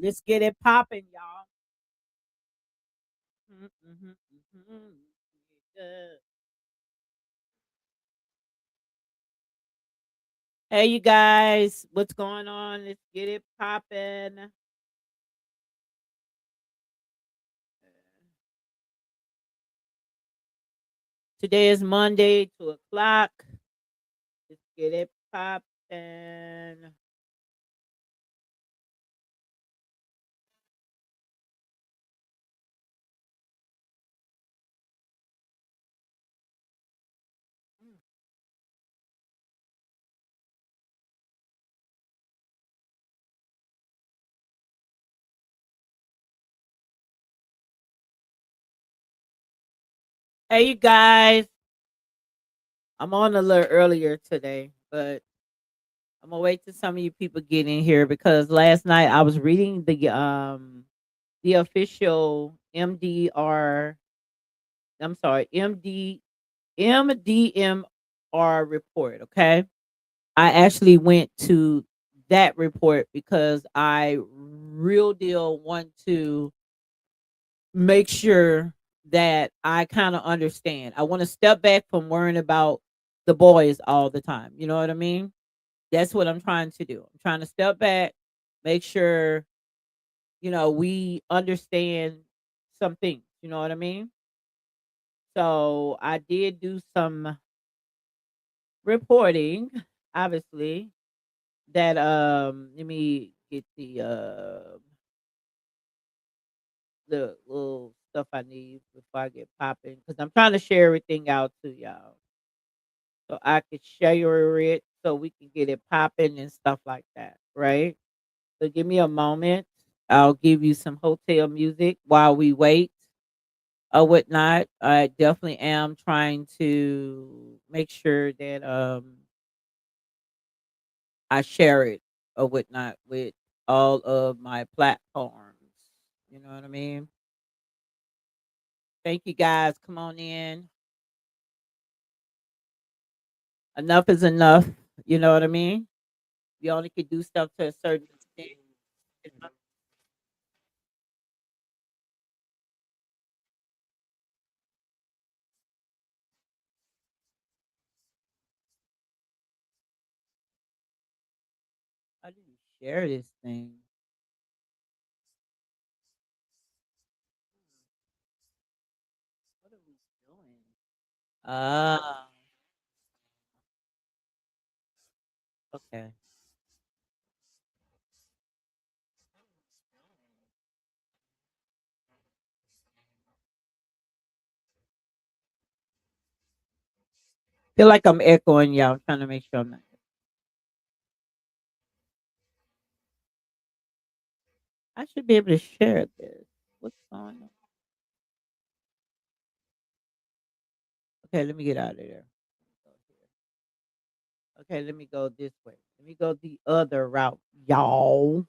Let's get it popping, y'all. Mhm, mhm, mhm. Yeah. Hey, you guys, what's going on? Let's get it popping. Today is Monday, 2 o'clock. Let's get it popping. Hey, you guys, I'm on a little earlier today, but I'm gonna wait till some of you people get in here because last night I was reading the official MDR. I'm sorry, MDMR report. Okay, I actually went to that report because I real deal want to make sure that I kind of understand. I want to step back from worrying about the boys all the time. You know what I mean? That's what I'm trying to do. I'm trying to step back, make sure, we understand some things. You know what I mean? So I did do some reporting, obviously, that let me get the little stuff I need before I get popping because I'm trying to share everything out to y'all so I could share it so we can get it popping and stuff like that, right? So give me a moment. I'll give you some hotel music while we wait or whatnot. I definitely am trying to make sure that I share it or whatnot with all of my platforms. You know what I mean? Thank you guys. Come on in. Enough is enough. You know what I mean? You only can do stuff to a certain extent. You know? How do you share this thing? What are we doing? Ah, okay. Feel like I'm echoing y'all. I'm trying to make sure I'm not. I should be able to share this. What's going on? Okay, let me get out of there. Okay, let me go this way. Let me go the other route, y'all.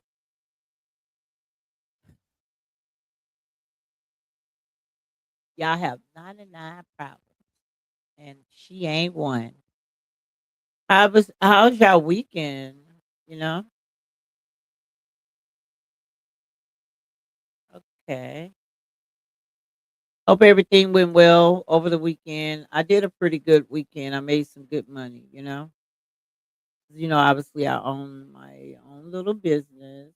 Y'all have 99 problems, and she ain't one. How's y'all weekend? You know? Okay. Hope everything went well over the weekend. I did a pretty good weekend. I made some good money, you know? Obviously I own my own little business.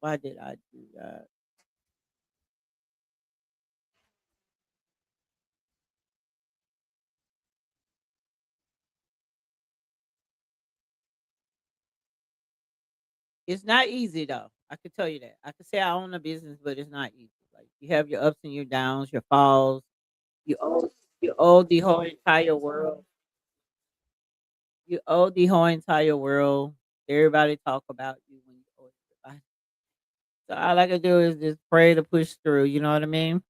Why did I do that? It's not easy though. I can tell you that. I can say I own a business, but it's not easy. Like you have your ups and your downs, your falls. You owe the whole entire world. You owe the whole entire world. Everybody talk about you when you owe everybody. So all I can do is just pray to push through. You know what I mean?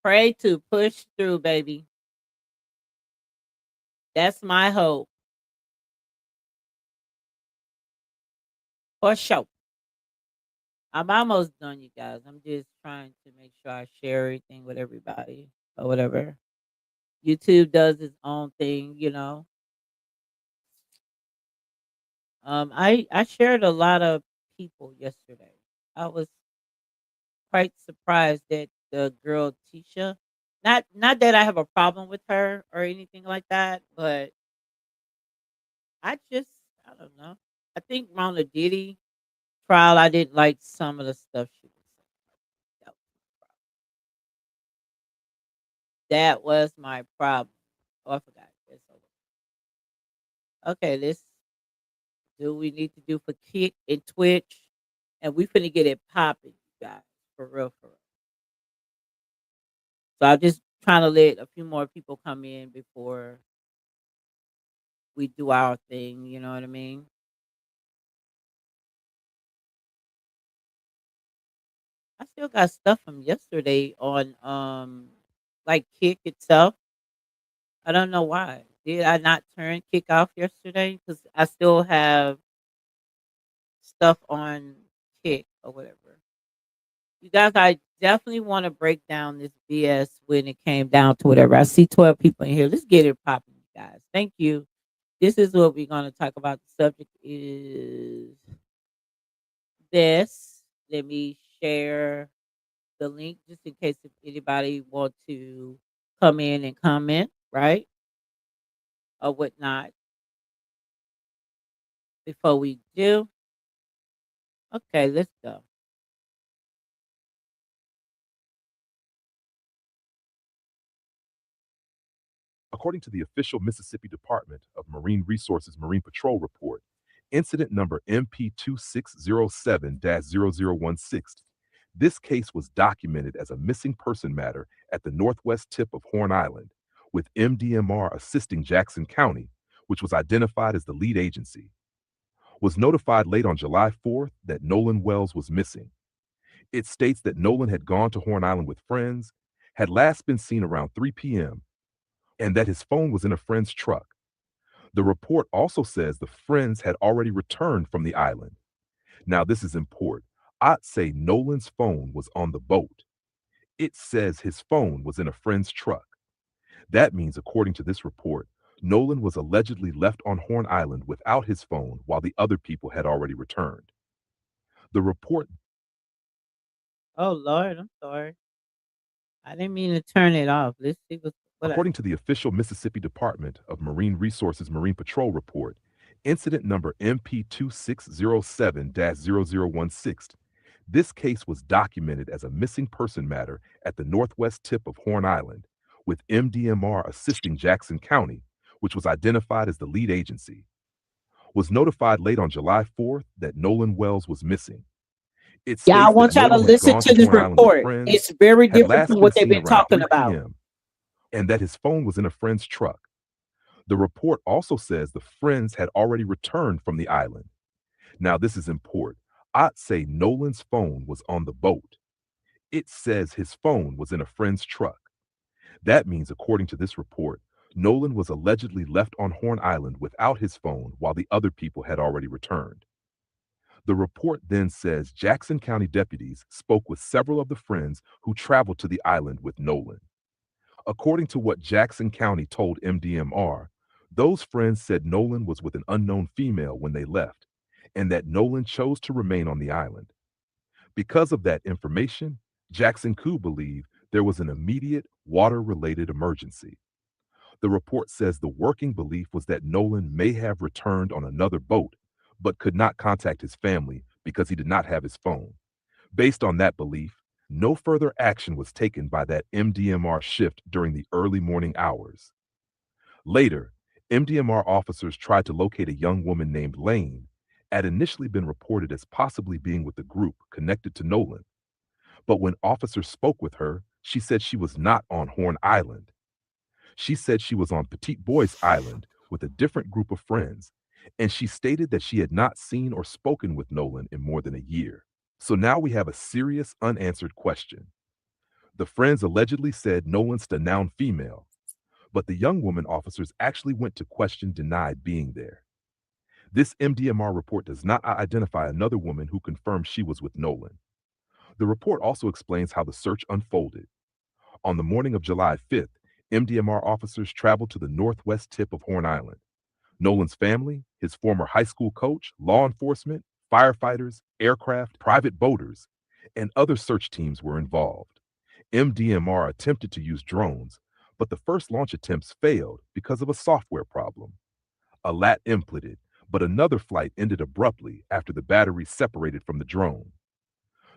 Pray to push through, baby. That's my hope. For sure. I'm almost done, you guys. I'm just trying to make sure I share everything with everybody or whatever. YouTube does its own thing. I shared a lot of people yesterday. I was quite surprised that the girl Tisha, not that I have a problem with her or anything like that, but I just I don't know. I think around the Diddy trial, I didn't like some of the stuff she was saying. That was my problem. Oh, I forgot. Okay, let's do what we need to do for Kick and Twitch, and we finna get it popping, you guys, for real, for real. So I'm just trying to let a few more people come in before we do our thing. You know what I mean? I still got stuff from yesterday on like Kick itself. I don't know why. Did I not turn Kick off yesterday? Because I still have stuff on Kick or whatever. You guys, I definitely want to break down this BS when it came down to whatever. I see 12 people in here. Let's get it popping, you guys. Thank you. This is what we're going to talk about. The subject is this. Let me share the link just in case if anybody want to come in and comment, right? Or whatnot before we do. Okay, let's go. According to the official Mississippi Department of Marine Resources Marine Patrol report, incident number MP2607-0016, this case was documented as a missing person matter at the northwest tip of Horn Island, with MDMR assisting Jackson County, which was identified as the lead agency. Was notified late on July 4th that Nolan Wells was missing. It states that Nolan had gone to Horn Island with friends, had last been seen around 3 p.m., and that his phone was in a friend's truck. The report also says the friends had already returned from the island. Now, this is important. I'd say Nolan's phone was on the boat. It says his phone was in a friend's truck. That means, according to this report, Nolan was allegedly left on Horn Island without his phone while the other people had already returned. The report. Oh Lord, I'm sorry. I didn't mean to turn it off. Let's see what I According to the official Mississippi Department of Marine Resources Marine Patrol report, incident number MP2607-0016, this case was documented as a missing person matter at the northwest tip of Horn Island, with MDMR assisting Jackson County, which was identified as the lead agency. Was notified late on July 4th that Nolan Wells was missing. It Yeah, I states that want y'all to Nolan had listen gone to to this Horn Island with report. friends, It's very had different from last been what they've seen been around talking 3 about. p.m., and that his phone was in a friend's truck. The report also says the friends had already returned from the island. Now, this is important. I'd say Nolan's phone was on the boat. It says his phone was in a friend's truck. That means, according to this report, Nolan was allegedly left on Horn Island without his phone while the other people had already returned. The report then says Jackson County deputies spoke with several of the friends who traveled to the island with Nolan. According to what Jackson County told MDMR, those friends said Nolan was with an unknown female when they left, and that Nolan chose to remain on the island. Because of that information, Jackson County believed there was an immediate water-related emergency. The report says the working belief was that Nolan may have returned on another boat, but could not contact his family because he did not have his phone. Based on that belief, no further action was taken by that MDMR shift during the early morning hours. Later, MDMR officers tried to locate a young woman named Lane, had initially been reported as possibly being with the group connected to Nolan. But when officers spoke with her, she said she was not on Horn Island. She said she was on Petit Bois Island with a different group of friends, and she stated that she had not seen or spoken with Nolan in more than a year. So now we have a serious unanswered question. The friends allegedly said Nolan's the noun female, but the young woman officers actually went to question denied being there. This MDMR report does not identify another woman who confirmed she was with Nolan. The report also explains how the search unfolded. On the morning of July 5th, MDMR officers traveled to the northwest tip of Horn Island. Nolan's family, his former high school coach, law enforcement, Firefighters, aircraft, private boaters, and other search teams were involved. MDMR attempted to use drones, but the first launch attempts failed because of a software problem. A LAT imploded, but another flight ended abruptly after the batteries separated from the drone.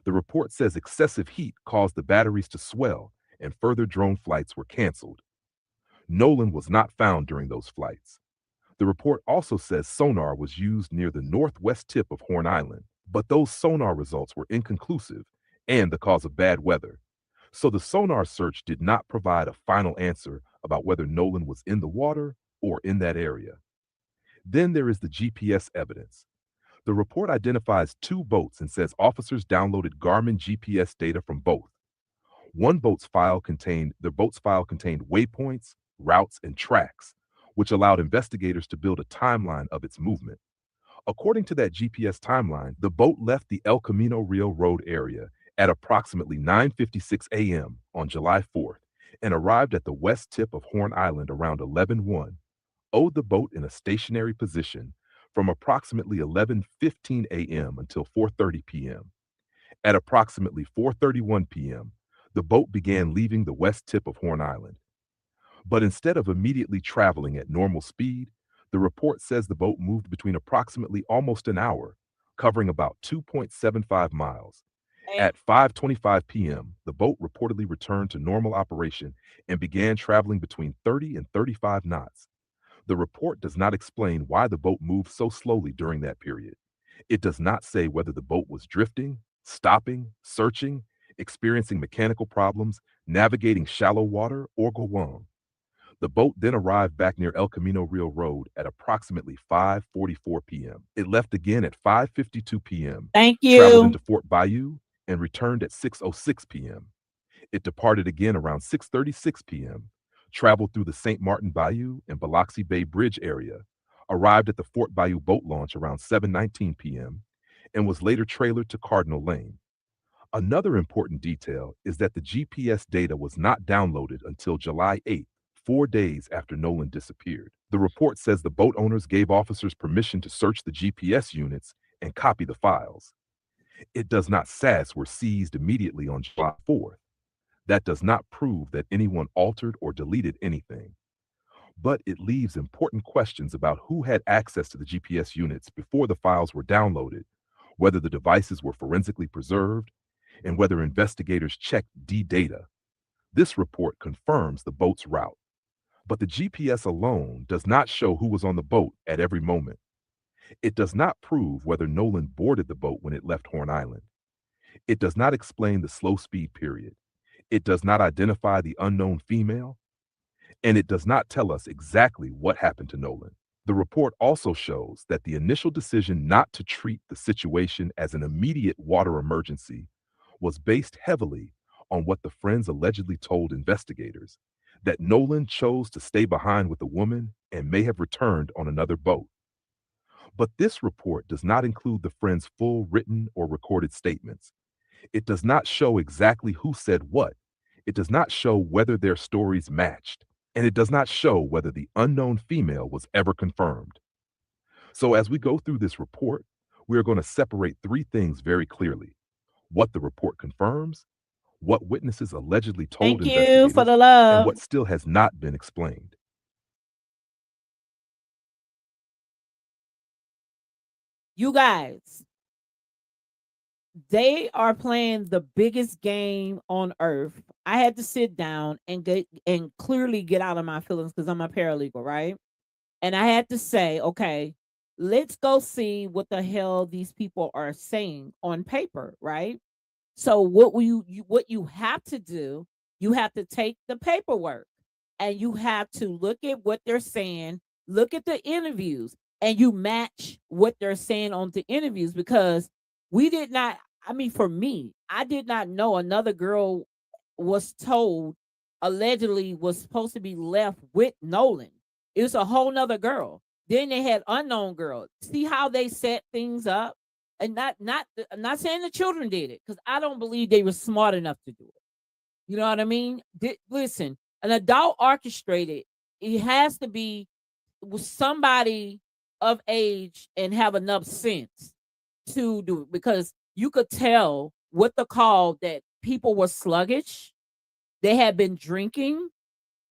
The report says excessive heat caused the batteries to swell and further drone flights were canceled. Nolan was not found during those flights. The report also says sonar was used near the northwest tip of Horn Island, but those sonar results were inconclusive and the cause of bad weather. So the sonar search did not provide a final answer about whether Nolan was in the water or in that area. Then there is the GPS evidence. The report identifies two boats and says officers downloaded Garmin GPS data from both. One boat's file contained waypoints, routes, and tracks, which allowed investigators to build a timeline of its movement. According to that GPS timeline, the boat left the El Camino Rio Road area at approximately 9:56 a.m. on July 4th and arrived at the west tip of Horn Island around 11:01, owed the boat in a stationary position from approximately 11:15 a.m. until 4:30 p.m. At approximately 4:31 p.m., the boat began leaving the west tip of Horn Island. But instead of immediately traveling at normal speed, the report says the boat moved between approximately almost an hour, covering about 2.75 miles. At 5:25 p.m., the boat reportedly returned to normal operation and began traveling between 30 and 35 knots. The report does not explain why the boat moved so slowly during that period. It does not say whether the boat was drifting, stopping, searching, experiencing mechanical problems, navigating shallow water, or Guam. The boat then arrived back near El Camino Rio Road at approximately 5:44 p.m. It left again at 5:52 p.m., Thank traveled you. into Fort Bayou, and returned at 6:06 p.m. It departed again around 6:36 p.m., traveled through the St. Martin Bayou and Biloxi Bay Bridge area, arrived at the Fort Bayou boat launch around 7:19 p.m., and was later trailered to Cardinal Lane. Another important detail is that the GPS data was not downloaded until July 8th, 4 days after Nolan disappeared. The report says the boat owners gave officers permission to search the GPS units and copy the files. It does not say were seized immediately on July 4th. That does not prove that anyone altered or deleted anything, but it leaves important questions about who had access to the GPS units before the files were downloaded, whether the devices were forensically preserved, and whether investigators checked D data. This report confirms the boat's route, but the GPS alone does not show who was on the boat at every moment. It does not prove whether Nolan boarded the boat when it left Horn Island. It does not explain the slow speed period. It does not identify the unknown female, and it does not tell us exactly what happened to Nolan. The report also shows that the initial decision not to treat the situation as an immediate water emergency was based heavily on what the friends allegedly told investigators, that Nolan chose to stay behind with a woman and may have returned on another boat. But this report does not include the friends' full written or recorded statements. It does not show exactly who said what. It does not show whether their stories matched, and it does not show whether the unknown female was ever confirmed. So, as we go through this report, we are going to separate three things very clearly: what the report confirms, what witnesses allegedly told Thank you for investigators, the and love. what still has not been explained. You guys, they are playing the biggest game on earth. I had to sit down and get and clearly get out of my feelings because I'm a paralegal, right? And I had to say, okay, let's go see what the hell these people are saying on paper, right? So what you have to do, you have to take the paperwork and you have to look at what they're saying, look at the interviews, and you match what they're saying on the interviews because we did not, I mean, for me, I did not know another girl was told allegedly was supposed to be left with Nolan. It was a whole nother girl. Then they had unknown girl. See how they set things up? And I'm not saying the children did it because I don't believe they were smart enough to do it. You know what I mean? Listen, an adult orchestrated. It has to be with somebody of age and have enough sense to do, because you could tell with the call that people were sluggish. They had been drinking,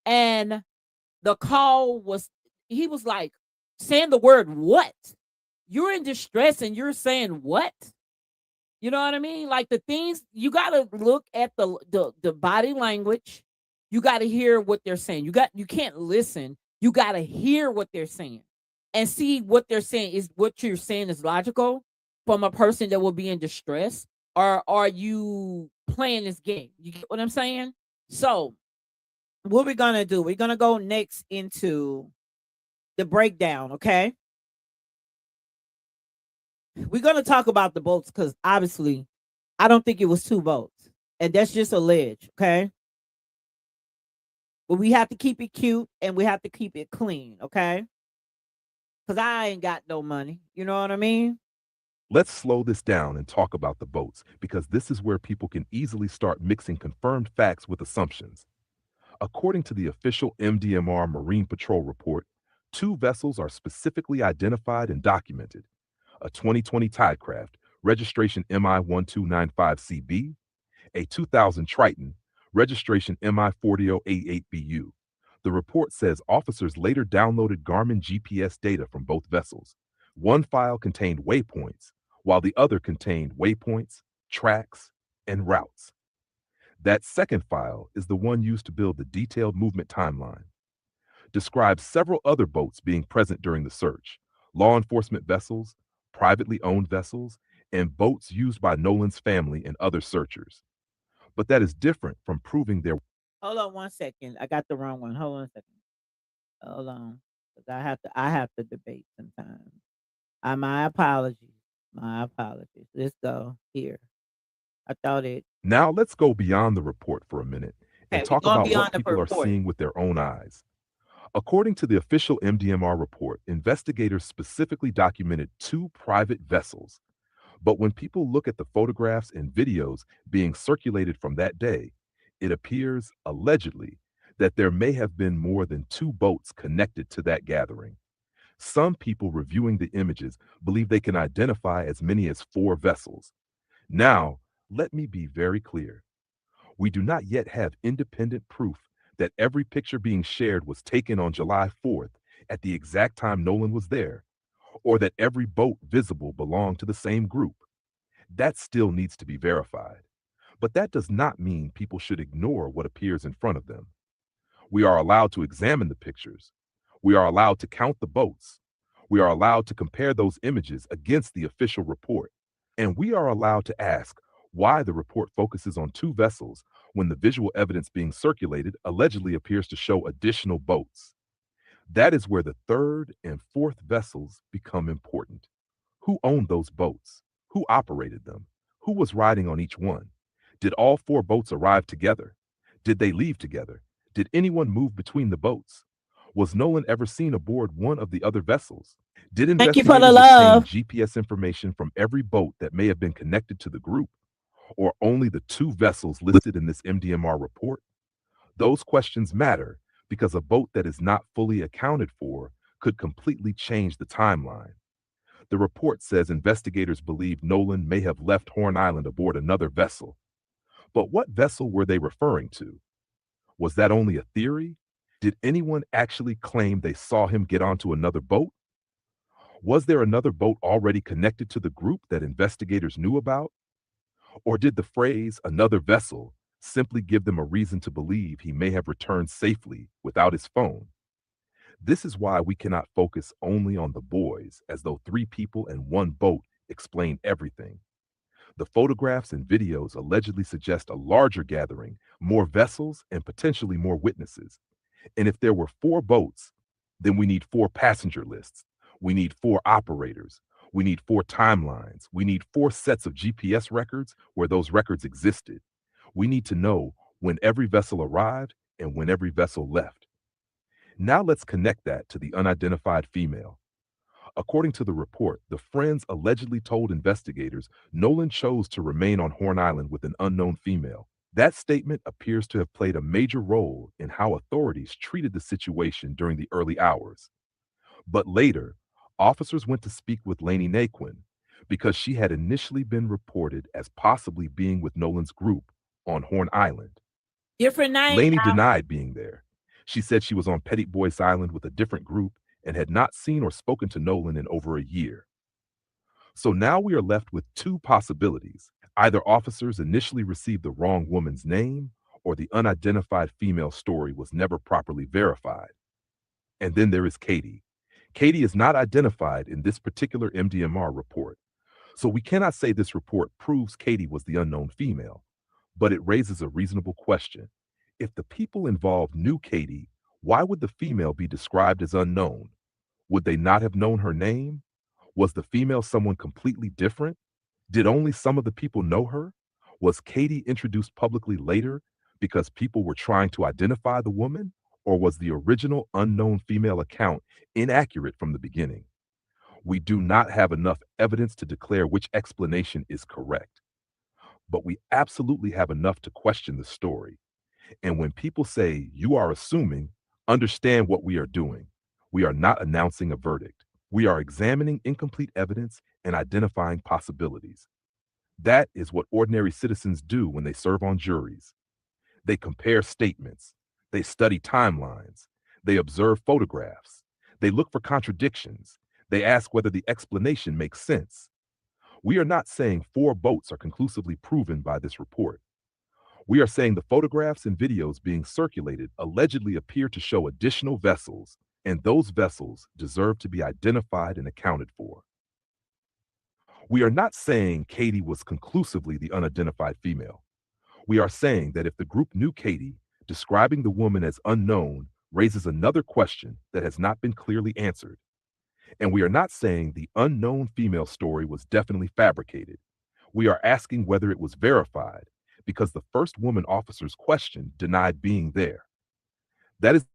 and the call was, he was like saying the word what? You're in distress and you're saying what? You know what I mean? Like, the things you gotta look at, the body language. You gotta hear what they're saying. You can't listen. You gotta hear what they're saying and see what they're saying is what you're saying is logical from a person that will be in distress, or are you playing this game? You get what I'm saying? So what we're gonna do, we're gonna go next into the breakdown, okay? We're gonna talk about the boats because obviously I don't think it was two boats. And that's just alleged, okay? But we have to keep it cute and we have to keep it clean, okay? Because I ain't got no money. You know what I mean? Let's slow this down and talk about the boats, because this is where people can easily start mixing confirmed facts with assumptions. According to the official MDMR Marine Patrol report, two vessels are specifically identified and documented: a 2020 Tidecraft, registration MI1295CB, a 2000 Triton, registration MI4088BU. The report says officers later downloaded Garmin GPS data from both vessels. One file contained waypoints, while the other contained waypoints, tracks, and routes. That second file is the one used to build the detailed movement timeline. Describes several other boats being present during the search: law enforcement vessels, privately owned vessels, and boats used by Nolan's family and other searchers. But that is different from proving there. Hold on 1 second. I got the wrong one. Hold on a second. Hold on. 'Cause I have to debate sometimes. My apologies. My apologies. Let's go here. I thought it. Now let's go beyond the report for a minute and Okay, we're talk going about beyond what the people are report. seeing with their own eyes. According to the official MDMR report, investigators specifically documented two private vessels. But when people look at the photographs and videos being circulated from that day, it appears, allegedly, that there may have been more than two boats connected to that gathering. Some people reviewing the images believe they can identify as many as four vessels. Now, let me be very clear. We do not yet have independent proof that every picture being shared was taken on July 4th at the exact time Nolan was there, or that every boat visible belonged to the same group. That still needs to be verified. But that does not mean people should ignore what appears in front of them. We are allowed to examine the pictures. We are allowed to count the boats. We are allowed to compare those images against the official report. And we are allowed to ask why the report focuses on two vessels when the visual evidence being circulated allegedly appears to show additional boats. That is where the third and fourth vessels become important. Who owned those boats? Who operated them? Who was riding on each one? Did all four boats arrive together? Did they leave together? Did anyone move between the boats? Was Nolan ever seen aboard one of the other vessels? Did Thank you for the investigators obtain love. GPS information from every boat that may have been connected to the group, or only the two vessels listed in this MDMR report? Those questions matter because a boat that is not fully accounted for could completely change the timeline. The report says investigators believe Nolan may have left Horn Island aboard another vessel. But what vessel were they referring to? Was that only a theory? Did anyone actually claim they saw him get onto another boat? Was there another boat already connected to the group that investigators knew about? Or did the phrase another vessel simply give them a reason to believe he may have returned safely without his phone? This is why we cannot focus only on the boys, as though three people and one boat explain everything. The photographs and videos allegedly suggest a larger gathering, more vessels, and potentially more witnesses. And if there were four boats, then we need four passenger lists. We need four operators. We need four timelines. We need four sets of GPS records where those records existed. We need to know when every vessel arrived and when every vessel left. Now let's connect that to the unidentified female. According to the report, the friends allegedly told investigators Nolan chose to remain on Horn Island with an unknown female. That statement appears to have played a major role in how authorities treated the situation during the early hours. But later, officers went to speak with Laney Naquin, because she had initially been reported as possibly being with Nolan's group on Horn Island. Different name. Laney denied being there. She said she was on Petit Bois Island with a different group and had not seen or spoken to Nolan in over a year. So now we are left with two possibilities. Either officers initially received the wrong woman's name, or the unidentified female story was never properly verified. And then there is Katie. Katie is not identified in this particular MDMR report. So we cannot say this report proves Katie was the unknown female, but it raises a reasonable question. If the people involved knew Katie, why would the female be described as unknown? Would they not have known her name? Was the female someone completely different? Did only some of the people know her? Was Katie introduced publicly later because people were trying to identify the woman? Or was the original unknown female account inaccurate from the beginning? We do not have enough evidence to declare which explanation is correct, but we absolutely have enough to question the story. And when people say, "You are assuming," understand what we are doing. We are not announcing a verdict. We are examining incomplete evidence and identifying possibilities. That is what ordinary citizens do when they serve on juries. They compare statements, they study timelines, they observe photographs, they look for contradictions, they ask whether the explanation makes sense. We are not saying 4 boats are conclusively proven by this report. We are saying the photographs and videos being circulated allegedly appear to show additional vessels, and those vessels deserve to be identified and accounted for. We are not saying Katie was conclusively the unidentified female. We are saying that if the group knew Katie, describing the woman as unknown raises another question that has not been clearly answered. And we are not saying the unknown female story was definitely fabricated. We are asking whether it was verified, because the first woman officer's question denied being there. That is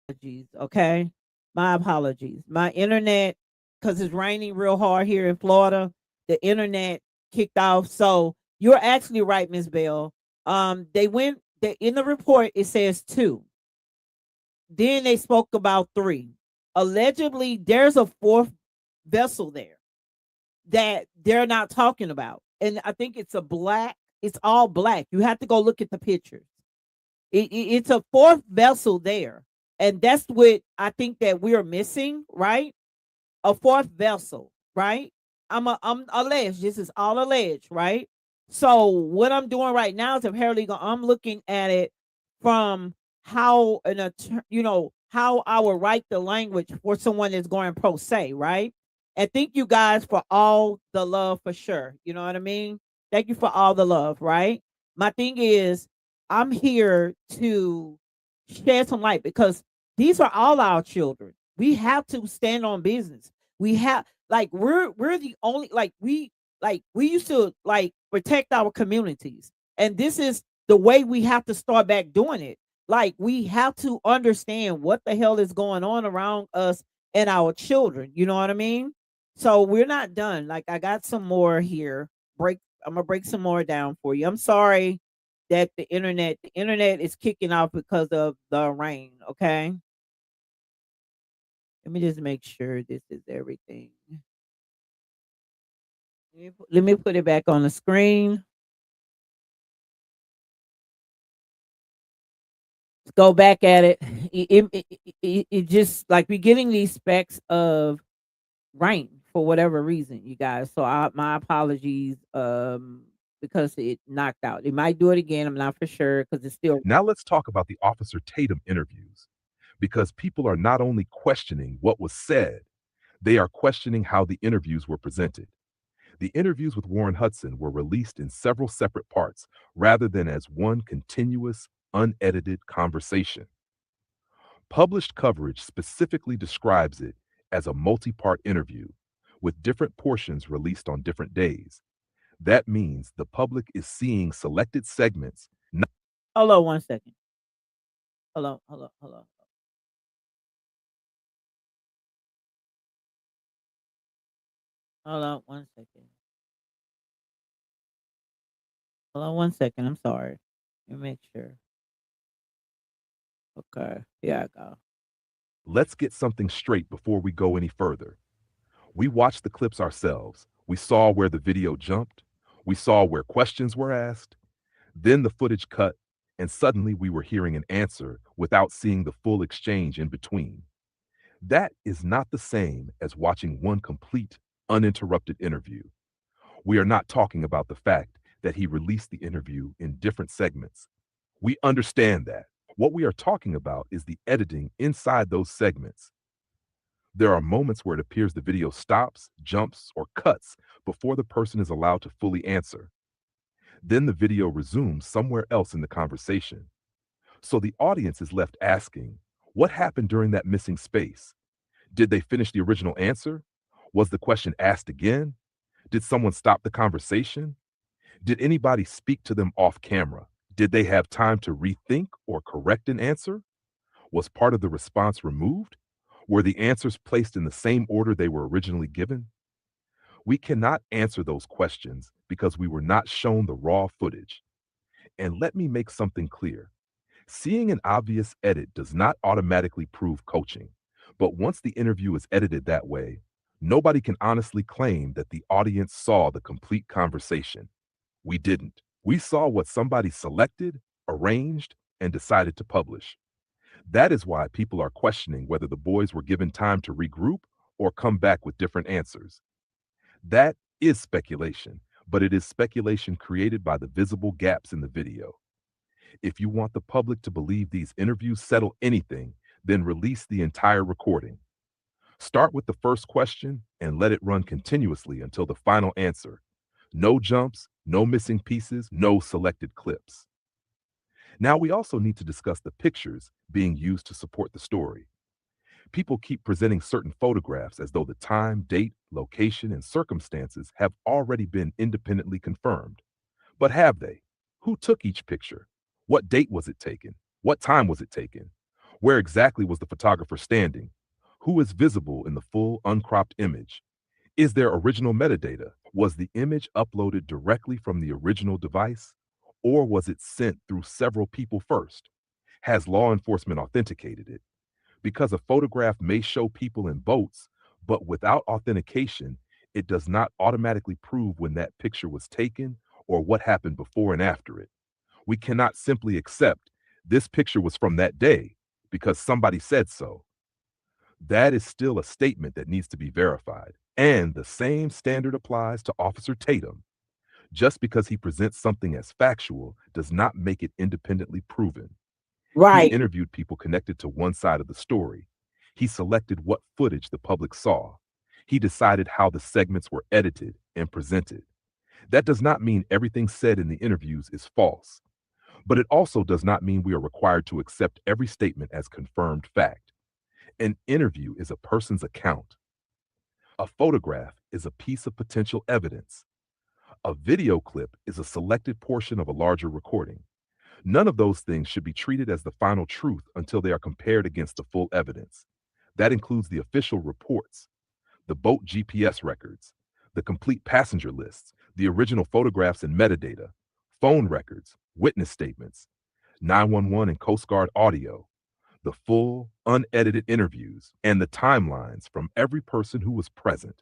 Apologies, okay? My apologies. My internet, because it's raining real hard here in Florida, the internet kicked off. So you're actually right, Miss Bell. In the report, it says 2. Then they spoke about 3. Allegedly, there's a 4th vessel there that they're not talking about. And I think it's all black. You have to go look at the pictures. It's a 4th vessel there. And that's what I think that we're missing, right? A 4th vessel, right? I'm alleged. This is all alleged, right? So what I'm doing right now is I'm looking at it from how how I would write the language for someone that's going pro se, right? And thank you guys for all the love for sure. You know what I mean? Thank you for all the love, right? My thing is, I'm here to shed some light because these are all our children. We have to stand on business. We have like we're the only we used to like protect our communities. And this is the way we have to start back doing it. Like we have to understand what the hell is going on around us and our children. You know what I mean? So we're not done. Like I got some more here. Break I'm gonna break some more down for you. I'm sorry that the internet is kicking off because of the rain. Okay. Let me just make sure this is everything. Let me put it back on the screen. Let's go back at it. It just like we're getting these specks of rain for whatever reason, you guys. So my apologies, because it knocked out. It might do it again. I'm not for sure because it's still. Now let's talk about the Officer Tatum interviews, because people are not only questioning what was said, they are questioning how the interviews were presented. The interviews with Warren Hudson were released in several separate parts rather than as one continuous, unedited conversation. Published coverage specifically describes it as a multi part interview with different portions released on different days. That means the public is seeing selected segments. Hold on one second. Hold on. Hold on one second. Hold on one second. I'm sorry. Let me make sure. Okay. Yeah, I go. Let's get something straight before we go any further. We watched the clips ourselves. We saw where the video jumped. We saw where questions were asked. Then the footage cut, and suddenly we were hearing an answer without seeing the full exchange in between. That is not the same as watching one complete, uninterrupted interview. We are not talking about the fact that he released the interview in different segments. We understand that. What we are talking about is the editing inside those segments. There are moments where it appears the video stops, jumps, or cuts before the person is allowed to fully answer. Then the video resumes somewhere else in the conversation. So the audience is left asking, what happened during that missing space? Did they finish the original answer? Was the question asked again? Did someone stop the conversation? Did anybody speak to them off camera? Did they have time to rethink or correct an answer? Was part of the response removed? Were the answers placed in the same order they were originally given? We cannot answer those questions because we were not shown the raw footage. And let me make something clear. Seeing an obvious edit does not automatically prove coaching. But once the interview is edited that way, nobody can honestly claim that the audience saw the complete conversation. We didn't. We saw what somebody selected, arranged, and decided to publish. That is why people are questioning whether the boys were given time to regroup or come back with different answers. That is speculation, but it is speculation created by the visible gaps in the video. If you want the public to believe these interviews settle anything, then release the entire recording. Start with the first question and let it run continuously until the final answer. No jumps, no missing pieces, no selected clips. Now, we also need to discuss the pictures being used to support the story. People keep presenting certain photographs as though the time, date, location, and circumstances have already been independently confirmed. But have they? Who took each picture? What date was it taken? What time was it taken? Where exactly was the photographer standing? Who is visible in the full uncropped image? Is there original metadata? Was the image uploaded directly from the original device? Or was it sent through several people first? Has law enforcement authenticated it? Because a photograph may show people in boats, but without authentication, it does not automatically prove when that picture was taken or what happened before and after it. We cannot simply accept this picture was from that day because somebody said so. That is still a statement that needs to be verified. And the same standard applies to Officer Tatum. Just because he presents something as factual does not make it independently proven. He Right. interviewed people connected to one side of the story. He selected what footage the public saw. He decided how the segments were edited and presented. That does not mean everything said in the interviews is false, but it also does not mean we are required to accept every statement as confirmed fact. An interview is a person's account. A photograph is a piece of potential evidence. A video clip is a selected portion of a larger recording. None of those things should be treated as the final truth until they are compared against the full evidence. That includes the official reports, the boat GPS records, the complete passenger lists, the original photographs and metadata, phone records, witness statements, 911 and Coast Guard audio, the full, unedited interviews, and the timelines from every person who was present.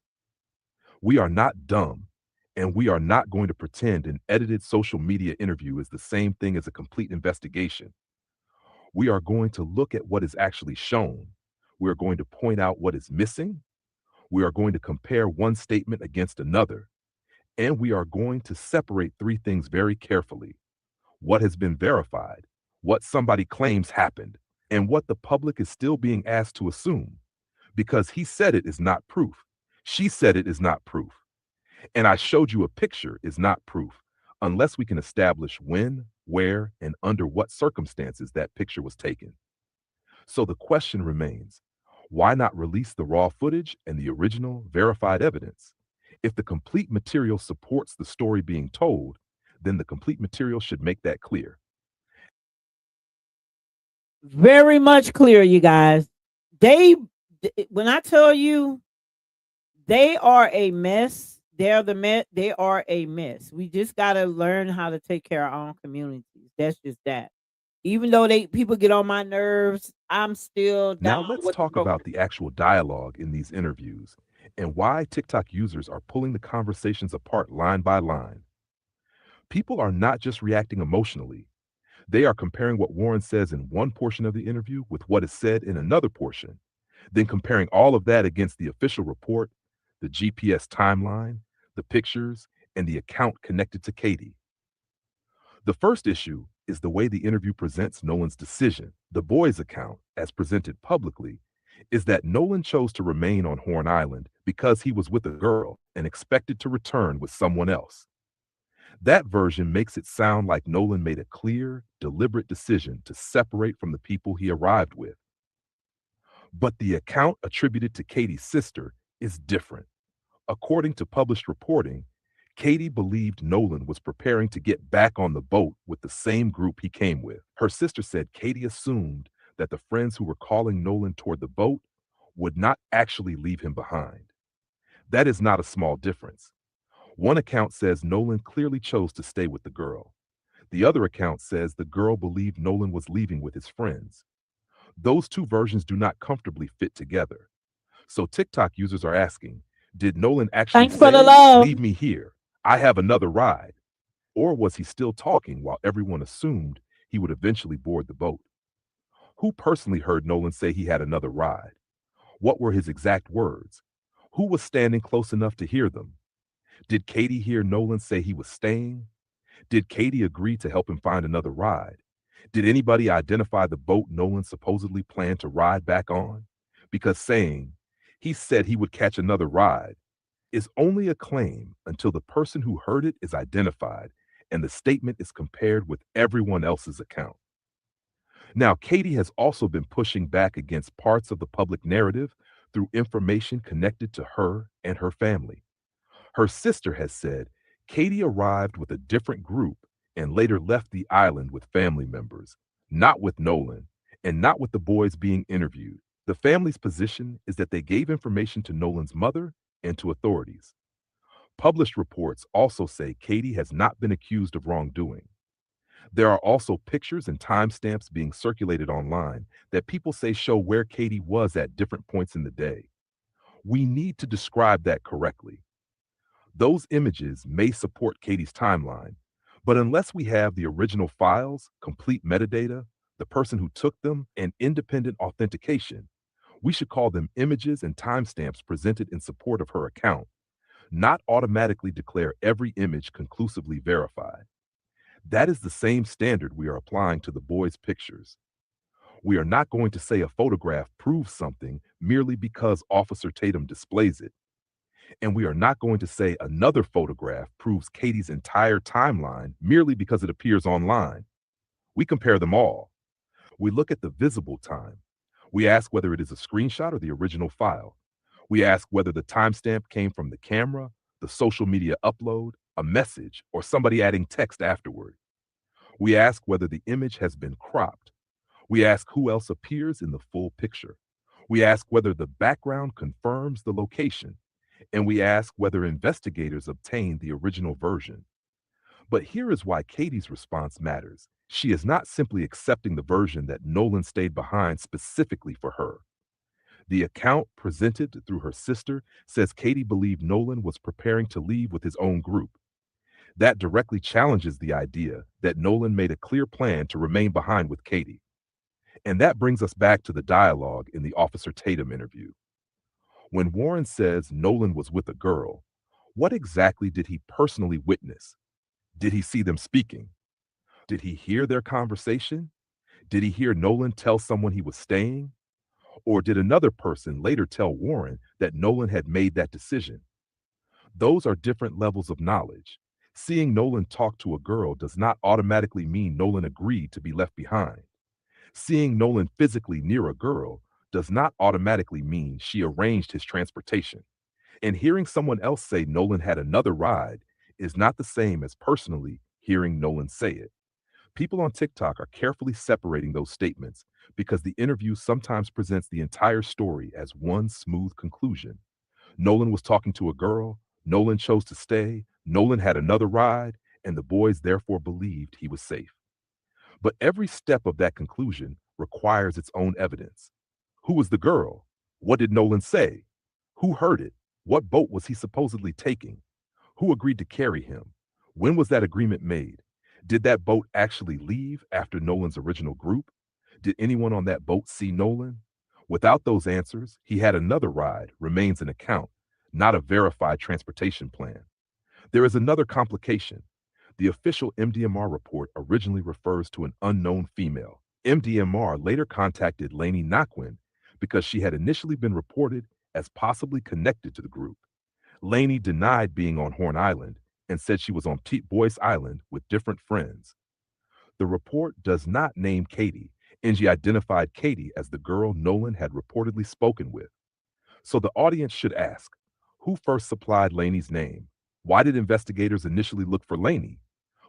We are not dumb, and we are not going to pretend an edited social media interview is the same thing as a complete investigation. We are going to look at what is actually shown. We are going to point out what is missing. We are going to compare one statement against another. And we are going to separate three things very carefully: what has been verified, what somebody claims happened, and what the public is still being asked to assume. Because he said it is not proof. She said it is not proof. And I showed you a picture is not proof, unless we can establish when, where, and under what circumstances that picture was taken. So the question remains, why not release the raw footage and the original verified evidence? If the complete material supports the story being told, then the complete material should make that clear. Very much clear, you guys. They, when I tell you they are a mess, they're the mess. They are a mess. We just gotta learn how to take care of our own communities. That's just that. Even though they people get on my nerves, I'm still Now down let's with the talk program. about the actual dialogue in these interviews and why TikTok users are pulling the conversations apart line by line. People are not just reacting emotionally. They are comparing what Warren says in one portion of the interview with what is said in another portion, then comparing all of that against the official report, the GPS timeline, the pictures, and the account connected to Katie. The first issue is the way the interview presents Nolan's decision. The boys' account, as presented publicly, is that Nolan chose to remain on Horn Island because he was with a girl and expected to return with someone else. That version makes it sound like Nolan made a clear, deliberate decision to separate from the people he arrived with. But the account attributed to Katie's sister is different. According to published reporting, Katie believed Nolan was preparing to get back on the boat with the same group he came with. Her sister said Katie assumed that the friends who were calling Nolan toward the boat would not actually leave him behind. That is not a small difference. One account says Nolan clearly chose to stay with the girl. The other account says the girl believed Nolan was leaving with his friends. Those two versions do not comfortably fit together. So TikTok users are asking, did Nolan actually Thanks for the say, love. leave me here, I have another ride? Or was he still talking while everyone assumed he would eventually board the boat? Who personally heard Nolan say he had another ride? What were his exact words? Who was standing close enough to hear them? Did Katie hear Nolan say he was staying? Did Katie agree to help him find another ride? Did anybody identify the boat Nolan supposedly planned to ride back on? Because saying, he said he would catch another ride, is only a claim until the person who heard it is identified and the statement is compared with everyone else's account. Now, Katie has also been pushing back against parts of the public narrative through information connected to her and her family. Her sister has said Katie arrived with a different group and later left the island with family members, not with Nolan, and not with the boys being interviewed. The family's position is that they gave information to Nolan's mother and to authorities. Published reports also say Katie has not been accused of wrongdoing. There are also pictures and timestamps being circulated online that people say show where Katie was at different points in the day. We need to describe that correctly. Those images may support Katie's timeline, but unless we have the original files, complete metadata, the person who took them, and independent authentication, we should call them images and timestamps presented in support of her account, not automatically declare every image conclusively verified. That is the same standard we are applying to the boys' pictures. We are not going to say a photograph proves something merely because Officer Tatum displays it. And we are not going to say another photograph proves Katie's entire timeline merely because it appears online. We compare them all. We look at the visible time. We ask whether it is a screenshot or the original file. We ask whether the timestamp came from the camera, the social media upload, a message, or somebody adding text afterward. We ask whether the image has been cropped. We ask who else appears in the full picture. We ask whether the background confirms the location. And we ask whether investigators obtained the original version. But here is why Katie's response matters. She is not simply accepting the version that Nolan stayed behind specifically for her. The account presented through her sister says Katie believed Nolan was preparing to leave with his own group. That directly challenges the idea that Nolan made a clear plan to remain behind with Katie. And that brings us back to the dialogue in the Officer Tatum interview. When Warren says Nolan was with a girl, what exactly did he personally witness? Did he see them speaking? Did he hear their conversation? Did he hear Nolan tell someone he was staying? Or did another person later tell Warren that Nolan had made that decision? Those are different levels of knowledge. Seeing Nolan talk to a girl does not automatically mean Nolan agreed to be left behind. Seeing Nolan physically near a girl does not automatically mean she arranged his transportation. And hearing someone else say Nolan had another ride is not the same as personally hearing Nolan say it. People on TikTok are carefully separating those statements because the interview sometimes presents the entire story as one smooth conclusion. Nolan was talking to a girl, Nolan chose to stay, Nolan had another ride, and the boys therefore believed he was safe. But every step of that conclusion requires its own evidence. Who was the girl? What did Nolan say? Who heard it? What boat was he supposedly taking? Who agreed to carry him? When was that agreement made? Did that boat actually leave after Nolan's original group? Did anyone on that boat see Nolan? Without those answers, he had another ride, remains an account, not a verified transportation plan. There is another complication. The official MDMR report originally refers to an unknown female. MDMR later contacted Lainey Naquin because she had initially been reported as possibly connected to the group. Lainey denied being on Horn Island and said she was on Boyce Island with different friends. The report does not name Katie, and she identified Katie as the girl Nolan had reportedly spoken with. So the audience should ask, who first supplied Lainey's name? Why did investigators initially look for Lainey?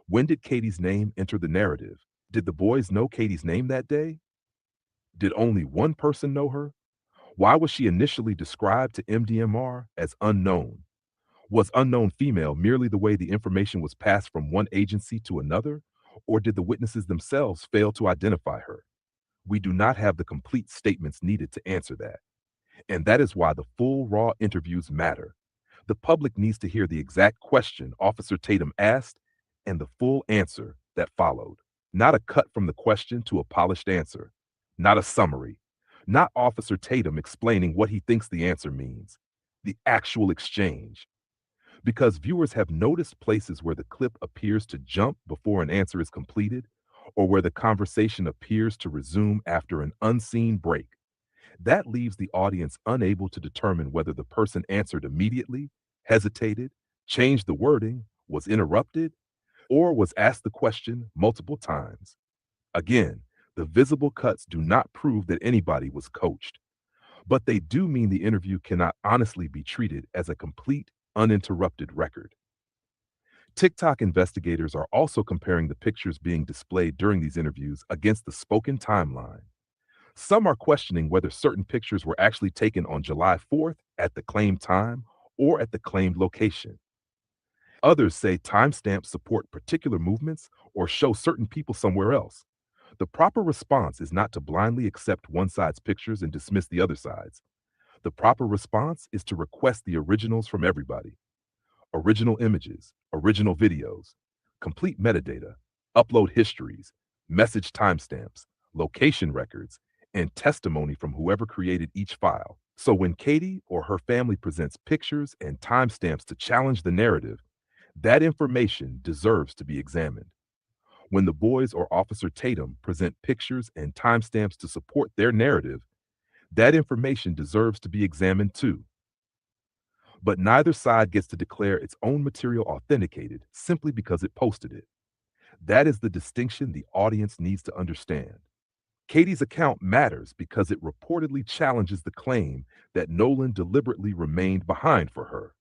When did Katie's name enter the narrative? Did the boys know Katie's name that day? Did only one person know her? Why was she initially described to MDMR as unknown? Was unknown female merely the way the information was passed from one agency to another? Or did the witnesses themselves fail to identify her? We do not have the complete statements needed to answer that. And that is why the full raw interviews matter. The public needs to hear the exact question Officer Tatum asked and the full answer that followed. Not a cut from the question to a polished answer. Not a summary. Not Officer Tatum explaining what he thinks the answer means. The actual exchange. Because viewers have noticed places where the clip appears to jump before an answer is completed, or where the conversation appears to resume after an unseen break. That leaves the audience unable to determine whether the person answered immediately, hesitated, changed the wording, was interrupted, or was asked the question multiple times. Again, the visible cuts do not prove that anybody was coached, but they do mean the interview cannot honestly be treated as a complete, uninterrupted record. TikTok investigators are also comparing the pictures being displayed during these interviews against the spoken timeline. Some are questioning whether certain pictures were actually taken on July 4th at the claimed time or at the claimed location. Others say timestamps support particular movements or show certain people somewhere else. The proper response is not to blindly accept one side's pictures and dismiss the other side's. The proper response is to request the originals from everybody. Original images, original videos, complete metadata, upload histories, message timestamps, location records, and testimony from whoever created each file. So when Katie or her family presents pictures and timestamps to challenge the narrative, that information deserves to be examined. When the boys or Officer Tatum present pictures and timestamps to support their narrative, that information deserves to be examined too. But neither side gets to declare its own material authenticated simply because it posted it. That is the distinction the audience needs to understand. Katie's account matters because it reportedly challenges the claim that Nolan deliberately remained behind for her.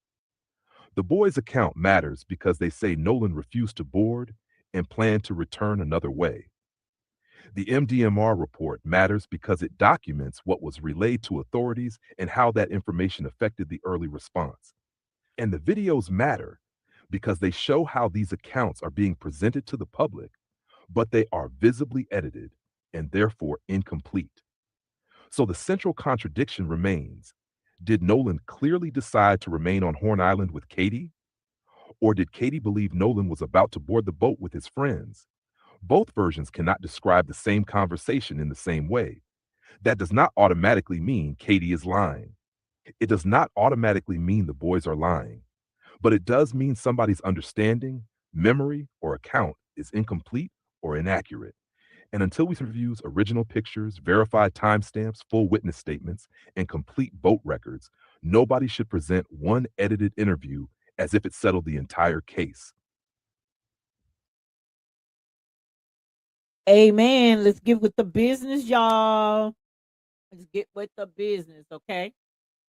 The boys' account matters because they say Nolan refused to board and planned to return another way. The MDMR report matters because it documents what was relayed to authorities and how that information affected the early response. And the videos matter because they show how these accounts are being presented to the public, but they are visibly edited and therefore incomplete. So the central contradiction remains. Did Nolan clearly decide to remain on Horn Island with Katie? Or did Katie believe Nolan was about to board the boat with his friends? Both versions cannot describe the same conversation in the same way. That does not automatically mean Katie is lying. It does not automatically mean the boys are lying, but it does mean somebody's understanding, memory, or account is incomplete or inaccurate. And until we reviews original pictures, verified timestamps, full witness statements, and complete boat records, nobody should present one edited interview as if it settled the entire case. Amen. Let's get with the business, y'all. Let's get with the business, okay?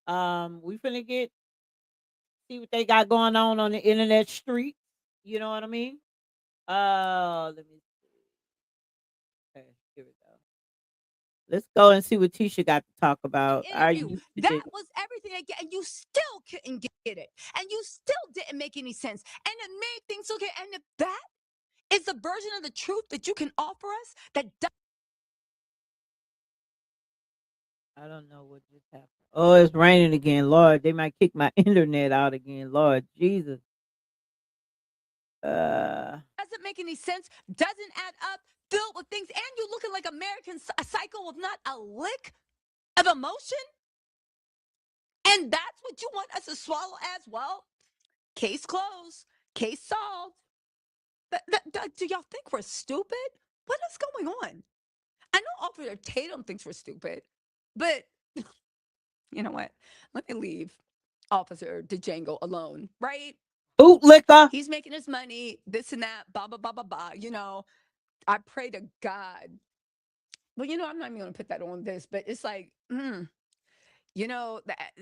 We finna get see what they got going on the internet street. You know what I mean? Let me see. Okay, here we go. Let's go and see what Tisha got to talk about. Are Interview. you That was everything they get, and you still couldn't get it, and you still didn't make any sense, and it made things okay. And if that is the version of the truth that you can offer us, that I don't know what just happened. Oh, it's raining again, Lord. They might kick my internet out again, Lord Jesus. doesn't make any sense, doesn't add up, filled with things, and you're looking like American Psycho with not a lick of emotion, and that's what you want us to swallow as well. Case closed, case solved. Do y'all think we're stupid? What is going on? I know Officer Tatum thinks we're stupid, but you know what? Let me leave Officer DeJango alone, right? Bootlicker. He's making his money, this and that, blah, blah, blah, blah, blah. You know, I pray to God. Well, you know, I'm not even going to put that on this, but it's like, you know, that,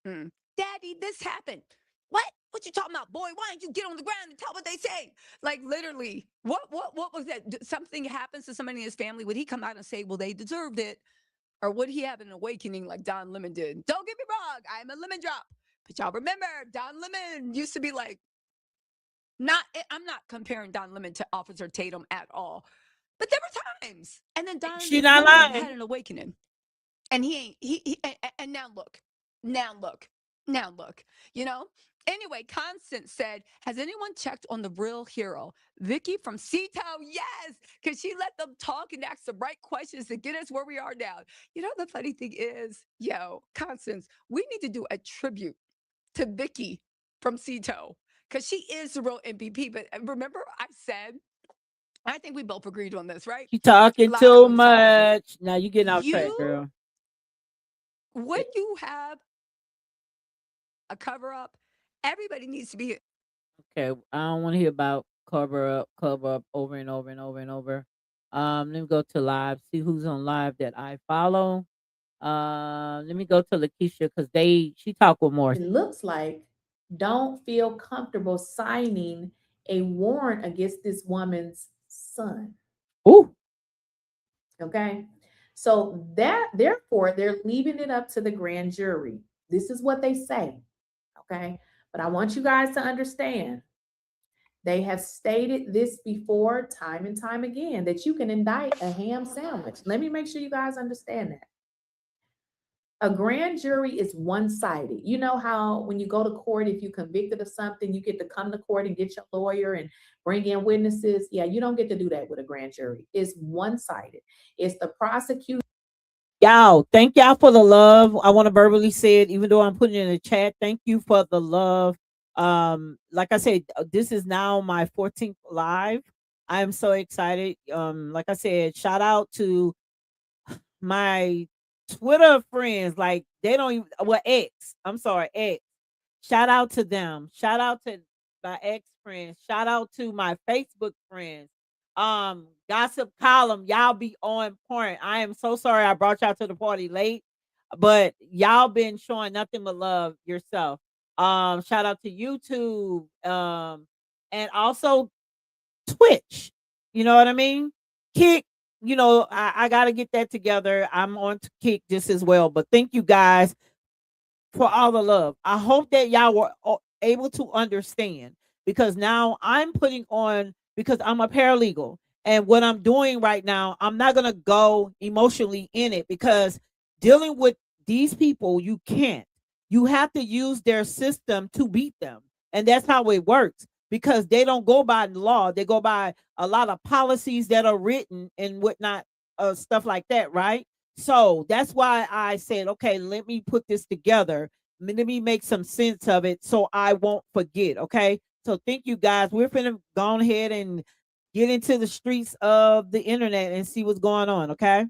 Daddy, this happened. What? What you talking about, boy? Why don't you get on the ground and tell what they say? Like literally, what was that? Something happens to somebody in his family. Would he come out and say, well, they deserved it? Or would he have an awakening like Don Lemon did? Don't get me wrong, I'm a lemon drop. But y'all remember, Don Lemon used to be like, I'm not comparing Don Lemon to Officer Tatum at all. But there were times. And then Don She not Lemon lying. had an awakening. And and now look, you know? Anyway, Constance said, has anyone checked on the real hero, Vicky from Ceto? Yes, because she let them talk and ask the right questions to get us where we are now. You know, the funny thing is, Constance, we need to do a tribute to Vicky from Ceto because she is the real MVP. But remember, I think we both agreed on this, right? You talking Live too on the top. much. Now you getting off track, You, girl. when you have a cover up, everybody needs to be. Okay, I don't want to hear about cover up over and over and over and over. Let me go to live, see who's on live that I follow. Let me go to Lakeisha because she talk with more. It looks like don't feel comfortable signing a warrant against this woman's son. Ooh, Okay. So that therefore they're leaving it up to the grand jury. This is what they say. Okay. But I want you guys to understand they have stated this before time and time again that you can indict a ham sandwich. Let me make sure you guys understand that. A grand jury is one-sided. You know how when you go to court, if you're convicted of something, you get to come to court and get your lawyer and bring in witnesses. Yeah, you don't get to do that with a grand jury. It's one-sided. It's the prosecutor. y'all, thank y'all for the love. I want to verbally say it, even though I'm putting it in the chat. Thank you for the love. Like I said, this is now my 14th live. I'm so excited. Like I said, shout out to my Twitter friends. Like they don't even well X. I'm sorry, X. Shout out to them. Shout out to my ex friends. Shout out to my Facebook friends. Gossip column, y'all be on point. I am so sorry I brought y'all to the party late, but y'all been showing nothing but love yourself. Shout out to YouTube. And also Twitch. You know what I mean? Kick, I gotta get that together. I'm on to Kick just as well. But thank you guys for all the love. I hope that y'all were able to understand because now I'm putting on because I'm a paralegal and what I'm doing right now, I'm not going to go emotionally in it because dealing with these people, you can't. You have to use their system to beat them. And that's how it works because they don't go by the law. They go by a lot of policies that are written and whatnot, stuff like that, right? So that's why I said, okay, let me put this together. Let me make some sense of it so I won't forget. Okay. So thank you guys. We're finna go ahead and get into the streets of the internet and see what's going on. Okay.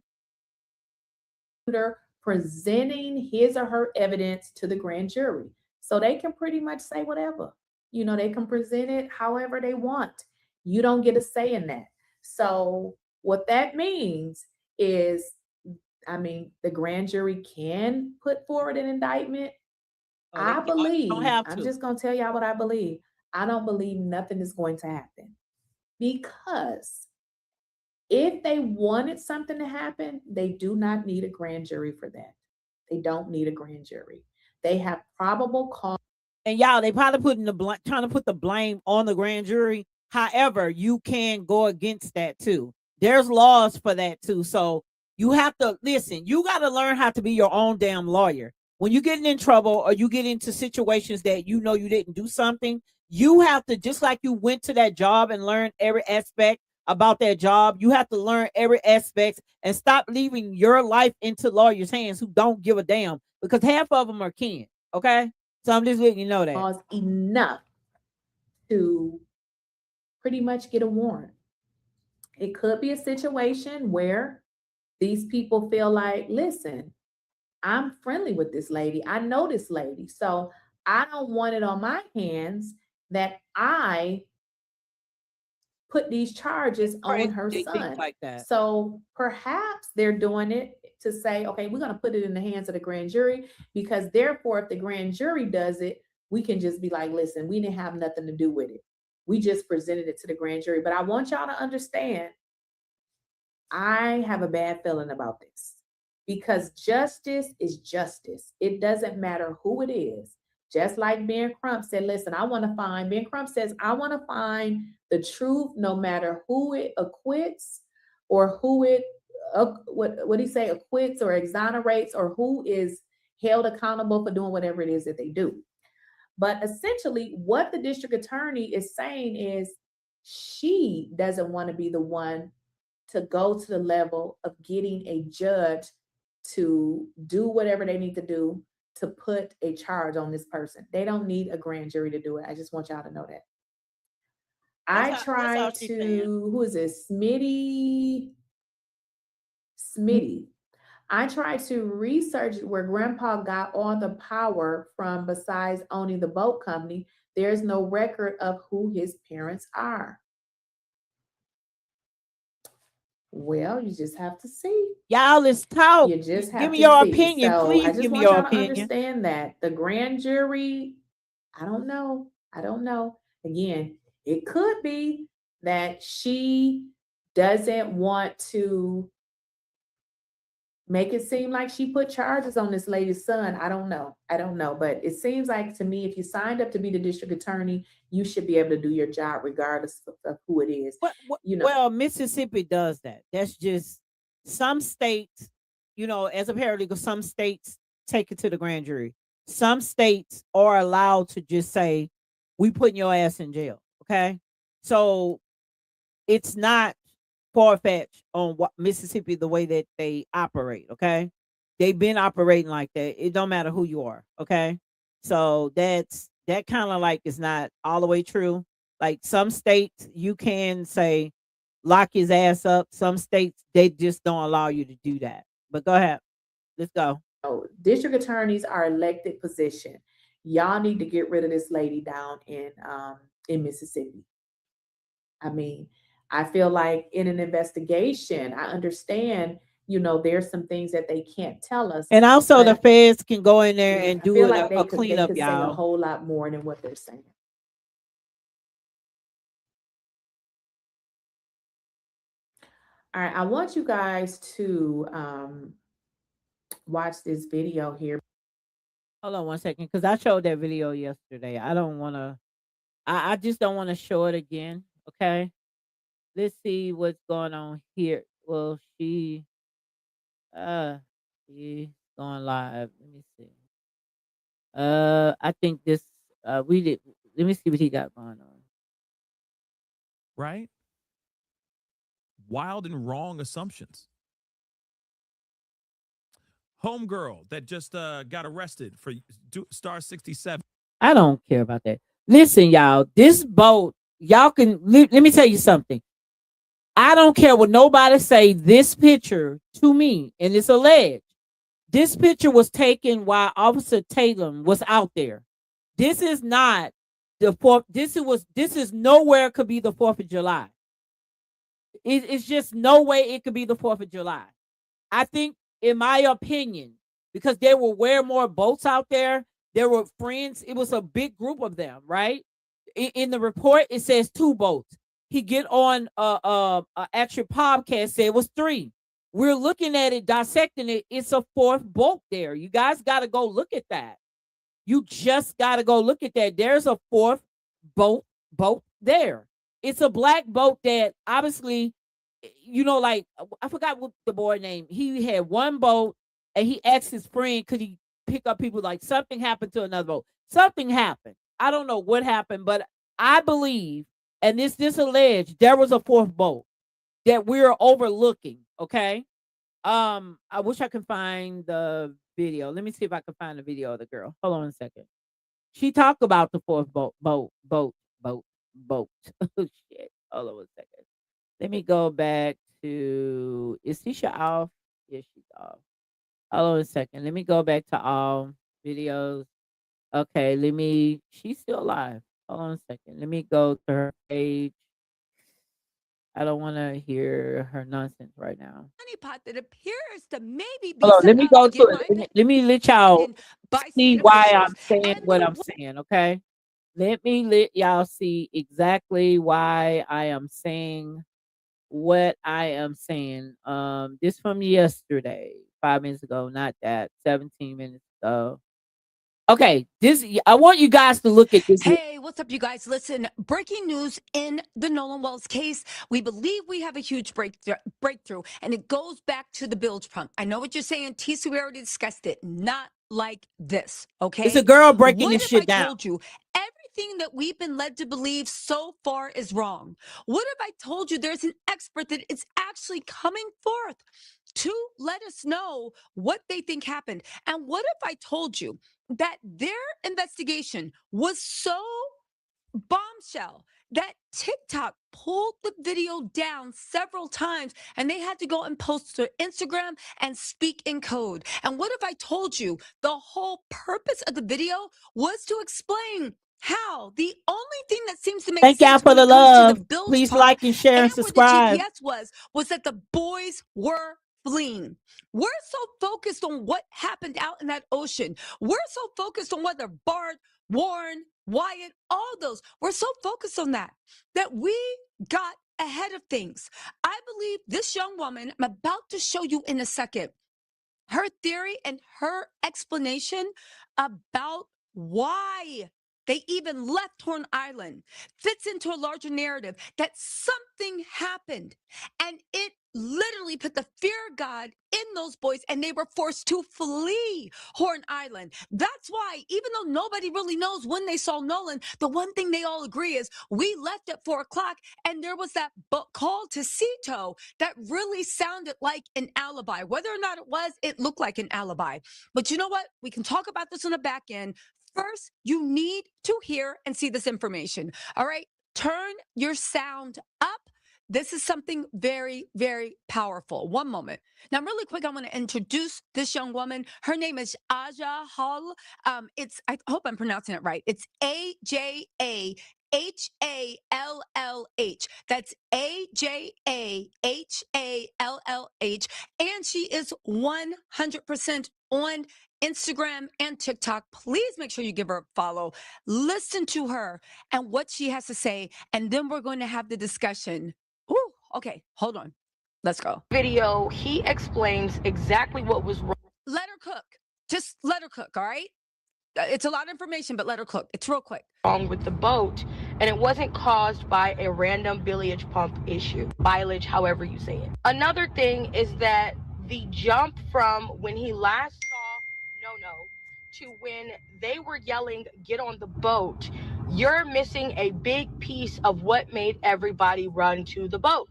Presenting his or her evidence to the grand jury. So they can pretty much say whatever. They can present it however they want. You don't get a say in that. So what that means is, the grand jury can put forward an indictment. I don't have I'm to. just going to tell y'all what I believe. I don't believe nothing is going to happen because if they wanted something to happen, they do not need a grand jury for that. They don't need a grand jury. They have probable cause. And y'all, they probably putting trying to put the blame on the grand jury. However, you can go against that too. There's laws for that too. So you have to listen. You got to learn how to be your own damn lawyer. When you're getting in trouble or you get into situations that you know you didn't do something, you have to just like you went to that job and learned every aspect about that job. You have to learn every aspect and stop leaving your life into lawyers' hands who don't give a damn because half of them are kin. Okay. So I'm just letting you know that. Enough to pretty much get a warrant. It could be a situation where these people feel like, listen, I'm friendly with this lady. I know this lady. So I don't want it on my hands that I put these charges on her son. Like that. So perhaps they're doing it to say, okay, we're going to put it in the hands of the grand jury because therefore, if the grand jury does it, we can just be like, listen, we didn't have nothing to do with it. We just presented it to the grand jury. But I want y'all to understand, I have a bad feeling about this because justice is justice. It doesn't matter who it is. Just like Ben Crump said, listen, Ben Crump says, I want to find the truth no matter who it acquits or who it, what he say, acquits or exonerates or who is held accountable for doing whatever it is that they do. But essentially what the district attorney is saying is she doesn't want to be the one to go to the level of getting a judge to do whatever they need to do to put a charge on this person. They don't need a grand jury to do it. I just want y'all to know that. I tried to, who is this? Smitty. I tried to research where grandpa got all the power from besides owning the boat company. There's no record of who his parents are. Well, you just have to see. Y'all, let's talk. You just have give me to your see. opinion, So please. I just Give me want your y'all to opinion. understand that the grand jury, I don't know. Again, it could be that she doesn't want to make it seem like she put charges on this lady's son. I don't know. But it seems like to me, if you signed up to be the district attorney, you should be able to do your job regardless of who it is. Well, Mississippi does that. That's just some states, as a paralegal, some states take it to the grand jury. Some states are allowed to just say, we putting your ass in jail. Okay. So it's not far-fetched on what Mississippi, the way that they operate. Okay. They've been operating like that. It don't matter who you are. Okay. So that kind of like is not all the way true. Like some states you can say, lock his ass up. Some states, they just don't allow you to do that. But go ahead. Let's go. District attorneys are elected position. Y'all need to get rid of this lady down in Mississippi. I mean, I feel like in an investigation, I understand, there's some things that they can't tell us. And also the But feds can go in there yeah, and I do feel it like a they cleanup, could say a y'all. whole lot more than what they're saying. All right, I want you guys to watch this video here. Hold on one second, because I showed that video yesterday. I don't want to. I just don't want to show it again. Okay. Let's see what's going on here. Well, she's going live. Let me see. I think this. We did. Let me see what he got going on. Right? Wild and wrong assumptions. Homegirl that just got arrested for Star 67. I don't care about that. Listen, y'all. This boat, y'all can. Let me tell you something. I don't care what nobody say. This picture to me, and it's alleged. This picture was taken while Officer Tatum was out there. This is not the 4th. This is nowhere could be the 4th of July. It's just no way it could be the 4th of July. I think, in my opinion, because there were more boats out there. There were friends. It was a big group of them, right? In the report, it says 2 boats. He get on a actual podcast, said it was 3. We're looking at it, dissecting it. It's a 4th boat there. You guys got to go look at that. You just got to go look at that. There's a 4th boat there. It's a black boat that obviously, like, I forgot what the boy name. He had one boat and he asked his friend, could he pick up people? Like, something happened to another boat. Something happened. I don't know what happened, but I believe, and this alleged, there was a 4th boat that we're overlooking. Okay. I wish I could find the video. Let me see if I can find the video of the girl. Hold on a second. She talked about the 4th boat. Oh shit. Hold on a second. Let me go back to, is Tisha off? Yes, she's off. Hold on a second. Let me go back to all videos. Okay, she's still alive. Hold on a second. Let me go to her page. I don't want to hear her nonsense right now. Honeypot that appears to maybe be Hold on, let set me up go to get to my it. Let me let y'all opinion by see state why officials. I'm saying And what the I'm saying, okay? Let me let y'all see exactly why I am saying what I am saying. This from yesterday, 5 minutes ago, not that, 17 minutes ago. Okay, I want you guys to look at this. Hey, what's up, you guys? Listen, breaking news in the Nolan Wells case. We believe we have a huge breakthrough, and it goes back to the bilge pump. I know what you're saying, Tisa, we already discussed it. Not like this, okay? It's a girl breaking What this if shit I down. told you everything that we've been led to believe so far is wrong? What if I told you there's an expert that is actually coming forth to let us know what they think happened? And what if I told you that their investigation was so bombshell that TikTok pulled the video down several times and they had to go and post to Instagram and speak in code? And what if I told you the whole purpose of the video was to explain how the only thing that seems to make Thank y'all sense for when the it comes to the love. bilge Please pump like and share and and where the subscribe. GPS was that the boys were fleeing? We're so focused on what happened out in that ocean. We're so focused on whether Bart, Warren, Wyatt, all those, we're so focused on that we got ahead of things. I believe this young woman, I'm about to show you in a second, her theory and her explanation about why they even left Horn Island fits into a larger narrative that something happened, and it literally put the fear of God in those boys, and they were forced to flee Horn Island. That's why, even though nobody really knows when they saw Nolan, the one thing they all agree is we left at 4 o'clock, and there was that call to Cito that really sounded like an alibi. Whether or not it was, it looked like an alibi. But you know what? We can talk about this on the back end. First, you need to hear and see this information. All right? Turn your sound up This is something very, very powerful. One moment. Now, really quick, I want to introduce this young woman. Her name is Aja Hall. I hope I'm pronouncing it right. It's AJAHALLH. That's AJAHALLH. And she is 100% on Instagram and TikTok. Please make sure you give her a follow. Listen to her and what she has to say. And then we're going to have the discussion. Ooh, okay, hold on. Let's go. Video, he explains exactly what was wrong. Let her cook. Just let her cook, all right? It's a lot of information, but let her cook. It's real quick. Wrong with the boat, and it wasn't caused by a random billiage pump issue. Bilage, however you say it. Another thing is that the jump from when he last saw No to when they were yelling, "Get on the boat," you're missing a big piece of what made everybody run to the boat.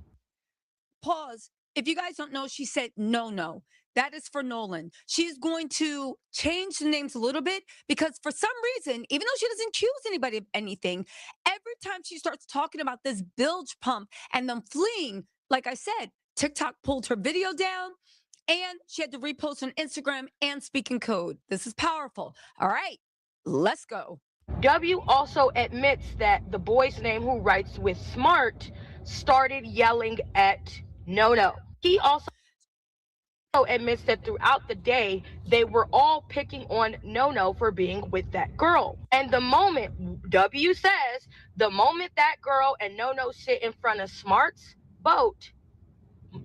Pause. If you guys don't know, she said no. That is for Nolan. She's going to change the names a little bit because for some reason, even though she doesn't accuse anybody of anything, every time she starts talking about this bilge pump and them fleeing, like I said, TikTok pulled her video down and she had to repost on Instagram and speak in code. This is powerful. All right, let's go. W also admits that the boy's name who writes with Smart started yelling at No. He also admits that throughout the day, they were all picking on No for being with that girl. And the moment, W says, the moment that girl and No sit in front of Smart's boat,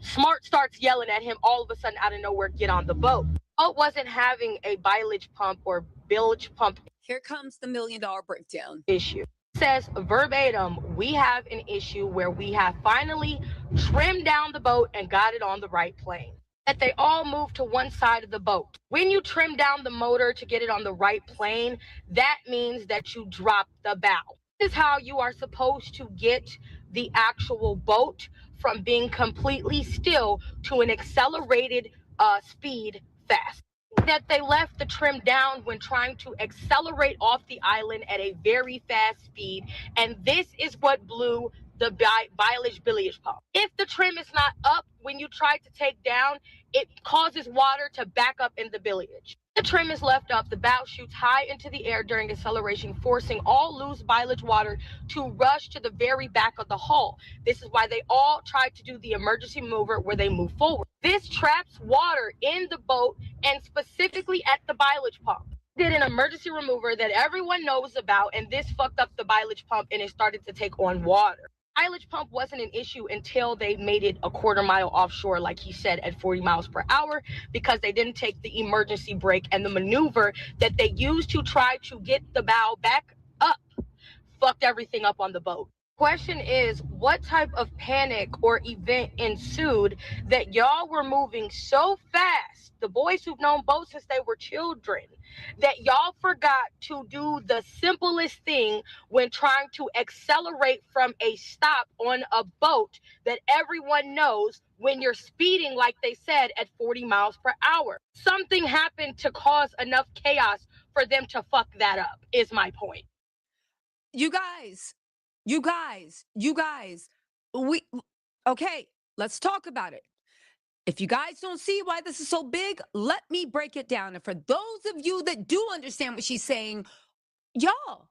Smart starts yelling at him all of a sudden out of nowhere, "Get on the boat." Boat wasn't having a bilage pump or bilge pump. Here comes the $1 million breakdown. Issue. Says verbatim, "We have an issue where we have finally trimmed down the boat and got it on the right plane." That they all moved to one side of the boat. When you trim down the motor to get it on the right plane, that means that you drop the bow. This is how you are supposed to get the actual boat from being completely still to an accelerated speed fast. That they left the trim down when trying to accelerate off the island at a very fast speed, and this is what blew the bilage pump. If the trim is not up when you try to take down, it causes water to back up in the bilage. The trim is left up, the bow shoots high into the air during acceleration, forcing all loose bilage water to rush to the very back of the hull. This is why they all tried to do the emergency mover where they move forward. This traps water in the boat and specifically at the bilage pump. Did an emergency remover that everyone knows about, and this fucked up the bilage pump and it started to take on water. Bilage pump wasn't an issue until they made it a quarter mile offshore, like he said, at 40 miles per hour, because they didn't take the emergency brake, and the maneuver that they used to try to get the bow back up fucked everything up on the boat. Question is, what type of panic or event ensued that y'all were moving so fast, the boys who've known boats since they were children, that y'all forgot to do the simplest thing when trying to accelerate from a stop on a boat that everyone knows when you're speeding, like they said, at 40 miles per hour? Something happened to cause enough chaos for them to fuck that up, is my point. You guys, okay, let's talk about it. If you guys don't see why this is so big, let me break it down. And for those of you that do understand what she's saying, y'all,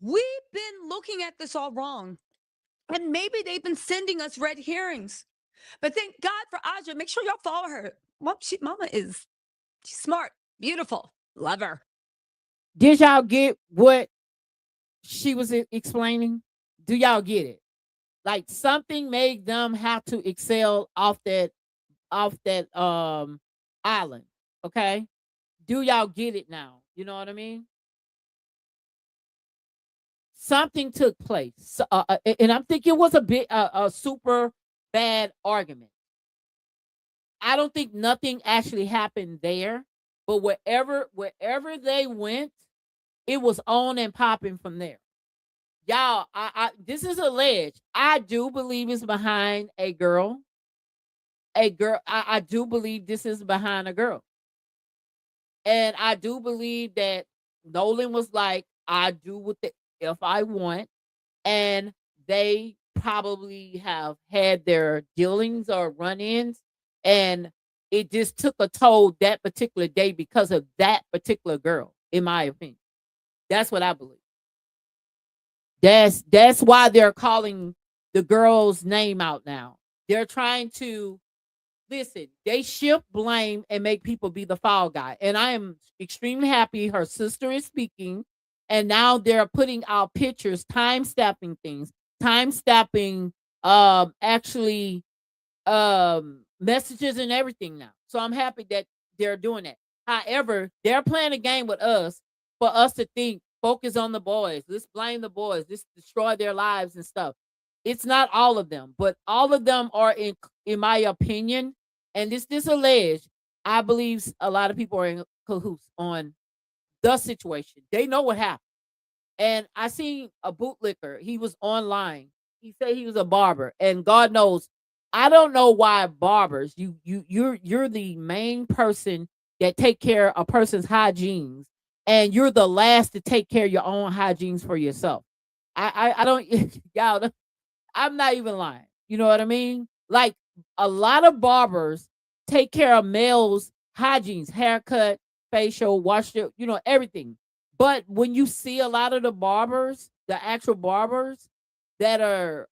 we've been looking at this all wrong. And maybe they've been sending us red herrings. But thank God for Aja. Make sure y'all follow her. Mama is she's smart, beautiful, love her. Did y'all get what she was explaining? Do y'all get it? Like something made them have to excel off that island. Okay. Do y'all get it now? You know what I mean? Something took place. So, and I'm thinking it was a super bad argument. I don't think nothing actually happened there, but wherever they went, it was on and popping from there. Y'all, this is alleged. I do believe it's behind a girl. I do believe this is behind a girl. And I do believe that Nolan was like, I do what if I want. And they probably have had their dealings or run-ins, and it just took a toll that particular day because of that particular girl, in my opinion. That's what I believe. That's why they're calling the girl's name out now. They're trying to listen, they shift blame and make people be the fall guy. And I am extremely happy her sister is speaking. And now they're putting out pictures, time stamping things, time stamping actually messages and everything now. So I'm happy that they're doing that. However, they're playing a game with us for us to think, focus on the boys. Let's blame the boys. Let's destroy their lives and stuff. It's not all of them, but all of them are in my opinion, and this alleged. I believe a lot of people are in cahoots on the situation. They know what happened. And I seen a bootlicker. He was online. He said he was a barber, and God knows, I don't know why barbers. You're the main person that take care of a person's hygienes, and you're the last to take care of your own hygienes for yourself. I don't y'all. I'm not even lying. You know what I mean? Like a lot of barbers take care of males' hygienes, haircut, facial, wash your, everything. But when you see a lot of the barbers, the actual barbers that are,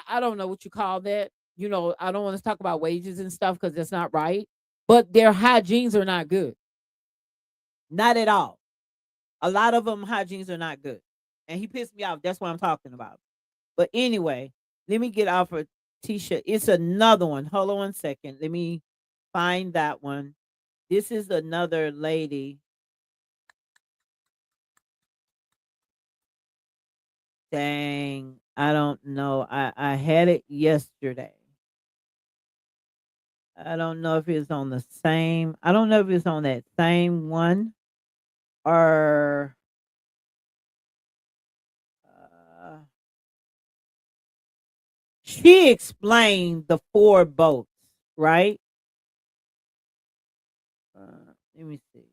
I don't know what you call that. I don't want to talk about wages and stuff because that's not right. But their hygienes are not good. Not at all. A lot of them hygienes are not good. And he pissed me off. That's what I'm talking about. But anyway, let me get off a t-shirt. It's another one. Hold on 1 second. Let me find that one. This is another lady. Dang, I don't know. I had it yesterday. I don't know if it's on the same. I don't know if it's on that same one or she explained the 4 boats, right? Let me see.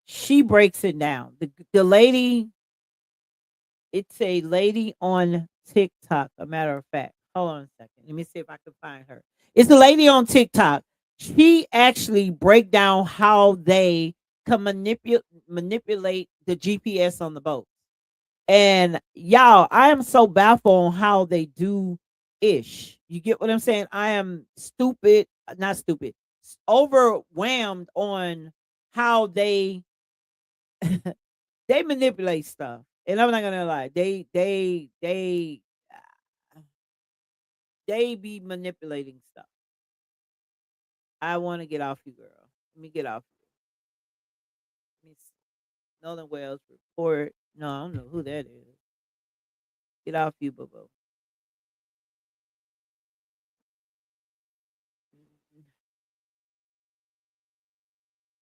She breaks it down. The lady, it's a lady on TikTok, a matter of fact. Hold on a second. Let me see if I can find her. It's a lady on TikTok. She actually break down how they can manipulate the GPS on the boat. And y'all, I am so baffled on how they do ish. You get what I'm saying? I am stupid, not stupid, overwhelmed on how they they manipulate stuff. And I'm not gonna lie, they be manipulating stuff. I want to get off you, girl. Let me get off you. Let me see. Nolan Wells report. No, I don't know who that is. Get off you, boo boo.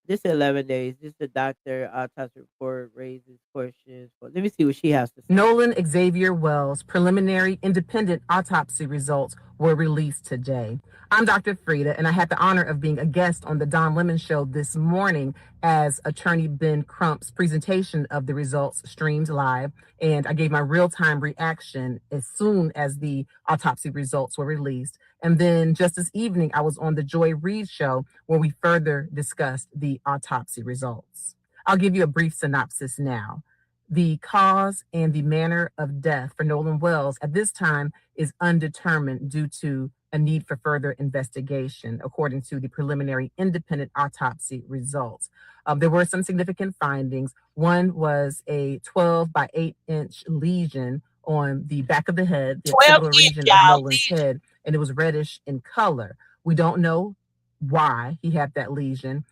This 11 days. This the doctor autopsy report raises questions. But let me see what she has to say. Nolan Xavier Wells' preliminary independent autopsy results were released today. I'm Dr. Frida, and I had the honor of being a guest on the Don Lemon Show this morning as attorney Ben Crump's presentation of the results streamed live. And I gave my real-time reaction as soon as the autopsy results were released. And then just this evening, I was on the Joy Reid Show where we further discussed the autopsy results. I'll give you a brief synopsis now. The cause and the manner of death for Nolan Wells at this time is undetermined due to a need for further investigation, according to the preliminary independent autopsy results. There were some significant findings. One was a 12 by 8-inch lesion on the back of the head, the occipital region of Nolan's head, and it was reddish in color. We don't know why he had that lesion.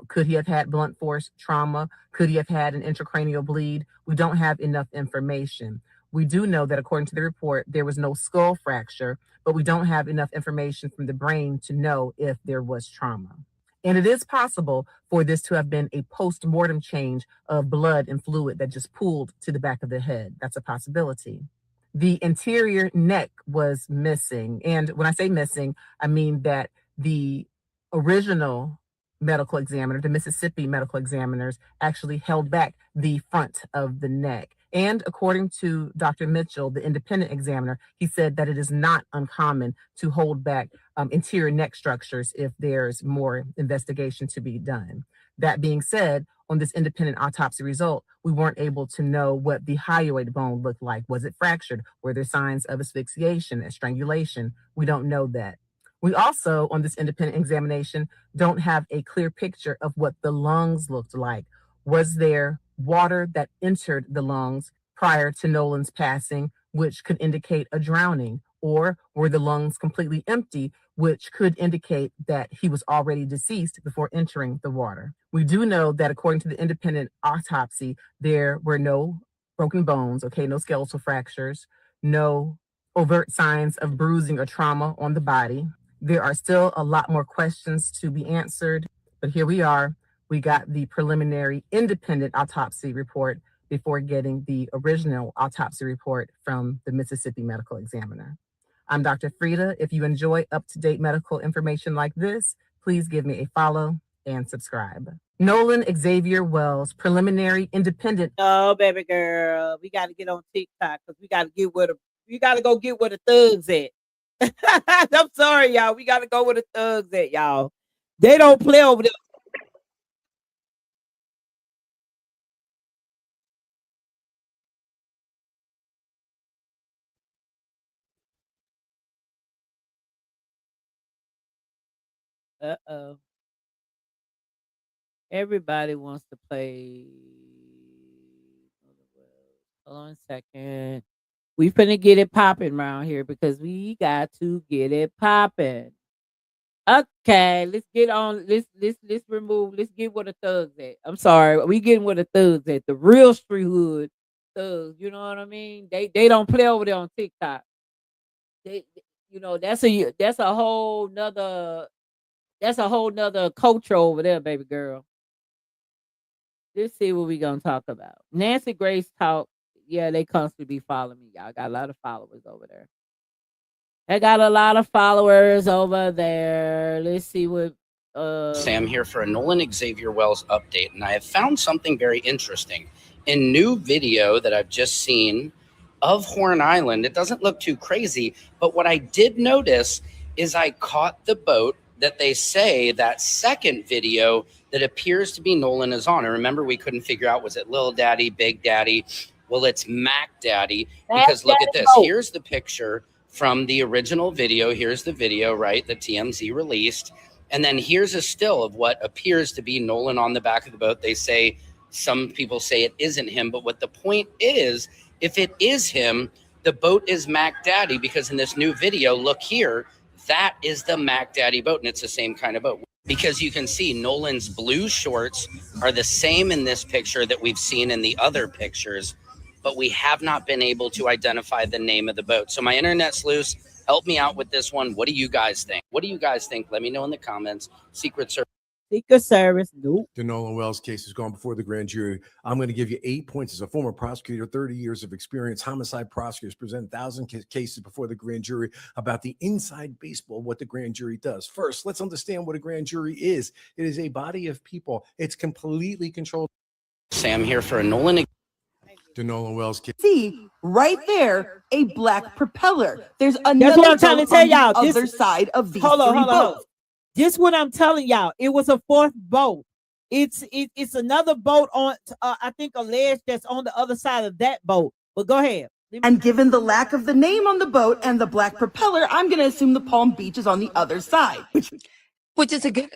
Could he have had blunt force trauma? Could he have had an intracranial bleed? We don't have enough information. We do know that according to the report, there was no skull fracture, but we don't have enough information from the brain to know if there was trauma. And it is possible for this to have been a post-mortem change of blood and fluid that just pooled to the back of the head. That's a possibility. The anterior neck was missing. And when I say missing, I mean that the original medical examiner, the Mississippi medical examiners, actually held back the front of the neck. And according to Dr. Mitchell, the independent examiner, he said that it is not uncommon to hold back interior neck structures if there's more investigation to be done. That being said, on this independent autopsy result, we weren't able to know what the hyoid bone looked like. Was it fractured? Were there signs of asphyxiation and strangulation? We don't know that. We also, on this independent examination, don't have a clear picture of what the lungs looked like. Was there water that entered the lungs prior to Nolan's passing, which could indicate a drowning? Or were the lungs completely empty, which could indicate that he was already deceased before entering the water? We do know that according to the independent autopsy, there were no broken bones, no skeletal fractures, no overt signs of bruising or trauma on the body. There are still a lot more questions to be answered, but here we are. We got the preliminary independent autopsy report before getting the original autopsy report from the Mississippi Medical Examiner. I'm Dr. Frida. If you enjoy up-to-date medical information like this, please give me a follow and subscribe. Nolan Xavier Wells, preliminary independent. No, baby girl, we got to get on TikTok because we got to go get where the thugs at. I'm sorry, y'all. We got to go where the thugs at, y'all. They don't play over there. Uh-oh. Everybody wants to play. Hold on a second. We finna get it popping around here because we got to get it popping. Okay, let's get on. Let's remove. Let's get where the thugs at. I'm sorry, we getting where the thugs at. The real street hood thugs. You know what I mean? They don't play over there on TikTok. They, that's a whole nother culture over there, baby girl. Let's see what we gonna talk about. Nancy Grace talk. Yeah, they constantly be following me. Y'all got a lot of followers over there. Let's see what Sam here for a Nolan Xavier Wells update, and I have found something very interesting. In new video that I've just seen of Horn Island, it doesn't look too crazy, but what I did notice is I caught the boat that they say that second video that appears to be Nolan is on. And remember, we couldn't figure out, was it Lil Daddy, Big Daddy? Well, it's Mac Daddy, because look at this. Here's the picture from the original video. Here's the video, right, that TMZ released. And then here's a still of what appears to be Nolan on the back of the boat. They say, some people say it isn't him, but what the point is, if it is him, the boat is Mac Daddy, because in this new video, look here, that is the Mac Daddy boat, and it's the same kind of boat. Because you can see Nolan's blue shorts are the same in this picture that we've seen in the other pictures, but we have not been able to identify the name of the boat. So my internet sleuths, help me out with this one. What do you guys think? Let me know in the comments. Secret Service, nope. The Nolan Wells case has gone before the grand jury. I'm going to give you 8 points. As a former prosecutor, 30 years of experience, homicide prosecutors present 1,000 cases before the grand jury about the inside baseball, what the grand jury does. First, let's understand what a grand jury is. It is a body of people. It's completely controlled. Sam here for a Nolan. The Nolan Wells case. See right there a black propeller. There's another. That's what I'm trying to tell y'all. Other side of these hold three on. boats. This what I'm telling y'all. It was a fourth boat. It's another boat on. I think a ledge that's on the other side of that boat. But go ahead. And given the lack of the name on the boat and the black propeller, I'm going to assume the Palm Beach is on the other side, Which is a good.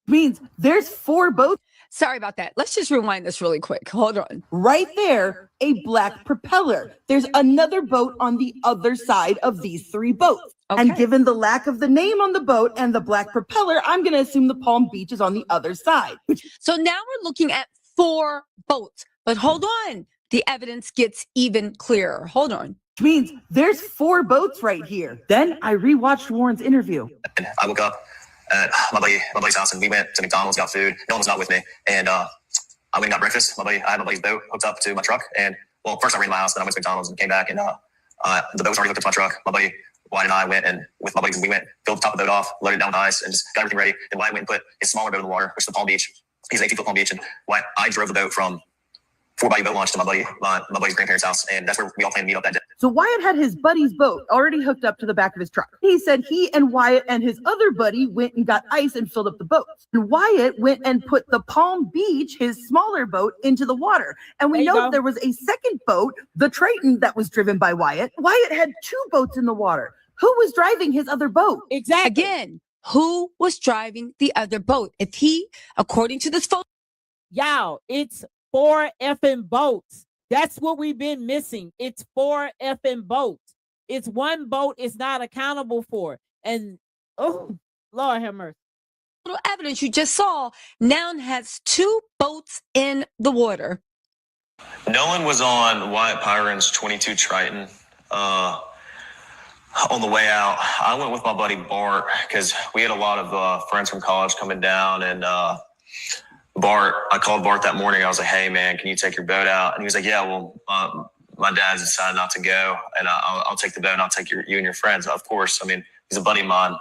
means there's 4 boats. Sorry about that. Let's just rewind this really quick. Hold on. Right there, a black propeller. There's another boat on the other side of these 3 boats. Okay. And given the lack of the name on the boat and the black propeller, I'm going to assume the Palm Beach is on the other side. So now we're looking at 4 boats. But hold on. The evidence gets even clearer. Hold on. Which means there's 4 boats right here. Then I rewatched Warren's interview. I woke up at my buddy's house, and we went to McDonald's, got food. No one was not with me, and I went and got breakfast. I had my buddy's boat hooked up to my truck, and well, first I ran to my house, then I went to McDonald's and came back, and the boat was already hooked up to my truck. My buddy Wyatt and I went, and with my buddies, we went, filled the top of the boat off, loaded it down with ice, and just got everything ready. Then Wyatt went and put his smaller boat in the water, which is the Palm Beach. He's an 18-foot Palm Beach, and I drove the boat from 4-body boat launch to my buddy's grandparents' house, and that's where we all plan to meet up that day. So Wyatt had his buddy's boat already hooked up to the back of his truck. He said he and Wyatt and his other buddy went and got ice and filled up the boat. And Wyatt went and put the Palm Beach, his smaller boat, into the water. And we know there was a second boat, the Triton, that was driven by Wyatt. Wyatt had 2 boats in the water. Who was driving his other boat? Exactly. Again, who was driving the other boat? If he, according to this phone, Y'all, it's 4 effing boats. That's what we've been missing. It's 4 effing boats. It's one boat it's not accountable for. And oh, Lord have mercy. little evidence you just saw now has 2 boats in the water. Nolan was on Wyatt Pyron's 22 Triton. On the way out, I went with my buddy Bart because we had a lot of friends from college coming down, and I called Bart that morning. I was like, "Hey man, can you take your boat out?" And he was like, "Yeah, well, my dad's decided not to go, and I'll take the boat and I'll take you and your friends." Of course, I mean, he's a buddy of mine.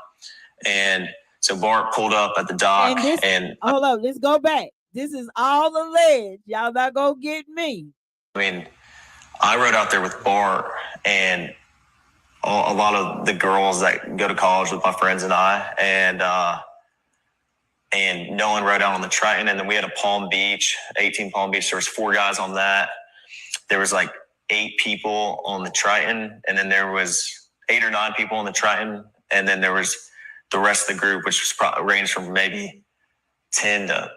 And so Bart pulled up at the dock, and hold up, let's go back. This is all alleged. Y'all not gonna get me. I mean, I rode out there with Bart and a lot of the girls that go to college with my friends and I, and Nolan rode out on the Triton, and then we had a Palm Beach, 18 Palm Beach. There was 4 guys on that. There was like 8 people on the Triton, and then there was 8 or 9 people on the Triton, and then there was the rest of the group, which was probably ranged from maybe 10 to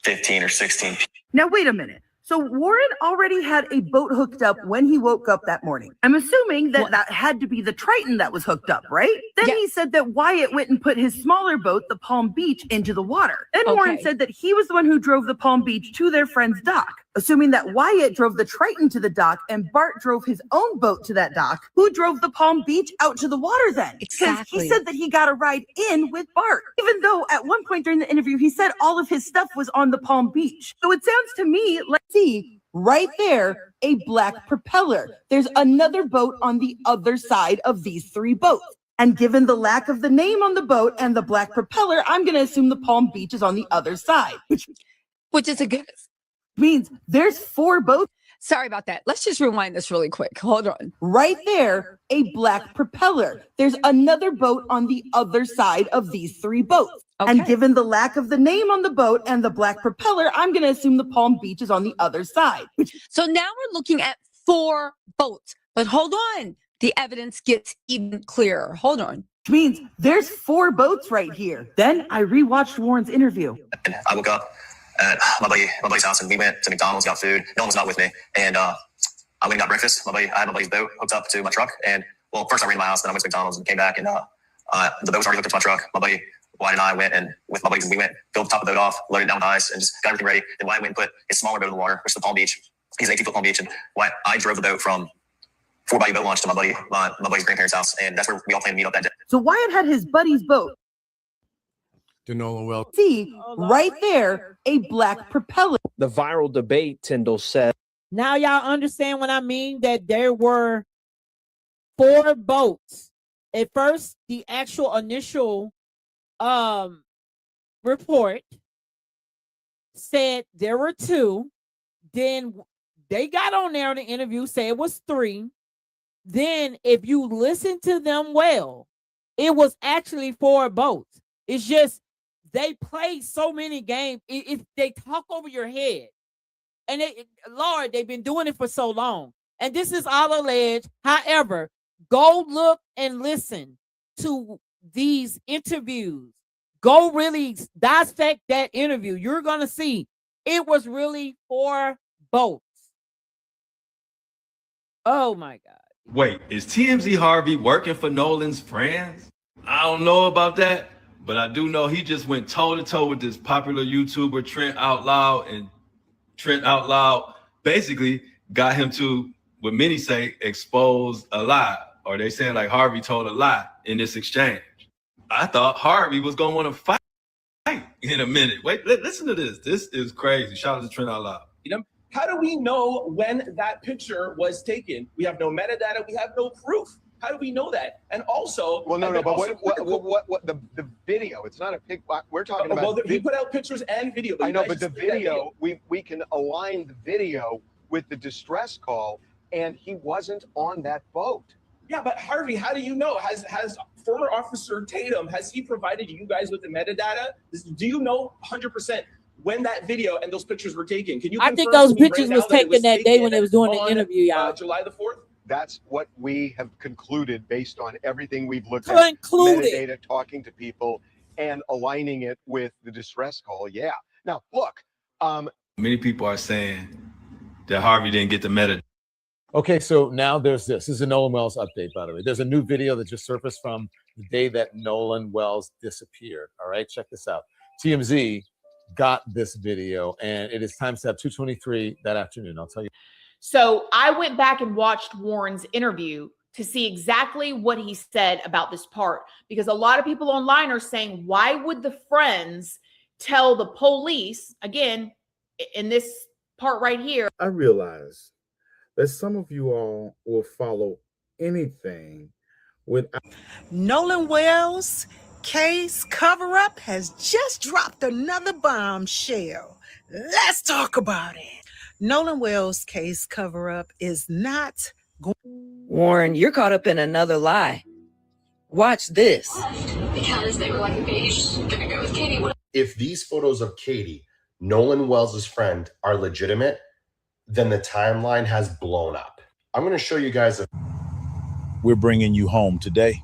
15 or 16 people. Now, wait a minute. So Warren already had a boat hooked up when he woke up that morning. I'm assuming that that had to be the Triton that was hooked up, right? Then he said that Wyatt went and put his smaller boat, the Palm Beach, into the water. Then Warren said that he was the one who drove the Palm Beach to their friend's dock. Assuming that Wyatt drove the Triton to the dock and Bart drove his own boat to that dock, who drove the Palm Beach out to the water then? Because he said that he got a ride in with Bart, even though at one point during the interview, he said all of his stuff was on the Palm Beach. So it sounds to me, let's see, right there, a black propeller. There's another boat on the other side of these 3 boats. And given the lack of the name on the boat and the black propeller, I'm going to assume the Palm Beach is on the other side. Which is a good... means there's 4 boats. Sorry about that. Let's just rewind this really quick. Hold on. Right there, a black propeller. There's another boat on the other side of these 3 boats. And given the lack of the name on the boat and the black propeller, I'm going to assume the Palm Beach is on the other side. So now we're looking at 4 boats. But hold on. The evidence gets even clearer. Hold on. Which means there's 4 boats right here. Then I rewatched Warren's interview. And I woke up at my buddy's house, and we went to McDonald's, got food. No one was not with me, and I went and got breakfast. I had my buddy's boat hooked up to my truck, and well, first I ran to my house, then I went to McDonald's and came back, and the boat was already hooked up to my truck. My buddy Wyatt and I went, and with my buddies, we went, filled the top of the boat off, loaded it down with ice, and just got everything ready. Then Wyatt went and put his smaller boat in the water, which is the Palm Beach. He's an 18-foot Palm Beach, and I drove the boat from 4-body boat launch to my buddy's grandparents' house, and that's where we all plan to meet up that day. So Wyatt had his buddy's boat. To Nolan Wells. See, right there, a black propeller. The viral debate, Tyndall said. Now y'all understand what I mean, that there were 4 boats. At first, the actual initial report said there were 2. Then they got on there in the interview, said it was 3. Then if you listen to them well, it was actually 4 boats. It's just they play so many games. They talk over your head. And Lord, they've been doing it for so long. And this is all alleged. However, go look and listen to these interviews. Go really dissect that interview. You're going to see it was really 4 boats. Oh my God. Wait, is TMZ Harvey working for Nolan's friends? I don't know about that, but I do know he just went toe-to-toe with this popular YouTuber, Trent Out Loud, and Trent Out Loud basically got him to, what many say, expose a lie, or they saying like Harvey told a lie in this exchange. I thought Harvey was going to want to fight in a minute. Wait, listen to this. This is crazy. Shout out to Trent Out Loud. You know, how do we know when that picture was taken? We have no metadata. We have no proof. How do we know that? And also, well, no, but what the video? It's not a pic. We're talking about. Well, he put out pictures and video. I know, but the video, we can align the video with the distress call, and he wasn't on that boat. Yeah, but Harvey, how do you know? Has former Officer Tatum, has he provided you guys with the metadata? Do you know 100% when that video and those pictures were taken? Can you? I think those pictures was taken that day when they was doing the interview, y'all. July the 4th. That's what we have concluded based on everything we've looked at, metadata, talking to people, and aligning it with the distress call. Yeah. Now, look. Many people are saying that Harvey didn't get the metadata. Okay, so now there's this. This is a Nolan Wells update, by the way. There's a new video that just surfaced from the day that Nolan Wells disappeared. All right, check this out. TMZ got this video, and it is timestamp 2:23 that afternoon. I'll tell you. So I went back and watched Warren's interview to see exactly what he said about this part, because a lot of people online are saying, why would the friends tell the police, again, in this part right here? I realize that some of you all will follow anything without. Nolan Wells case cover-up has just dropped another bombshell. Let's talk about it. Nolan Wells case cover-up is not going. Warren, you're caught up in another lie. Watch this. Because they were like, "Bitch, gonna go with Katie." If these photos of Katie, Nolan Wells' friend, are legitimate, then the timeline has blown up. I'm going to show you guys. We're bringing you home today.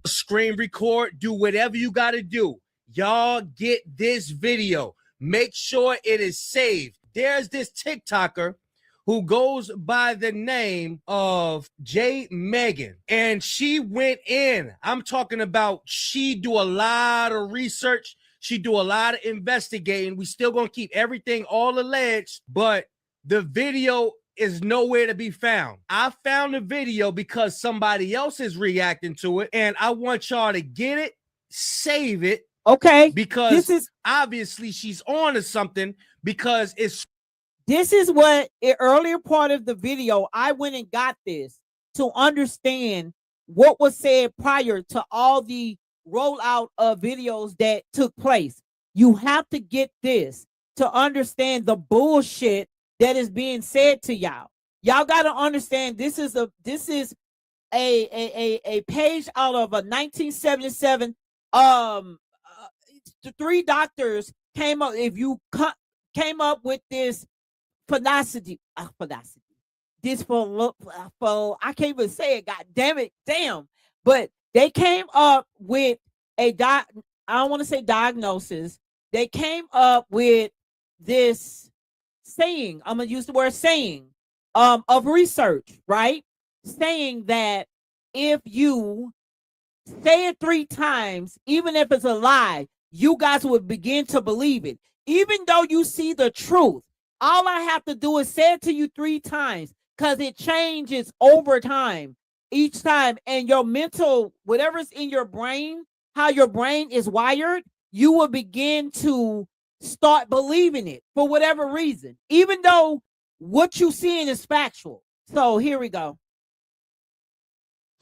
Screen record, do whatever you got to do. Y'all get this video. Make sure it is saved. There's this TikToker who goes by the name of J Megan, and she went in. I'm talking about she do a lot of research. She do a lot of investigating. We still gonna keep everything all alleged, but the video is nowhere to be found. I found the video because somebody else is reacting to it, and I want y'all to get it, save it. Okay. Because this is obviously she's on to something, because this is what earlier part of the video, I went and got this to understand what was said prior to all the rollout of videos that took place. You have to get this to understand the bullshit that is being said to y'all. Y'all got to understand this is a page out of a 1977. The three doctors came up. If you came up with this this for I can't even say it. God damn it, but they came up with I don't want to say diagnosis. They came up with this saying. I'm gonna use the word saying of research, right? Saying that if you say it 3 times, even if it's a lie, you guys would begin to believe it. Even though you see the truth, all I have to do is say it to you 3 times, because it changes over time, each time. And your mental, whatever's in your brain, how your brain is wired, you will begin to start believing it for whatever reason, even though what you're seeing is factual. So here we go.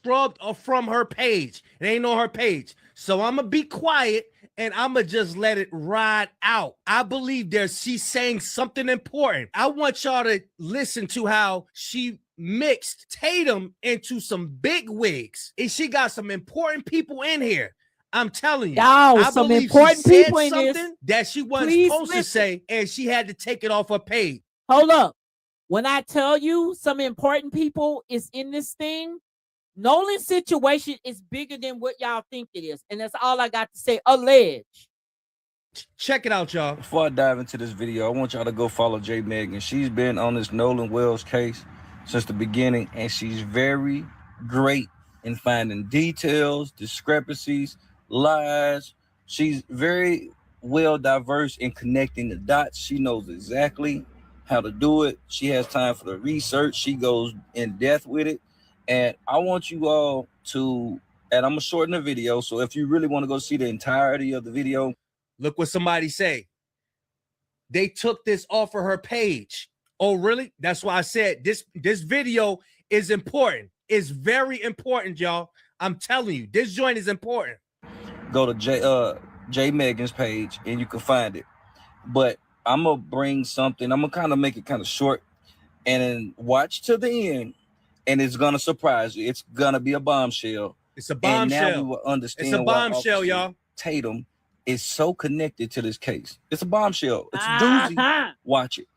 Scrubbed from her page. It ain't on her page. So I'm gonna be quiet and I'm gonna just let it ride out. I believe she's saying something important. I want y'all to listen to how she mixed Tatum into some big wigs, and she got some important people in here. I'm telling you, I some believe important she said people in this. something that she wasn't Please supposed to listen. say, and she had to take it off her page. Hold up. When I tell you some important people is in this thing, Nolan's situation is bigger than what y'all think it is. And that's all I got to say. Allege. Check it out, y'all. Before I dive into this video, I want y'all to go follow J Megan. She's been on this Nolan Wells case since the beginning, and she's very great in finding details, discrepancies, lies. She's very well diverse in connecting the dots. She knows exactly how to do it. She has time for the research. She goes in depth with it. And I want you all to, and I'm gonna shorten the video, so if you really want to go see the entirety of the video. Look what somebody say. They took this off of her page. Oh, really? That's why I said this video is important. It's very important, y'all. I'm telling you, this joint is important. Go to J Megan's page and you can find it. But I'm gonna bring something. I'm gonna kind of make it kind of short, and then watch to the end, and it's gonna surprise you. It's gonna be a bombshell. It's a And now we bombshell. will understand It's a why bombshell, Officer y'all. Tatum is so connected to this case. It's a bombshell. It's a doozy. Watch it.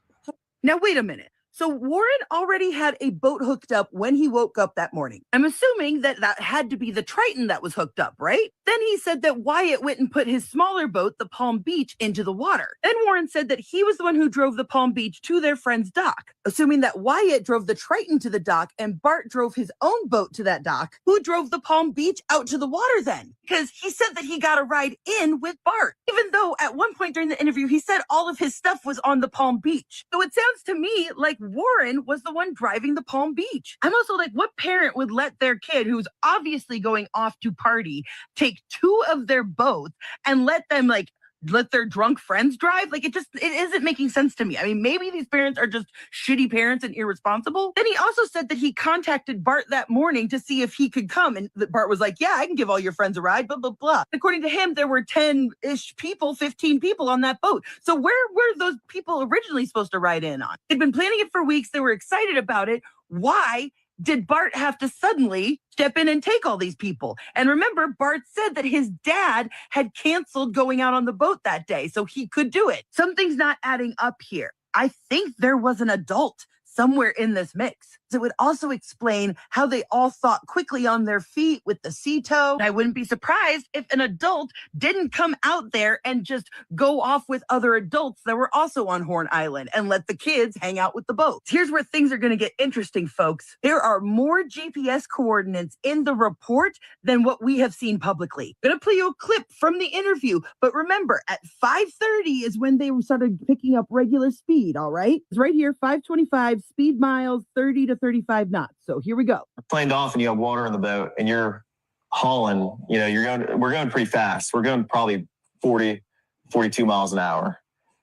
Now, wait a minute. So Warren already had a boat hooked up when he woke up that morning. I'm assuming that that had to be the Triton that was hooked up, right? Then he said that Wyatt went and put his smaller boat, the Palm Beach, into the water. Then Warren said that he was the one who drove the Palm Beach to their friend's dock. Assuming that Wyatt drove the Triton to the dock and Bart drove his own boat to that dock, who drove the Palm Beach out to the water then? Because he said that he got a ride in with Bart, even though at one point during the interview, he said all of his stuff was on the Palm Beach. So it sounds to me like Warren was the one driving the Palm Beach. I'm also like, what parent would let their kid, who's obviously going off to party, take two of their boats and let their drunk friends drive? Like, it isn't making sense to me. I mean, maybe these parents are just shitty parents and irresponsible. Then he also said that he contacted Bart that morning to see if he could come. And Bart was like, yeah, I can give all your friends a ride, blah, blah, blah. According to him, there were 10-ish people, 15 people on that boat. So where were those people originally supposed to ride in on? They'd been planning it for weeks. They were excited about it. Why did Bart have to suddenly step in and take all these people? And remember, Bart said that his dad had canceled going out on the boat that day, so he could do it. Something's not adding up here. I think there was an adult somewhere in this mix. It would also explain how they all thought quickly on their feet with the sea tow. I wouldn't be surprised if an adult didn't come out there and just go off with other adults that were also on Horn Island and let the kids hang out with the boats. Here's where things are going to get interesting, folks. There are more GPS coordinates in the report than what we have seen publicly. I'm going to play you a clip from the interview, but remember, at 5:30 is when they started picking up regular speed, all right? It's right here, 525, speed miles, 30 to 35 knots. So here we go. Planed off and you have water in the boat and you're hauling, we're going pretty fast. We're going probably 40, 42 miles an hour.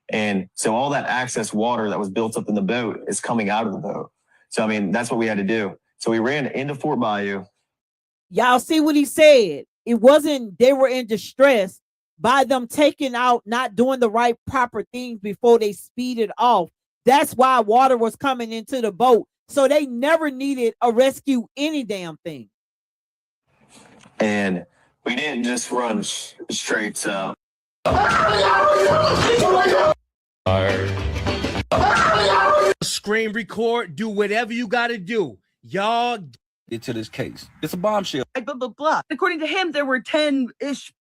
And so all that excess water that was built up in the boat is coming out of the boat. So, I mean, that's what we had to do. So we ran into Fort Bayou. Y'all see what he said? It wasn't they were in distress by them taking out, not doing the right proper things before they speeded off. That's why water was coming into the boat. So they never needed a rescue any damn thing. And we didn't just run straight up. Screen record, do whatever you got to do. Y'all get to this case. It's a bombshell. Blah, blah, blah. According to him, there were 10-ish.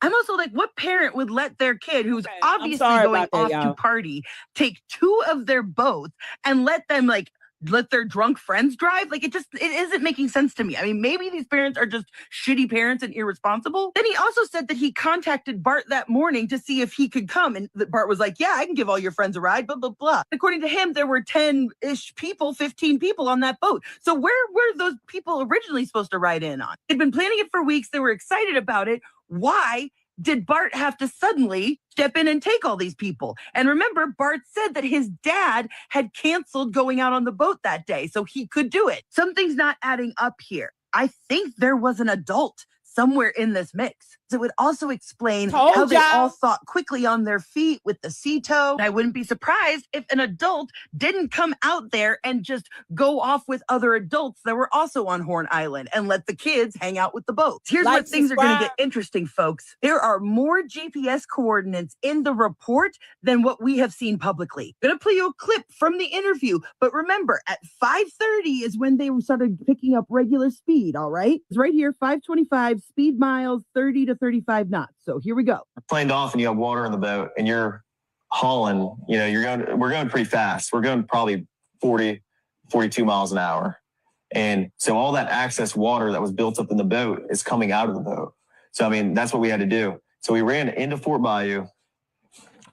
I'm also like, what parent would let their kid, who's obviously going off to party, take two of their boats and let their drunk friends drive? Like, it isn't making sense to me. I mean, maybe these parents are just shitty parents and irresponsible. Then he also said that he contacted Bart that morning to see if he could come. And Bart was like, yeah, I can give all your friends a ride, blah, blah, blah. According to him, there were 10-ish people, 15 people on that boat. So where were those people originally supposed to ride in on? They'd been planning it for weeks. They were excited about it. Why did Bart have to suddenly step in and take all these people? And remember, Bart said that his dad had canceled going out on the boat that day, so he could do it. Something's not adding up here. I think there was an adult somewhere in this mix. It would also explain how they all thought quickly on their feet with the sea tow. I wouldn't be surprised if an adult didn't come out there and just go off with other adults that were also on Horn Island and let the kids hang out with the boats. Here's where things are going to get interesting, folks. There are more GPS coordinates in the report than what we have seen publicly. I'm going to play you a clip from the interview, but remember, at 5:30 is when they started picking up regular speed, all right? It's right here, 525, speed miles, 30 to 35 knots. So here we go. Planed off and you have water in the boat and you're hauling, we're going pretty fast. We're going probably 40, 42 miles an hour. And so all that excess water that was built up in the boat is coming out of the boat. So, I mean, that's what we had to do. So we ran into Fort Bayou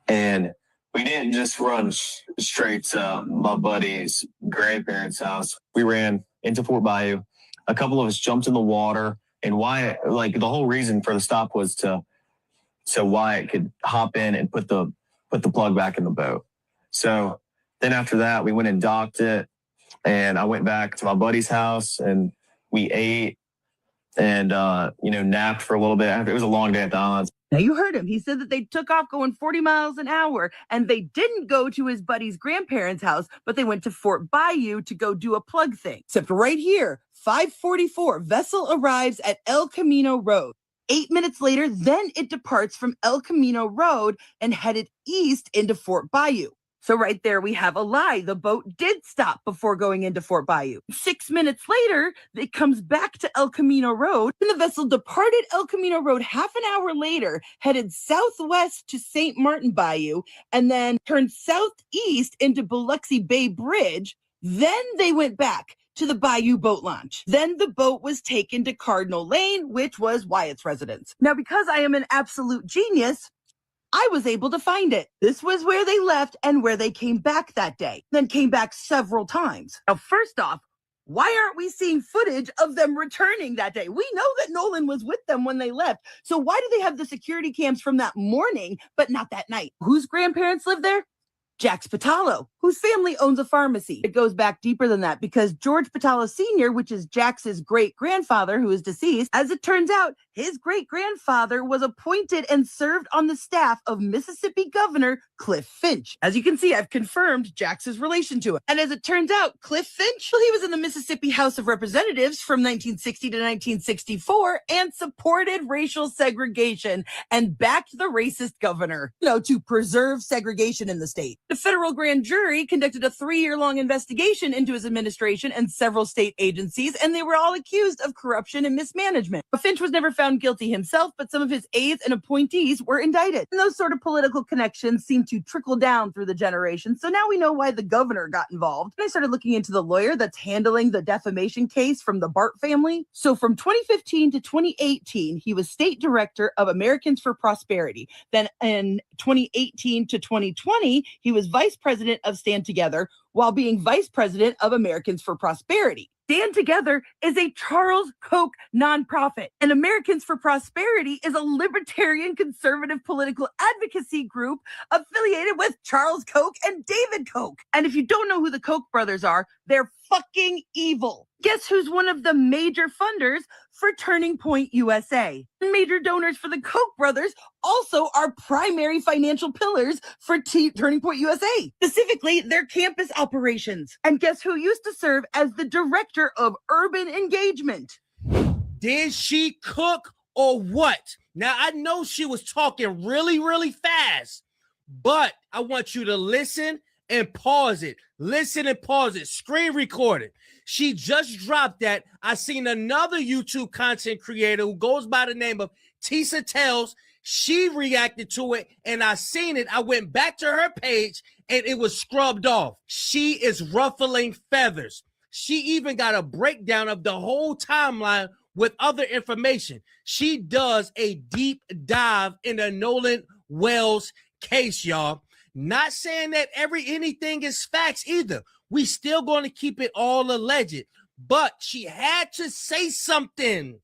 and we didn't just run straight to my buddy's grandparents' house. We ran into Fort Bayou. A couple of us jumped in the water. And Wyatt, the whole reason for the stop was so Wyatt could hop in and put the plug back in the boat. So Then after that, we went and docked it, and I went back to my buddy's house, and we ate and, napped for a little bit. It was a long day at the odds. Now you heard him. He said that they took off going 40 miles an hour and they didn't go to his buddy's grandparents' house, but they went to Fort Bayou to go do a plug thing. Except right here, 5:44, vessel arrives at El Camino Road. 8 minutes later, then it departs from El Camino Road and headed east into Fort Bayou. So right there, we have a lie. The boat did stop before going into Fort Bayou. 6 minutes later, it comes back to El Camino Road, and the vessel departed El Camino Road half an hour later, headed southwest to St. Martin Bayou, and then turned southeast into Biloxi Bay Bridge. Then they went back to the Bayou boat launch. Then the boat was taken to Cardinal Lane, which was Wyatt's residence. Now, because I am an absolute genius, I was able to find it. This was where they left and where they came back that day, then came back several times. Now, first off, why aren't we seeing footage of them returning that day? We know that Nolan was with them when they left. So why do they have the security cams from that morning, but not that night? Whose grandparents live there? Jax Patalo, whose family owns a pharmacy. It goes back deeper than that because George Patalo Sr., which is Jax's great-grandfather who is deceased, as it turns out, his great-grandfather was appointed and served on the staff of Mississippi Governor Cliff Finch. As you can see, I've confirmed Jax's relation to him. And as it turns out, Cliff Finch, well, he was in the Mississippi House of Representatives from 1960 to 1964 and supported racial segregation and backed the racist governor, to preserve segregation in the state. The federal grand jury conducted a 3-year-long investigation into his administration and several state agencies, and they were all accused of corruption and mismanagement. Finch was never found guilty himself, but some of his aides and appointees were indicted. And those sort of political connections seem to trickle down through the generations, so now we know why the governor got involved. And I started looking into the lawyer that's handling the defamation case from the Bart family. So from 2015 to 2018, he was state director of Americans for Prosperity. Then in 2018 to 2020, he was vice president of Stand Together while being vice president of Americans for Prosperity. Stand Together is a Charles Koch nonprofit, and Americans for Prosperity is a libertarian conservative political advocacy group affiliated with Charles Koch and David Koch. And if you don't know who the Koch brothers are, they're fucking evil. Guess who's one of the major funders for Turning Point USA? Major donors for the Koch brothers also are primary financial pillars for Turning Point USA, specifically their campus operations. And guess who used to serve as the director of urban engagement? Did she cook or what? Now, I know she was talking really, really fast, but I want you to listen and pause it. Listen and pause it. Screen record it. She just dropped that. I seen another YouTube content creator who goes by the name of Tisa Tells. She reacted to it and I seen it. I went back to her page and it was scrubbed off. She is ruffling feathers. She even got a breakdown of the whole timeline with other information. She does a deep dive in the Nolan Wells case, y'all. Not saying that anything is facts either. We still going to keep it all alleged. But she had to say something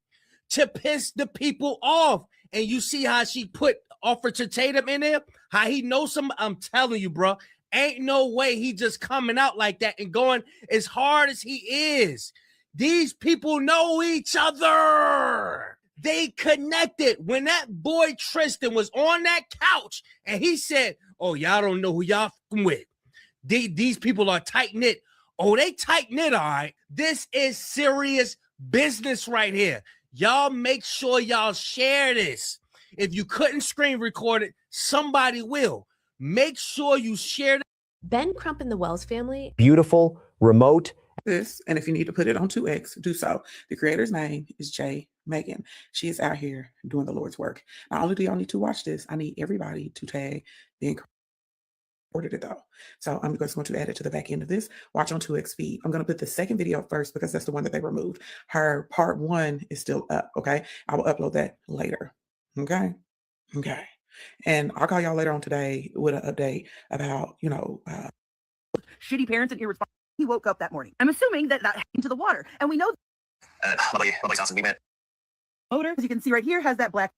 to piss the people off. And you see how she put Officer Tatum in there? How he knows some. I'm telling you, bro. Ain't no way he just coming out like that and going as hard as he is. These people know each other. They connected. When that boy Tristan was on that couch and he said, oh, y'all don't know who y'all with. These people are tight-knit. Oh, they tight-knit, all right. This is serious business right here. Y'all make sure y'all share this. If you couldn't screen record it, somebody will. Make sure you share it. Ben Crump and the Wells family. Beautiful, remote. This, and if you need to put it on 2X, do so. The creator's name is Jay Megan. She is out here doing the Lord's work. Not only do y'all need to watch this, I need everybody to tag the ordered it though. So I'm just going to add it to the back end of this. Watch on 2X feed. I'm going to put the second video first because that's the one that they removed. Her part 1 is still up. Okay. I will upload that later. Okay. Okay. And I'll call y'all later on today with an update about, shitty parents and irresponsible. He woke up that morning. I'm assuming that into the water. And we know My buddy's house, and we met. Motor, as you can see right here, has that black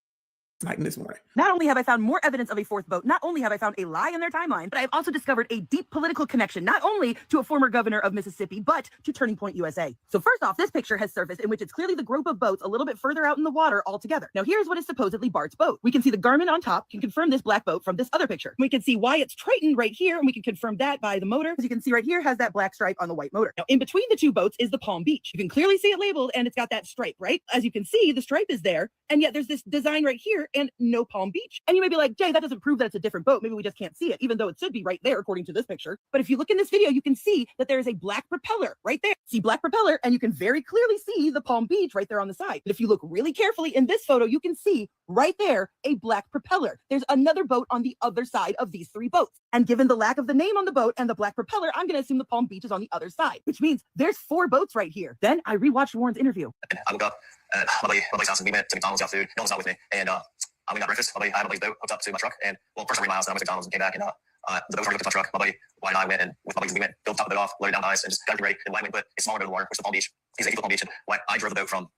like this morning. Not only have I found more evidence of a fourth boat, not only have I found a lie in their timeline, but I've also discovered a deep political connection, not only to a former governor of Mississippi, but to Turning Point USA. So first off, this picture has surfaced in which it's clearly the group of boats a little bit further out in the water altogether. Now here's what is supposedly Bart's boat. We can see the Garmin on top, can confirm this black boat from this other picture. We can see Wyatt's Triton right here, and we can confirm that by the motor. As you can see right here, has that black stripe on the white motor. Now in between the two boats is the Palm Beach. You can clearly see it labeled, and it's got that stripe, right? As you can see, the stripe is there, and yet there's this design right here and no Palm Beach. And you may be like, Jay, that doesn't prove that it's a different boat. Maybe we just can't see it, even though it should be right there according to this picture. But if you look in this video, you can see that there is a black propeller right there. See black propeller, and you can very clearly see the Palm Beach right there on the side. But if you look really carefully in this photo, you can see right there a black propeller. There's another boat on the other side of these three boats. And given the lack of the name on the boat and the black propeller, I'm going to assume the Palm Beach is on the other side, which means there's 4 boats right here. Then I rewatched Warren's interview. I woke up at my buddy's house and we went to McDonald's, got food. No one's not with me. And I went and got breakfast. I had my buddy's boat hooked up to my truck. And well, first I ran miles, then I went to McDonald's and came back. And the boat was hooked up to my truck. My buddy, Wyatt, and I went, and with my buddies, we went, built the top of the boat off, loaded down the ice, and just got it ready. And Wyatt went and put a smaller boat in the water, which is the Palm Beach. He's 80 foot Palm Beach. And I drove the boat from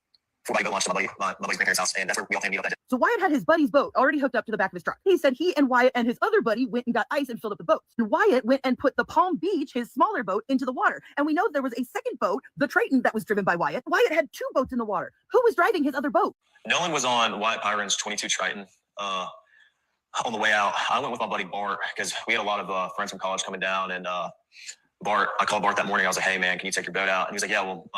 4x boat launch to my buddy's grandparents' house. And that's where we all came to meet up that day. So Wyatt had his buddy's boat already hooked up to the back of his truck. He said he and Wyatt and his other buddy went and got ice and filled up the boats. And Wyatt went and put the Palm Beach, his smaller boat, into the water. And we know there was a second boat, the Triton, that was driven by Wyatt. Wyatt had 2 boats in the water. Who was driving his other boat? Nolan was on Wyatt Pyron's 22 Triton. On the way out, I went with my buddy Bart because we had a lot of friends from college coming down. And Bart, I called Bart that morning. I was like, "Hey man, can you take your boat out?" And he was like, "Yeah, well,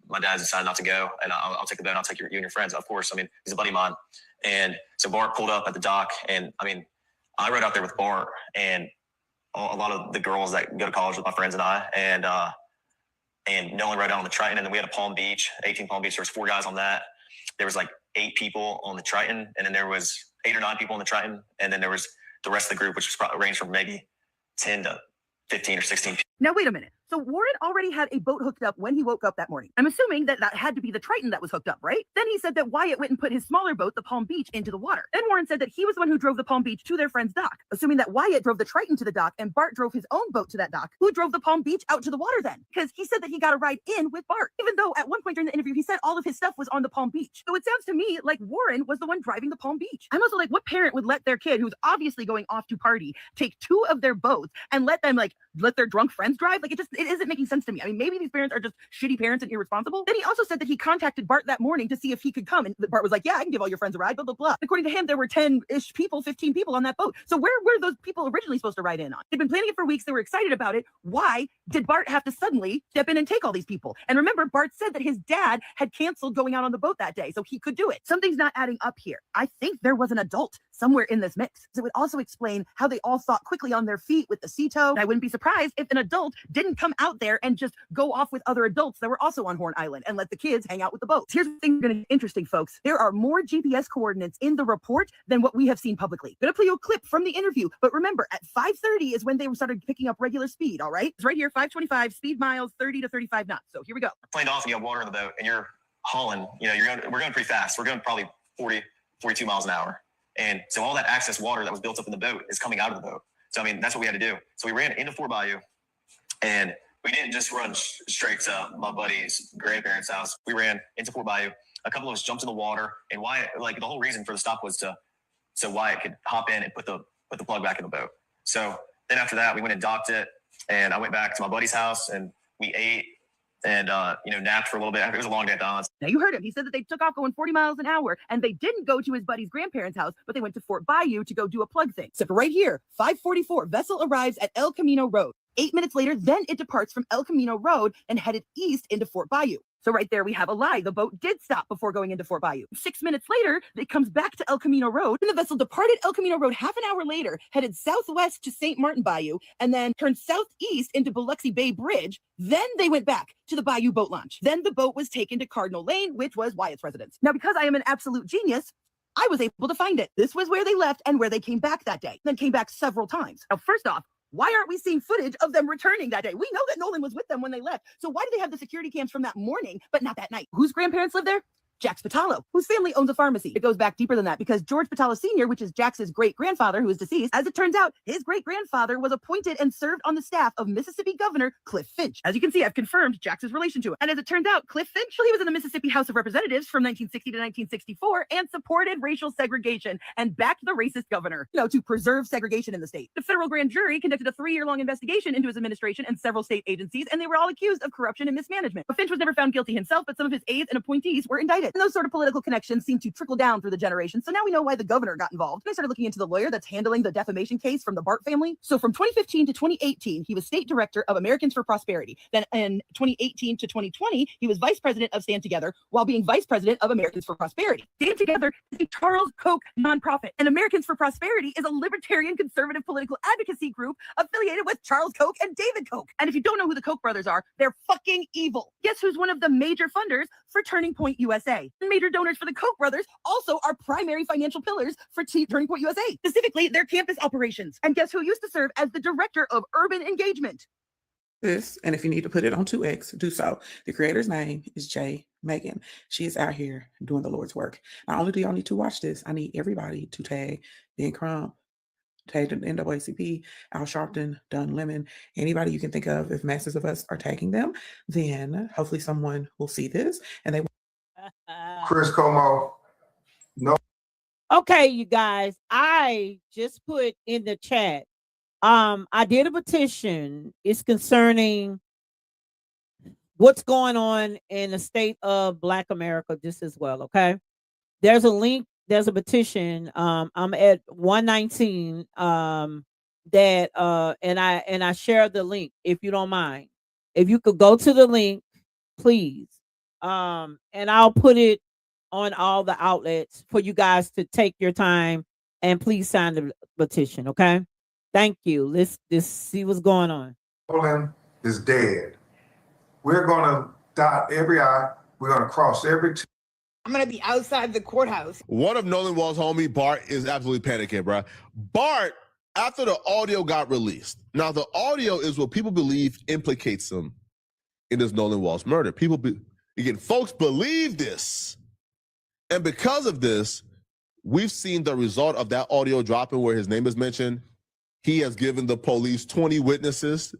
my dad's decided not to go, and I'll take the boat. And I'll take you and your friends, of course. I mean, he's a buddy of mine." And so Bart pulled up at the dock, and I mean, I rode out there with Bart and a lot of the girls that go to college with my friends and I, and Nolan rode out on the Triton, and then we had a Palm Beach, 18 Palm Beach. There was 4 guys on that. There was like 8 people on the Triton, and then there was 8 or 9 people on the Triton, and then there was the rest of the group, which was probably ranged from maybe 10 to 15 or 16 people. Now, wait a minute. So Warren already had a boat hooked up when he woke up that morning. I'm assuming that that had to be the Triton that was hooked up, right? Then he said that Wyatt went and put his smaller boat, the Palm Beach, into the water. Then Warren said that he was the one who drove the Palm Beach to their friend's dock. Assuming that Wyatt drove the Triton to the dock and Bart drove his own boat to that dock, who drove the Palm Beach out to the water then? Because he said that he got a ride in with Bart, even though at one point during the interview, he said all of his stuff was on the Palm Beach. So it sounds to me like Warren was the one driving the Palm Beach. I'm also like, what parent would let their kid, who's obviously going off to party, take 2 of their boats and let their drunk friends drive? Like, it isn't making sense to me. I mean, maybe these parents are just shitty parents and irresponsible. Then he also said that he contacted Bart that morning to see if he could come. And Bart was like, yeah, I can give all your friends a ride, blah, blah, blah. According to him, there were 10-ish people, 15 people on that boat. So where were those people originally supposed to ride in on? They'd been planning it for weeks. They were excited about it. Why did Bart have to suddenly step in and take all these people? And remember, Bart said that his dad had canceled going out on the boat that day, so he could do it. Something's not adding up here. I think there was an adult somewhere in this mix. It would also explain how they all thought quickly on their feet with the sea tow. I wouldn't be surprised if an adult didn't come out there and just go off with other adults that were also on Horn Island and let the kids hang out with the boats. Here's the thing going to be interesting, folks. There are more GPS coordinates in the report than what we have seen publicly. I'm going to play you a clip from the interview, but remember, at 5:30 is when they started picking up regular speed, all right? It's right here, 525, speed miles, 30 to 35 knots. So here we go. Planed off and you have water in the boat and you're hauling, we're going pretty fast. We're going probably 40, 42 miles an hour. And so all that excess water that was built up in the boat is coming out of the boat. So, I mean, that's what we had to do. So we ran into Fort Bayou, and we didn't just run straight to my buddy's grandparents' house. We ran into Fort Bayou. A couple of us jumped in the water, and Wyatt, the whole reason for the stop was so Wyatt could hop in and put the plug back in the boat. So then after that, we went and docked it, and I went back to my buddy's house, and we ate and napped for a little bit. It was a long day at Don's. Now you heard him. He said that they took off going 40 miles an hour, and they didn't go to his buddy's grandparents' house, but they went to Fort Bayou to go do a plug thing. So right here, 5:44, vessel arrives at El Camino Road. 8 minutes later, then it departs from El Camino Road and headed east into Fort Bayou. So right there, we have a lie. The boat did stop before going into Fort Bayou. 6 minutes later, it comes back to El Camino Road, and the vessel departed El Camino Road half an hour later, headed southwest to St. Martin Bayou, and then turned southeast into Biloxi Bay Bridge. Then they went back to the Bayou boat launch. Then the boat was taken to Cardinal Lane, which was Wyatt's residence. Now, because I am an absolute genius, I was able to find it. This was where they left and where they came back that day, then came back several times. Now, first off, why aren't we seeing footage of them returning that day? We know that Nolan was with them when they left. So why do they have the security cams from that morning, but not that night? Whose grandparents live there? Jax Patalo, whose family owns a pharmacy. It goes back deeper than that because George Patalo Sr., which is Jax's great-grandfather who is deceased, as it turns out, his great-grandfather was appointed and served on the staff of Mississippi Governor Cliff Finch. As you can see, I've confirmed Jax's relation to him. And as it turns out, Cliff Finch, he was in the Mississippi House of Representatives from 1960 to 1964 and supported racial segregation and backed the racist governor, to preserve segregation in the state. The federal grand jury conducted a 3-year-long investigation into his administration and several state agencies, and they were all accused of corruption and mismanagement. But Finch was never found guilty himself, but some of his aides and appointees were indicted. And those sort of political connections seem to trickle down through the generations. So now we know why the governor got involved. And I started looking into the lawyer that's handling the defamation case from the Bart family. So from 2015 to 2018, he was state director of Americans for Prosperity. Then in 2018 to 2020, he was vice president of Stand Together while being vice president of Americans for Prosperity. Stand Together is a Charles Koch nonprofit, and Americans for Prosperity is a libertarian conservative political advocacy group affiliated with Charles Koch and David Koch. And if you don't know who the Koch brothers are, they're fucking evil. Guess who's one of the major funders for Turning Point USA? Major donors for the Koch brothers also are primary financial pillars for Turning Point USA, specifically their campus operations. And guess who used to serve as the director of urban engagement? This, and if you need to put it on 2X, do so. The creator's name is J. Megan. She is out here doing the Lord's work. Not only do y'all need to watch this, I need everybody to tag Ben Crump, tag the NAACP, Al Sharpton, Dunn Lemon, anybody you can think of. If masses of us are tagging them, then hopefully someone will see this and they will. Chris Como. No. Okay, you guys, I just put in the chat. I did a petition. It's concerning what's going on in the state of Black America just as well. Okay. There's a link, there's a petition. I'm at 119. And I share the link if you don't mind. If you could go to the link, please. And I'll put it on all the outlets for you guys to take your time and please sign the petition. Okay. Thank you. Let's see what's going on. Nolan is dead. We're going to dot every I. We're going to cross every T. I'm going to be outside the courthouse. One of Nolan Wells' homie, Bart, is absolutely panicking, bro. Bart, after the audio got released, now the audio is what people believe implicates him in this Nolan Wells murder. Folks believe this. And because of this, we've seen the result of that audio dropping where his name is mentioned. He has given the police 20 witnesses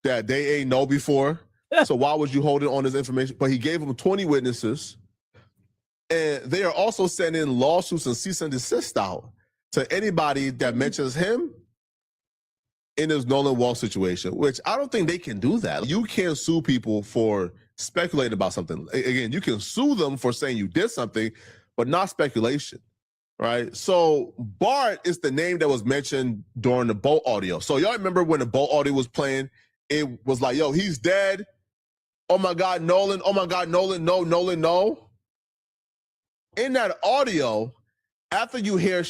that they ain't know before. So why would you hold it on this information? But he gave them 20 witnesses. And they are also sending lawsuits and cease and desist out to anybody that mentions him in this Nolan Wells situation, which I don't think they can do that. You can't sue people for speculating about something. Again, you can sue them for saying you did something, but not speculation. Right. So Bart is the name that was mentioned during the boat audio. So y'all remember when the boat audio was playing, it was like, yo, he's dead. Oh my God, Nolan. Oh my God, Nolan. No, Nolan, no. In that audio, after you hear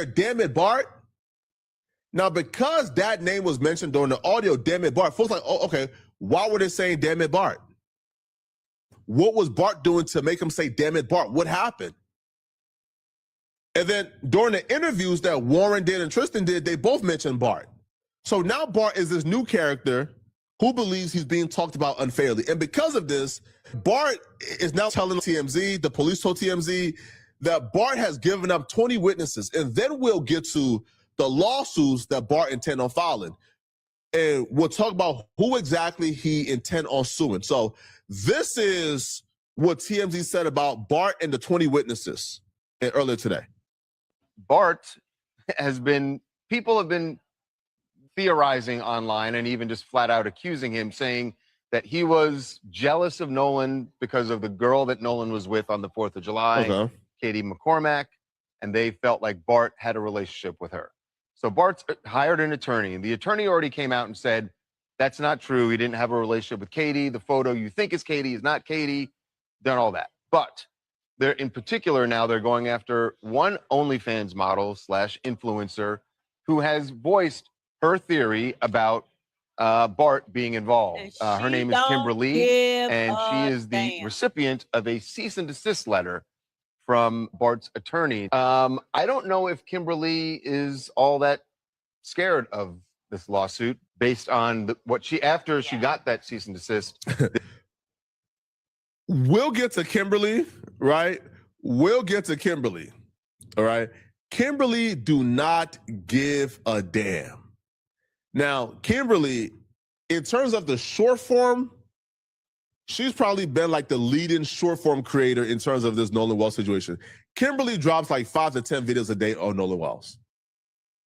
damn it, Bart. Now, because that name was mentioned during the audio, damn it, Bart, folks like, oh, okay, why were they saying damn it, Bart? What was Bart doing to make him say damn it, Bart? What happened? And then during the interviews that Warren did and Tristan did, they both mentioned Bart. So now Bart is this new character who believes he's being talked about unfairly. And because of this, Bart is now telling TMZ, the police told TMZ, that Bart has given up 20 witnesses. And then we'll get to the lawsuits that Bart intend on filing. And we'll talk about who exactly he intend on suing. So this is what TMZ said about Bart and the 20 witnesses earlier today. Bart people have been theorizing online and even just flat out accusing him, saying that he was jealous of Nolan because of the girl that Nolan was with on the 4th of July, Katie McCormack, and they felt like Bart had a relationship with her. So Bart's hired an attorney, and the attorney already came out and said, that's not true. He didn't have a relationship with Katie. The photo you think is Katie is not Katie, done all that. But they're in particular now they're going after one OnlyFans model / influencer who has voiced her theory about Bart being involved. Her name is Kimberly, and she is the recipient of a cease and desist letter from Bart's attorney. I don't know if Kimberly is all that scared of this lawsuit based on what she got that cease and desist. We'll get to Kimberly right? We'll get to Kimberly, all right? Kimberly do not give a damn. Now, Kimberly, in terms of the short form, she's probably been like the leading short form creator in terms of this Nolan Wells situation. Kimberly drops like 5 to 10 videos a day on Nolan Wells.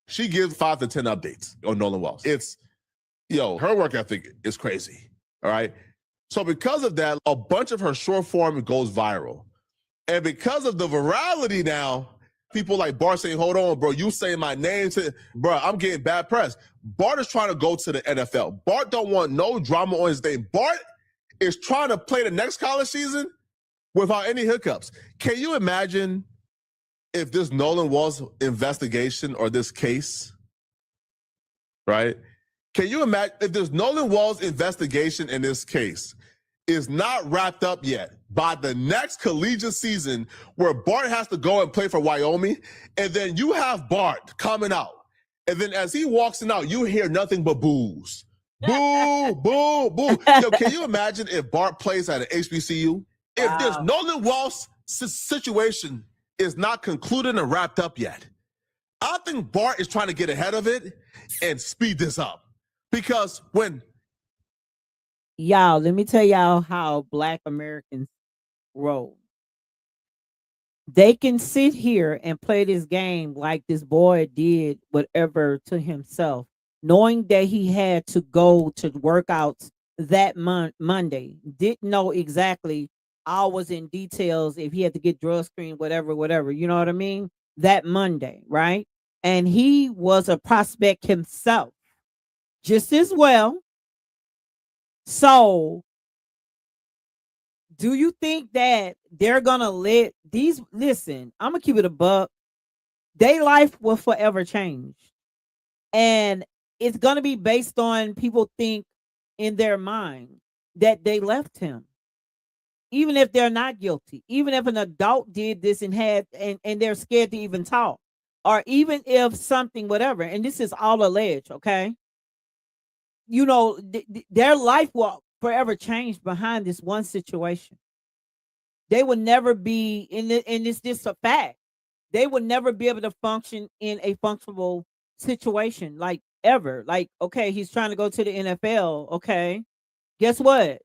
She gives 5 to 10 updates on Nolan Wells. It's, her work ethic is crazy, all right? So because of that, a bunch of her short form goes viral. And because of the virality now, people like Bart saying, hold on, bro, you saying my name, bro, I'm getting bad press. Bart is trying to go to the NFL. Bart don't want no drama on his name. Bart is trying to play the next college season without any hiccups. Can you imagine if this Nolan Wells investigation or this case, right? Can you imagine if this Nolan Wells investigation in this case is not wrapped up yet by the next collegiate season where Bart has to go and play for Wyoming, and then you have Bart coming out, and then as he walks in out, you hear nothing but boos. Boo, boo, boo. Can you imagine if Bart plays at an HBCU? If this Nolan Wells situation is not concluded and wrapped up yet, I think Bart is trying to get ahead of it and speed this up. Because when y'all, let me tell y'all how Black Americans roll. They can sit here and play this game like this boy did whatever to himself, knowing that he had to go to workouts that Monday. Didn't know exactly hours and details if he had to get drug screened, whatever. You know what I mean? That Monday, right? And he was a prospect himself, just as well. So, do you think that they're gonna let these? Listen, I'm gonna keep it a buck. Their life will forever change, and it's gonna be based on people think in their mind that they left him, even if they're not guilty, even if an adult did this and they're scared to even talk, or even if something, whatever. And this is all alleged, okay? Their life will forever change behind this one situation. They will never be in this a fact. They will never be able to function in a functional situation, like ever. Like, okay, he's trying to go to the NFL. Okay, guess what?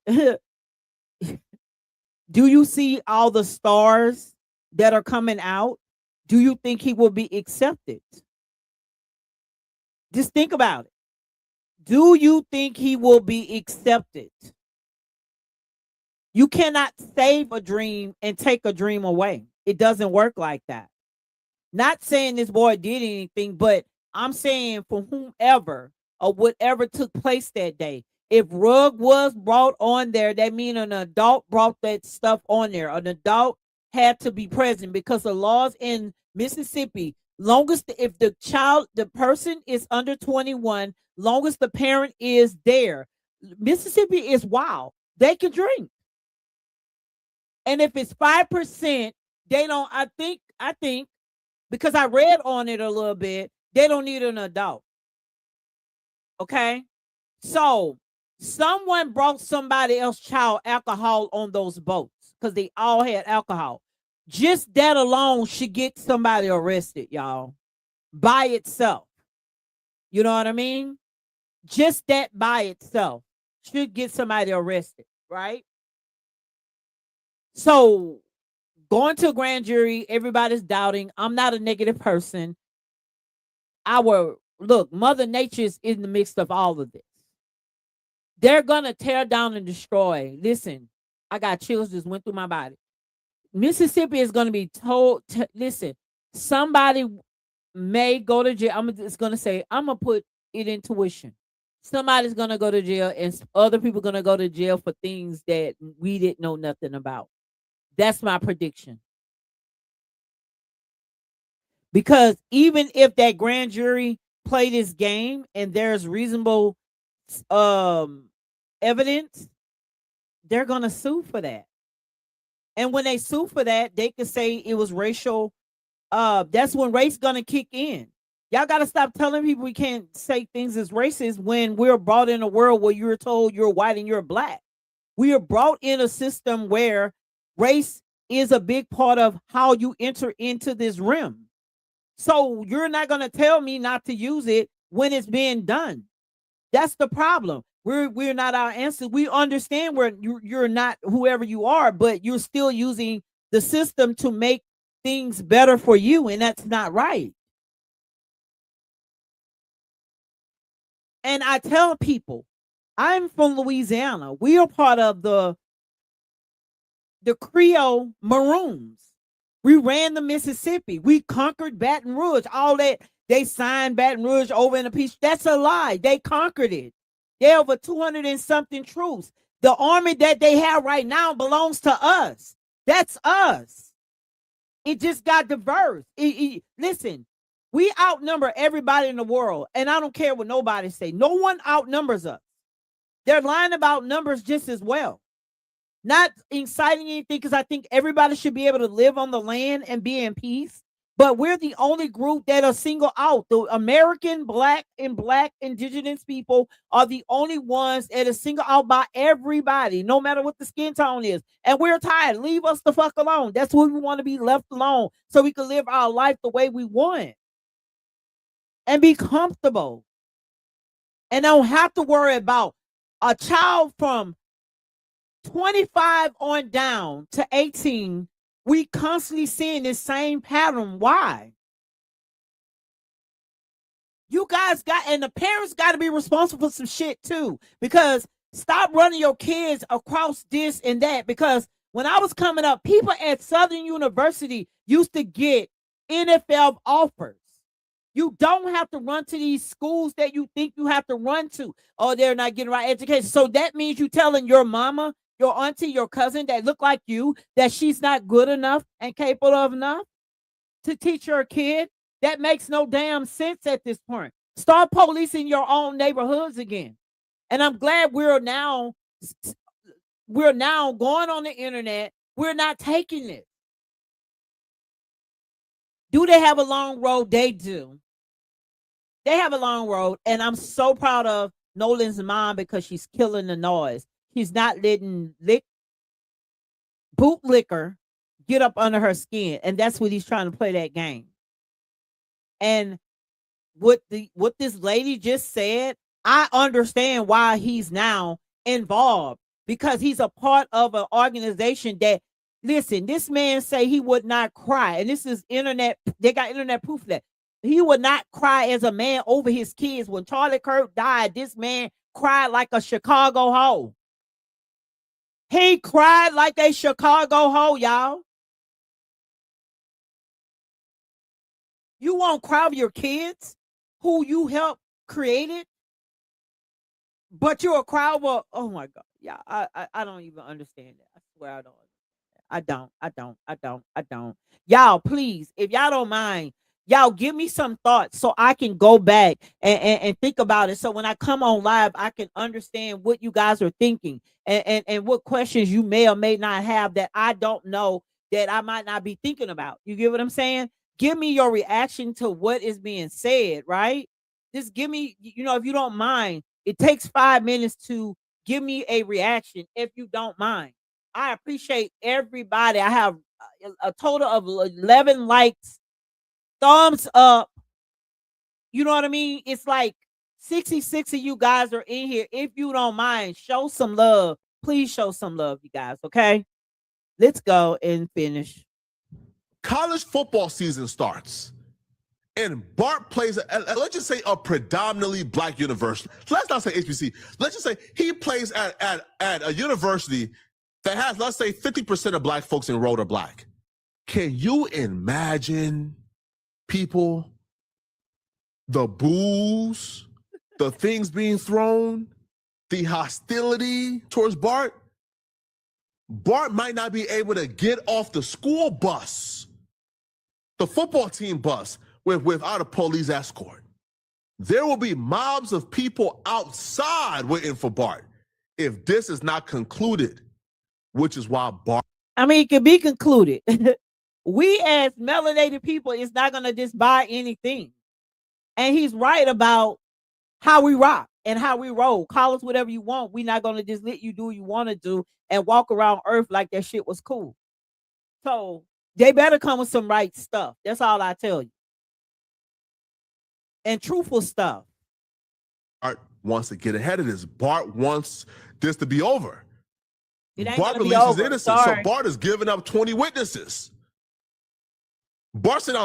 Do you see all the stars that are coming out? Do you think he will be accepted? Just think about it. Do you think he will be accepted? You cannot save a dream and take a dream away. It doesn't work like that. Not saying this boy did anything, but I'm saying for whomever or whatever took place that day. If Rugg was brought on there, that means an adult brought that stuff on there. An adult had to be present because the laws in Mississippi, if the person is under 21, longest the parent is there. Mississippi is wild. They can drink. And if it's 5%, they don't, I think, because I read on it a little bit, they don't need an adult. Okay? So, someone brought somebody else's child alcohol on those boats because they all had alcohol. Just that alone should get somebody arrested, y'all, by itself. You know what I mean? Just that by itself should get somebody arrested, right? So, going to a grand jury, everybody's doubting. I'm not a negative person. Look, Mother Nature is in the midst of all of this. They're going to tear down and destroy. Listen, I got chills just went through my body. Mississippi is going to be told, listen, somebody may go to jail. I'm just going to say, I'm going to put it in tuition. Somebody's going to go to jail and other people are going to go to jail for things that we didn't know nothing about. That's my prediction. Because even if that grand jury play this game and there's reasonable evidence, they're going to sue for that. And when they sue for that, they can say it was racial. That's when race going to kick in. Y'all got to stop telling people we can't say things as racist when we're brought in a world where you're told you're white and you're black. We are brought in a system where race is a big part of how you enter into this realm. So you're not going to tell me not to use it when it's being done. That's the problem. We're not our answer. We understand where you're not whoever you are, but you're still using the system to make things better for you, and that's not right. And I tell people, I'm from Louisiana. We are part of the Creole Maroons. We ran the Mississippi. We conquered Baton Rouge. All that they signed Baton Rouge over in a piece. That's a lie. They conquered it. They're over 200 and something troops. The army that they have right now belongs to us. That's us. It just got diverse. Listen, we outnumber everybody in the world, and I don't care what nobody say. No one outnumbers us. They're lying about numbers just as well. Not inciting anything, because I think everybody should be able to live on the land and be in peace. But we're the only group that are single out. The American black indigenous people are the only ones that are single out by everybody, no matter what the skin tone is. And we're tired. Leave us the fuck alone. That's what we want, to be left alone so we can live our life the way we want and be comfortable. And don't have to worry about a child from 25 on down to 18. We constantly seeing this same pattern. Why? You guys and the parents got to be responsible for some shit too, because stop running your kids across this and that. Because when I was coming up, people at Southern University used to get NFL offers. You don't have to run to these schools that you think you have to run to, or they're not getting right education. So that means you telling your mama, your auntie, your cousin that look like you, that she's not good enough and capable of enough to teach your kid. That makes no damn sense at this point. Start policing your own neighborhoods again. And I'm glad we're now going on the internet. We're not taking it. Do they have a long road? They do. They have a long road, and I'm so proud of Nolan's mom because she's killing the noise. He's not letting boot liquor get up under her skin, and that's what he's trying to play that game. And what this lady just said, I understand why he's now involved, because he's a part of an organization that, listen, this man say he would not cry, and this is internet. They got internet proof of that. He would not cry as a man over his kids. When Charlie Kirk died, this man cried like a Chicago hoe. He cried like a Chicago hoe, y'all. You won't cry for your kids who you helped create it, but you're a cry over. Oh my God. Yeah, I don't even understand that. I swear I don't. I don't. Y'all, please, if y'all don't mind, y'all give me some thoughts so I can go back and think about it. So when I come on live, I can understand what you guys are thinking and what questions you may or may not have that I don't know, that I might not be thinking about. You get what I'm saying? Give me your reaction to what is being said, right? Just give me, if you don't mind, it takes 5 minutes to give me a reaction if you don't mind. I appreciate everybody. I have a total of 11 likes, thumbs up. You know what I mean? It's like 66 of you guys are in here. If you don't mind, show some love. Please show some love, you guys, okay? Let's go and finish. College football season starts, and Bart plays, let's just say, a predominantly black university. Let's not say HBC. Let's just say he plays at a university that has, let's say, 50% of black folks enrolled are black. Can you imagine, people, the boos, the things being thrown, the hostility towards Bart? Bart might not be able to get off the school bus, the football team bus, without a police escort. There will be mobs of people outside waiting for Bart if this is not concluded, which is why Bart. I mean, it can be concluded. We as melanated people is not going to just buy anything. And he's right about how we rock and how we roll. Call us whatever you want. We're not going to just let you do what you want to do and walk around Earth like that shit was cool. So they better come with some right stuff. That's all I tell you. And truthful stuff. Bart wants to get ahead of this. Bart wants this to be over. It ain't Bart gonna be believes he's over. innocent, Sorry. so Bart is giving up 20 witnesses. Bart said,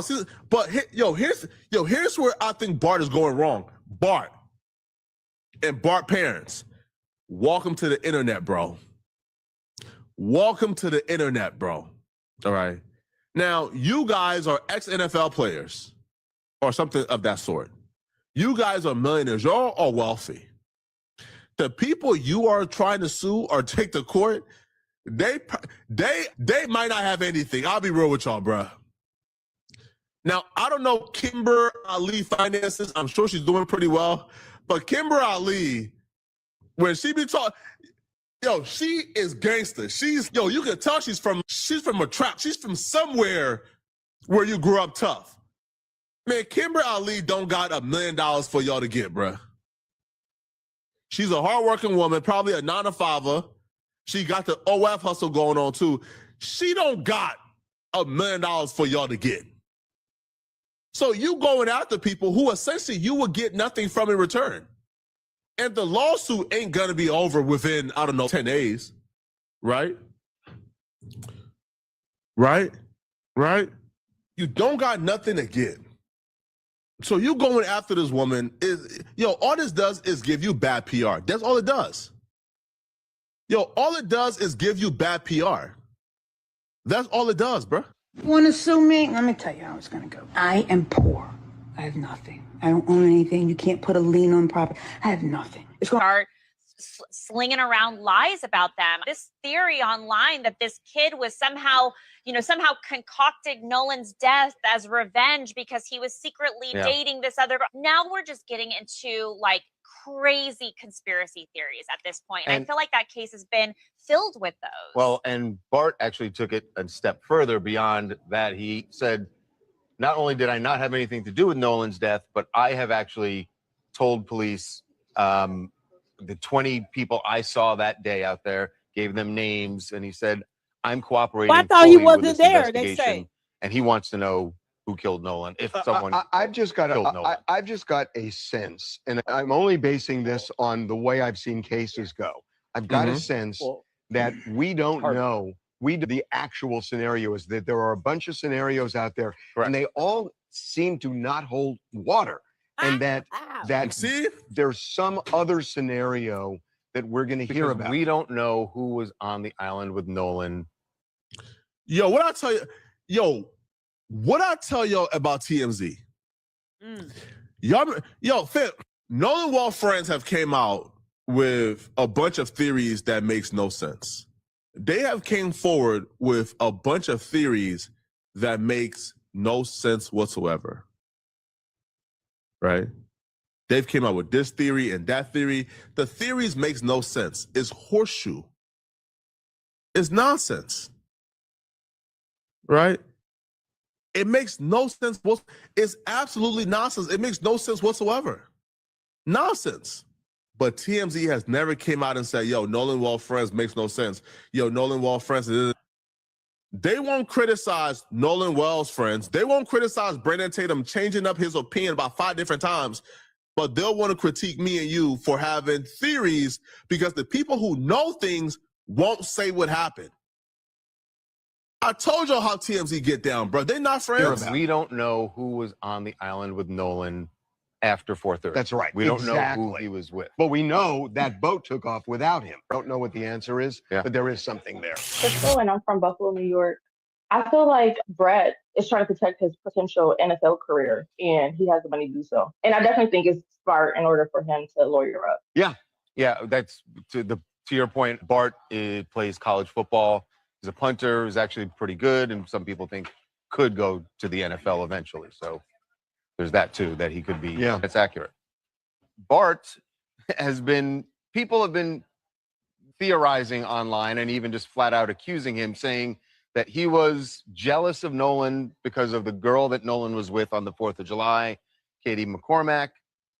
but here's where I think Bart is going wrong. Bart and Bart parents, welcome to the internet, bro. Welcome to the internet, bro. All right. Now, you guys are ex-NFL players or something of that sort. You guys are millionaires. Y'all are wealthy. The people you are trying to sue or take to court, they might not have anything. I'll be real with y'all, bro. Now, I don't know Kimber Ali finances. I'm sure she's doing pretty well. But Kimber Ali, when she be talking, she is gangster. You can tell she's from a trap. She's from somewhere where you grew up tough. Man, Kimber Ali don't got $1 million for y'all to get, bruh. She's a hardworking woman, probably a 9-to-5er. She got the OF hustle going on too. She don't got $1 million for y'all to get. So you going after people who essentially you will get nothing from in return. And the lawsuit ain't gonna be over within, 10 days. Right? Right? You don't got nothing to get. So you going after this woman all this does is give you bad PR. That's all it does. All it does is give you bad PR. That's all it does, bro. Want to sue me? Let me tell you how it's going to go. I am poor. I have nothing. I don't own anything. You can't put a lien on property. I have nothing. It's going Start slinging around lies about them. This theory online that this kid was somehow concocted Nolan's death as revenge because he was secretly dating this other girl. Now we're just getting into like crazy conspiracy theories at this point. And I feel like that case has been filled with those. Well, and Bart actually took it a step further beyond that. He said, not only did I not have anything to do with Nolan's death, but I have actually told police the 20 people I saw that day out there, gave them names, and he said, I'm cooperating. Well, I thought he fully with wasn't this there, they investigation, say. and he wants to know who killed Nolan, if someone I've just got killed Nolan. I've just got a sense, and I'm only basing this on the way I've seen cases go. I've got a sense that we don't know. The actual scenario is that there are a bunch of scenarios out there, and they all seem to not hold water. And that there's some other scenario that we're going to hear about. We don't know who was on the island with Nolan. What I tell y'all about TMZ? Fam, Nolan Wells friends have came out with a bunch of theories that makes no sense. They have came forward with a bunch of theories that makes no sense whatsoever. Right? They've came out with this theory and that theory. The theories makes no sense. It's horseshoe. It's nonsense. Right? It makes no sense. It's absolutely nonsense. It makes no sense whatsoever. Nonsense. But TMZ has never came out and said, Nolan Wells friends makes no sense. Nolan Wells friends. They won't criticize Nolan Wells friends. They won't criticize Brandon Tatum changing up his opinion about 5 different times. But they'll want to critique me and you for having theories because the people who know things won't say what happened. I told y'all how TMZ get down, bro. They're not friends. We don't know who was on the island with Nolan after 4:30. That's right. We don't know who he was with. But we know that boat took off without him. Don't know what the answer is, but there is something there. Crystal, and I'm from Buffalo, New York. I feel like Brett is trying to protect his potential NFL career, and he has the money to do so. And I definitely think it's smart in order for him to lawyer up. Yeah. That's to your point. Bart plays college football. He's a punter. He's actually pretty good, and some people think could go to the NFL eventually. So there's that too, that he could be. Yeah, that's accurate. Bart people have been theorizing online and even just flat out accusing him, saying that he was jealous of Nolan because of the girl that Nolan was with on the 4th of July, Katie McCormack,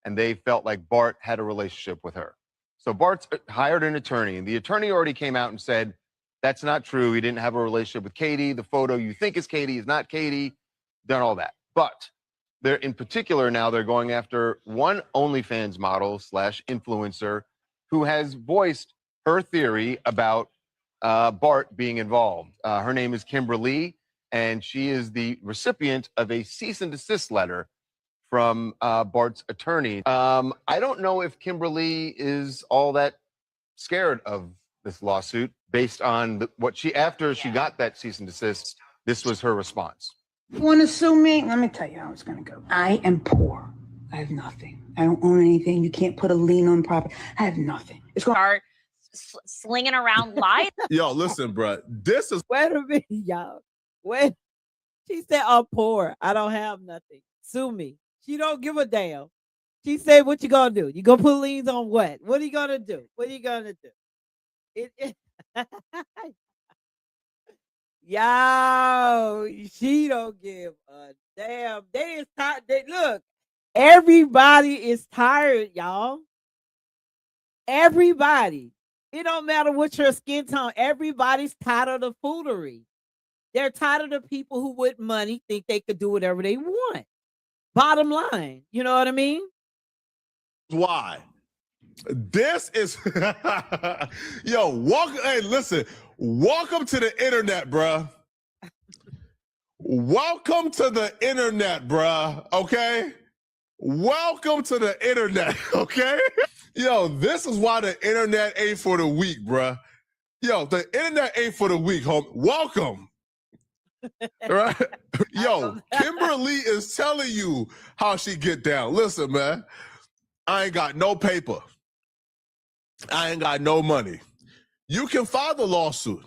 and they felt like Bart had a relationship with her. So Bart's hired an attorney, and the attorney already came out and said, That's not true. He didn't have a relationship with Katie. The photo you think is Katie is not Katie. Done all that. But they're in particular now they're going after one OnlyFans model / influencer who has voiced her theory about Bart being involved. Her name is Kimberly, and she is the recipient of a cease and desist letter from Bart's attorney. I don't know if Kimberly is all that scared of this lawsuit based on what she, after she got that cease and desist, this was her response. You want to sue me? Let me tell you how it's going to go. I am poor. I have nothing. I don't own anything. You can't put a lien on property. I have nothing. It's going Start slinging around lies. Yo, listen, bro. This is Wait a minute, y'all. Wait. She said, I'm poor. I don't have nothing. Sue me. She don't give a damn. She said, what you gonna do? You gonna put liens on what? What are you gonna do? What are you gonna do? Yo, she don't give a damn. They is tired. Look, everybody is tired, y'all. Everybody. It don't matter what your skin tone. Everybody's tired of the foolery. They're tired of the people who with money think they could do whatever they want. Bottom line, you know what I mean? why. This is yo, hey, listen, welcome to the internet, bruh. Welcome to the internet, bruh. Okay? Welcome to the internet, okay? Yo, this is why the internet ain't for the weak, bruh. Yo, the internet ain't for the weak, homie. Welcome. Right? Yo, Kimberly is telling you how she get down. Listen, man, I ain't got no paper. I ain't got no money. You can file the lawsuit.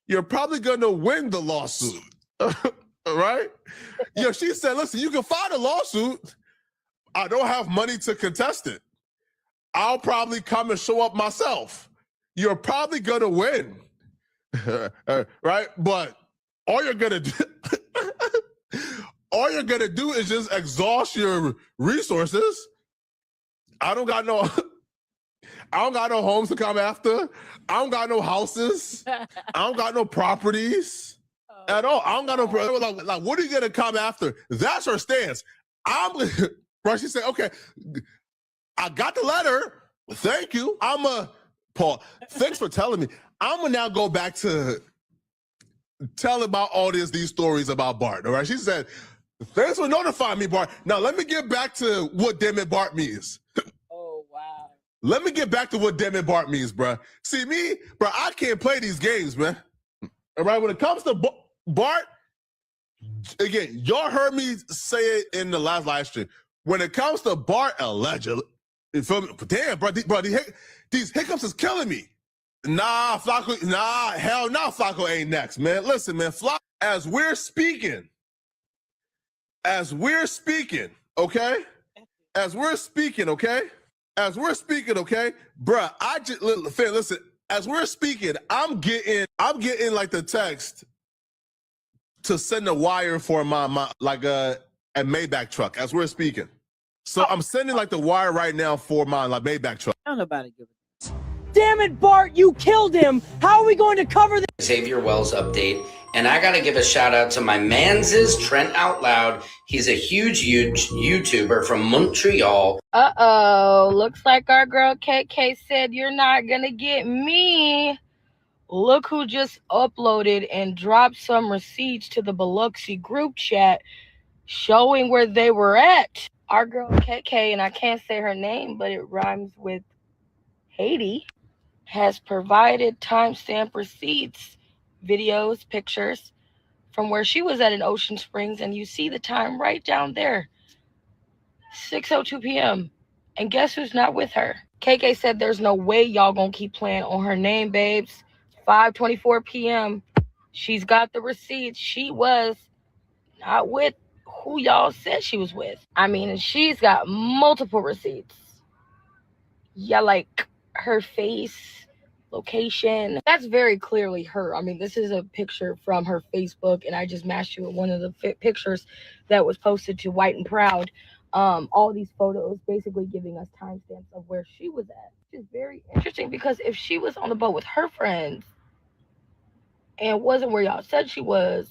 You're probably going to win the lawsuit. Right? Yo, she said, listen, you can file the lawsuit. I don't have money to contest it. I'll probably come and show up myself. You're probably going to win. Right? But all you're going to do all you're going to do is just exhaust your resources. I don't got no homes to come after. I don't got no houses. I don't got no properties at all. I don't got no like what are you gonna come after? That's her stance. Right? She said, okay, I got the letter. Thank you. Paul, thanks for telling me. I'm gonna now go back to tell about all these stories about Bart. All right. She said, thanks for notifying me, Bart. Now let me get back to what damn it Bart means. Let me get back to what damn it Bart means, bro. See me, bro, I can't play these games, man. All right, when it comes to Bart, again, y'all heard me say it in the last live stream. When it comes to Bart, allegedly, you feel me? Damn, bro, these hiccups is killing me. Nah, Flacco, hell no, Flacco ain't next, man. Listen, man, Flacco, as we're speaking, okay? As we're speaking, okay? As we're speaking, bruh, listen, as we're speaking, I'm getting like the text to send a wire for my like a Maybach truck as we're speaking. So I'm sending like the wire right now for my like Maybach truck. I don't know about it. Damn it, Bart, you killed him. How are we going to cover this? Xavier Wells update. And I got to give a shout out to my man's Trent Out Loud. He's a huge YouTuber from Montreal. Uh-oh, looks like our girl KK said you're not gonna get me. Look who just uploaded and dropped some receipts to the Biloxi group chat showing where they were at. Our girl KK, and I can't say her name, but it rhymes with Haiti, has provided timestamp receipts, videos, pictures from where she was at in Ocean Springs, and you see the time right down there, 6:02 p.m. And guess who's not with her? KK said there's no way y'all gonna keep playing on her name, babes. 5:24 p.m. She's got the receipts. She was not with who y'all said she was with. I mean, she's got multiple receipts. Yeah, like her face, location. That's very clearly her. I mean, this is a picture from her Facebook, and I just matched you with one of the pictures that was posted to White and Proud. All these photos basically giving us timestamps of where she was at, which is very interesting because if she was on the boat with her friends, and wasn't where y'all said she was,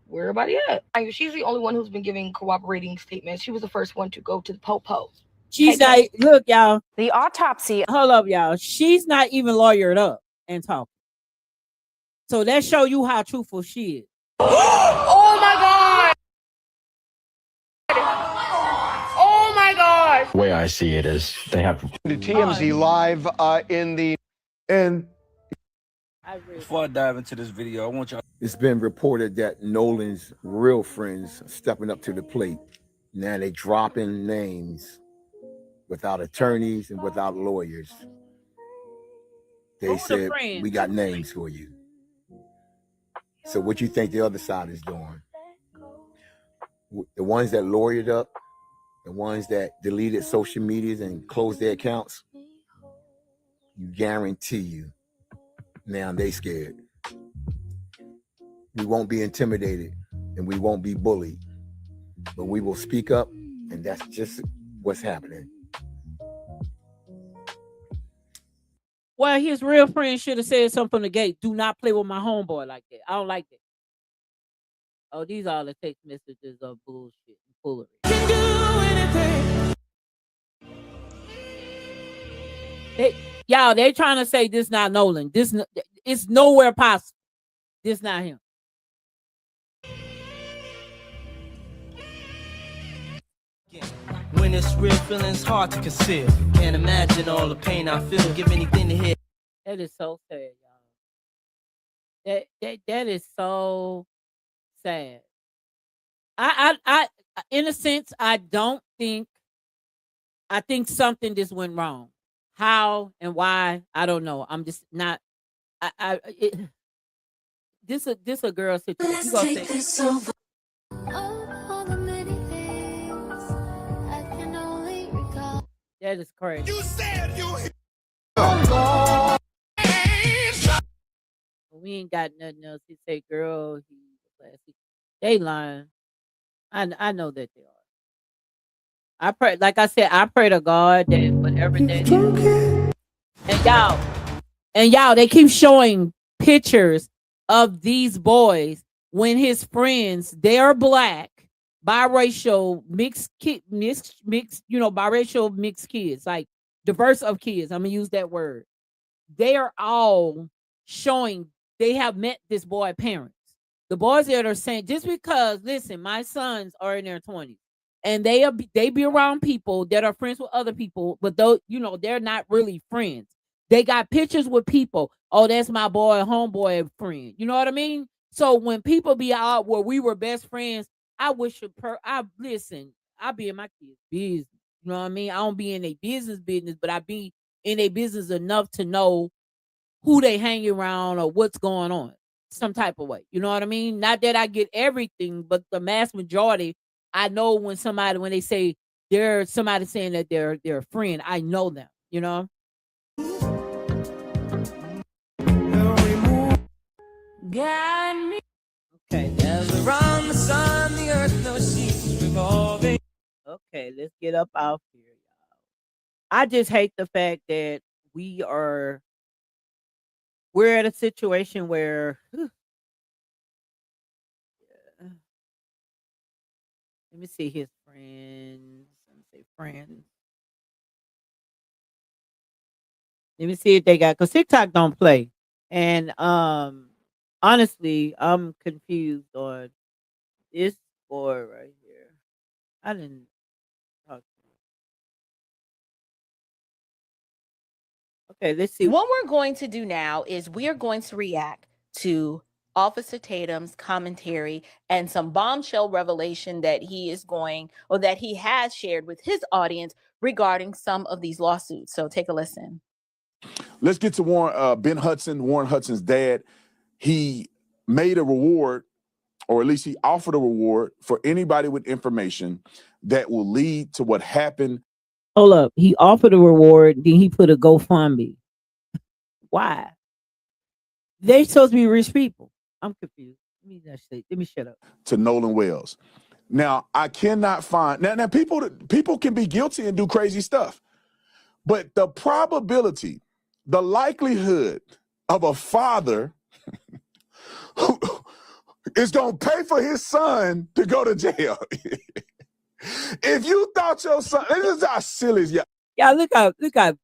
where everybody at? She's the only one who's been giving cooperating statements. She was the first one to go to the po-po. She's not, look, y'all. The autopsy. Hold up, y'all. She's not even lawyered up and talking. So that show you how truthful she is. Oh my God! Oh my gosh! The way I see it is they have to TMZ Live in the and before I dive into this video, I want y'all. It's been reported that Nolan's real friends are stepping up to the plate. Now they dropping names without attorneys and without lawyers. They said, we got names for you. So what you think the other side is doing? The ones that lawyered up, the ones that deleted social medias and closed their accounts, you guarantee you, now they scared. We won't be intimidated and we won't be bullied, but we will speak up, and that's just what's happening. Well, his real friend should have said something from the gate. Do not play with my homeboy like that. I don't like that. Oh, these are the text messages of bullshit and foolery. They trying to say this not Nolan. This it's nowhere possible. This not him. When it's real, feelings hard to conceal. Can't imagine all the pain I feel. Give anything to hear. That is so sad, y'all. That is so sad. I in a sense, I think something just went wrong. How and why, I don't know. I'm just not. This a girl situation. Let's take this over. That is crazy. You said you. We ain't got nothing else. He say, girl, they lying. I know that they are. I pray, like I said, I pray to God that whatever that is. And y'all, they keep showing pictures of these boys when his friends, they are black, biracial, biracial mixed kids, like diverse of kids. I'm gonna use that word. They are all showing they have met this boy parents. The boys that are saying, just because, listen, my sons are in their 20s and they be around people that are friends with other people, but though they're not really friends. They got pictures with people. Oh, that's my boy, homeboy friend. You know what I mean? So when people be out where we were best friends, I wish listen, I be in my kids' business. You know what I mean? I don't be in their business, but I be in their business enough to know who they hang around or what's going on some type of way. You know what I mean? Not that I get everything, but the mass majority, I know when they say they're somebody saying that they're a friend, I know them, you know? Got me. Okay. Around the sun, the earth, no she's revolving. Okay, let's get up out here, y'all. I just hate the fact that we're at a situation where let me see his friends. Let me say friends. Let me see if they got, because TikTok don't play. And honestly, I'm confused on this boy right here. I didn't talk to him. Okay, let's see. What we're going to do now is we are going to react to Officer Tatum's commentary and some bombshell revelation that he has shared with his audience regarding some of these lawsuits. So take a listen. Let's get to Warren Hudson's dad. He made a reward, or at least he offered a reward for anybody with information that will lead to what happened. Hold up. He offered a reward, then he put a GoFundMe. Why? They're supposed to be rich people. I'm confused. Let me shut up. To Nolan Wells. Now, I cannot find now people can be guilty and do crazy stuff. But the probability, the likelihood of a father is going to pay for his son to go to jail. If you thought your son, this is how silly is y'all. Yeah, look at the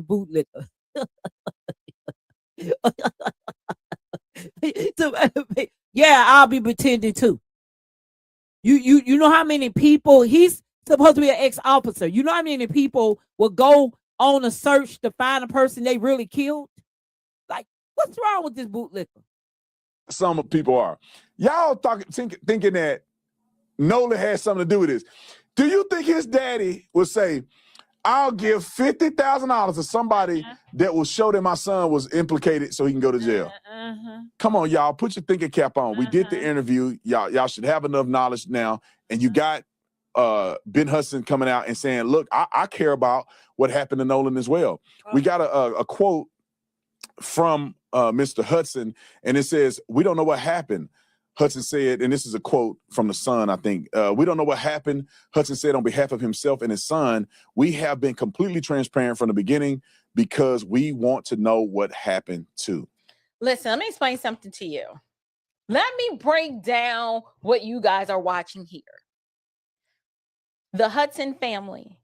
bootlicker. Yeah, I'll be pretending too. You know how many people, he's supposed to be an ex-officer. You know how many people will go on a search to find a person they really killed? Like, what's wrong with this bootlicker? Some people are. Y'all thinking that Nolan has something to do with this. Do you think his daddy would say, I'll give $50,000 to somebody that will show that my son was implicated so he can go to jail? Come on, y'all, put your thinking cap on. We did the interview. Y'all should have enough knowledge now. And you got Ben Hudson coming out and saying, look, I care about what happened to Nolan as well. We got a quote from Mr. Hudson, and it says, we don't know what happened. Hudson said, and this is a quote from the son, I think, we don't know what happened. Hudson said on behalf of himself and his son, we have been completely transparent from the beginning because we want to know what happened too. Listen, let me explain something to you. Let me break down what you guys are watching here. The Hudson family,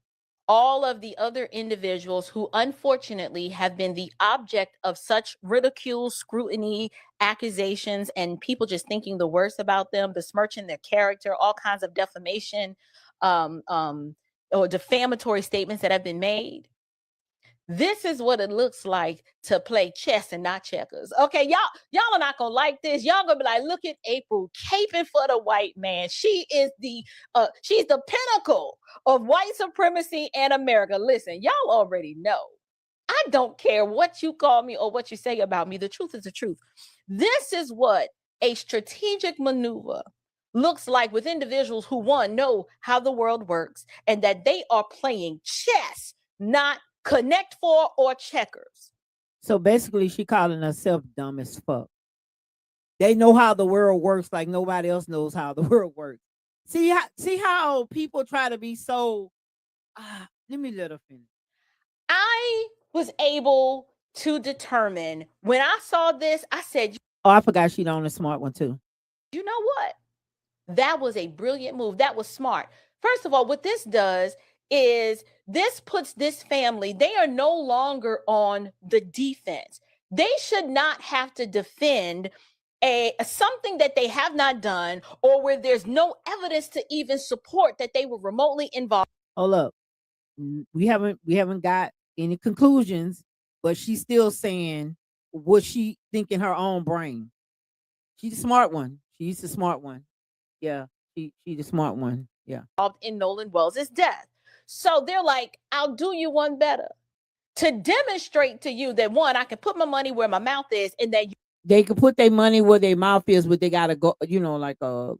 all of the other individuals who unfortunately have been the object of such ridicule, scrutiny, accusations, and people just thinking the worst about them, besmirching their character, all kinds of defamation or defamatory statements that have been made. This is what it looks like to play chess and not checkers. Okay, y'all are not gonna like this. Y'all gonna be like, look at April caping for the white man. She is she's the pinnacle of white supremacy in America. Listen, y'all already know. I don't care what you call me or what you say about me. The truth is the truth. This is what a strategic maneuver looks like with individuals who, one, know how the world works and that they are playing chess, not Connect Four or checkers. So basically, she calling herself dumb as fuck. They know how the world works like nobody else knows how the world works. See how people try to be so. Let me let her finish. I was able to determine when I saw this. I said, "Oh, I forgot she the only smart one too." You know what? That was a brilliant move. That was smart. First of all, what this does is this puts this family, they are no longer on the defense. They should not have to defend something that they have not done or where there's no evidence to even support that they were remotely involved. Hold up. We haven't got any conclusions, but she's still saying what she think in her own brain. She's the smart one. She's the smart one. Yeah, she's the smart one. Yeah. In Nolan Wells' death. So they're like, I'll do you one better to demonstrate to you that, one, I can put my money where my mouth is, and that they can put their money where their mouth is, but they gotta go, like a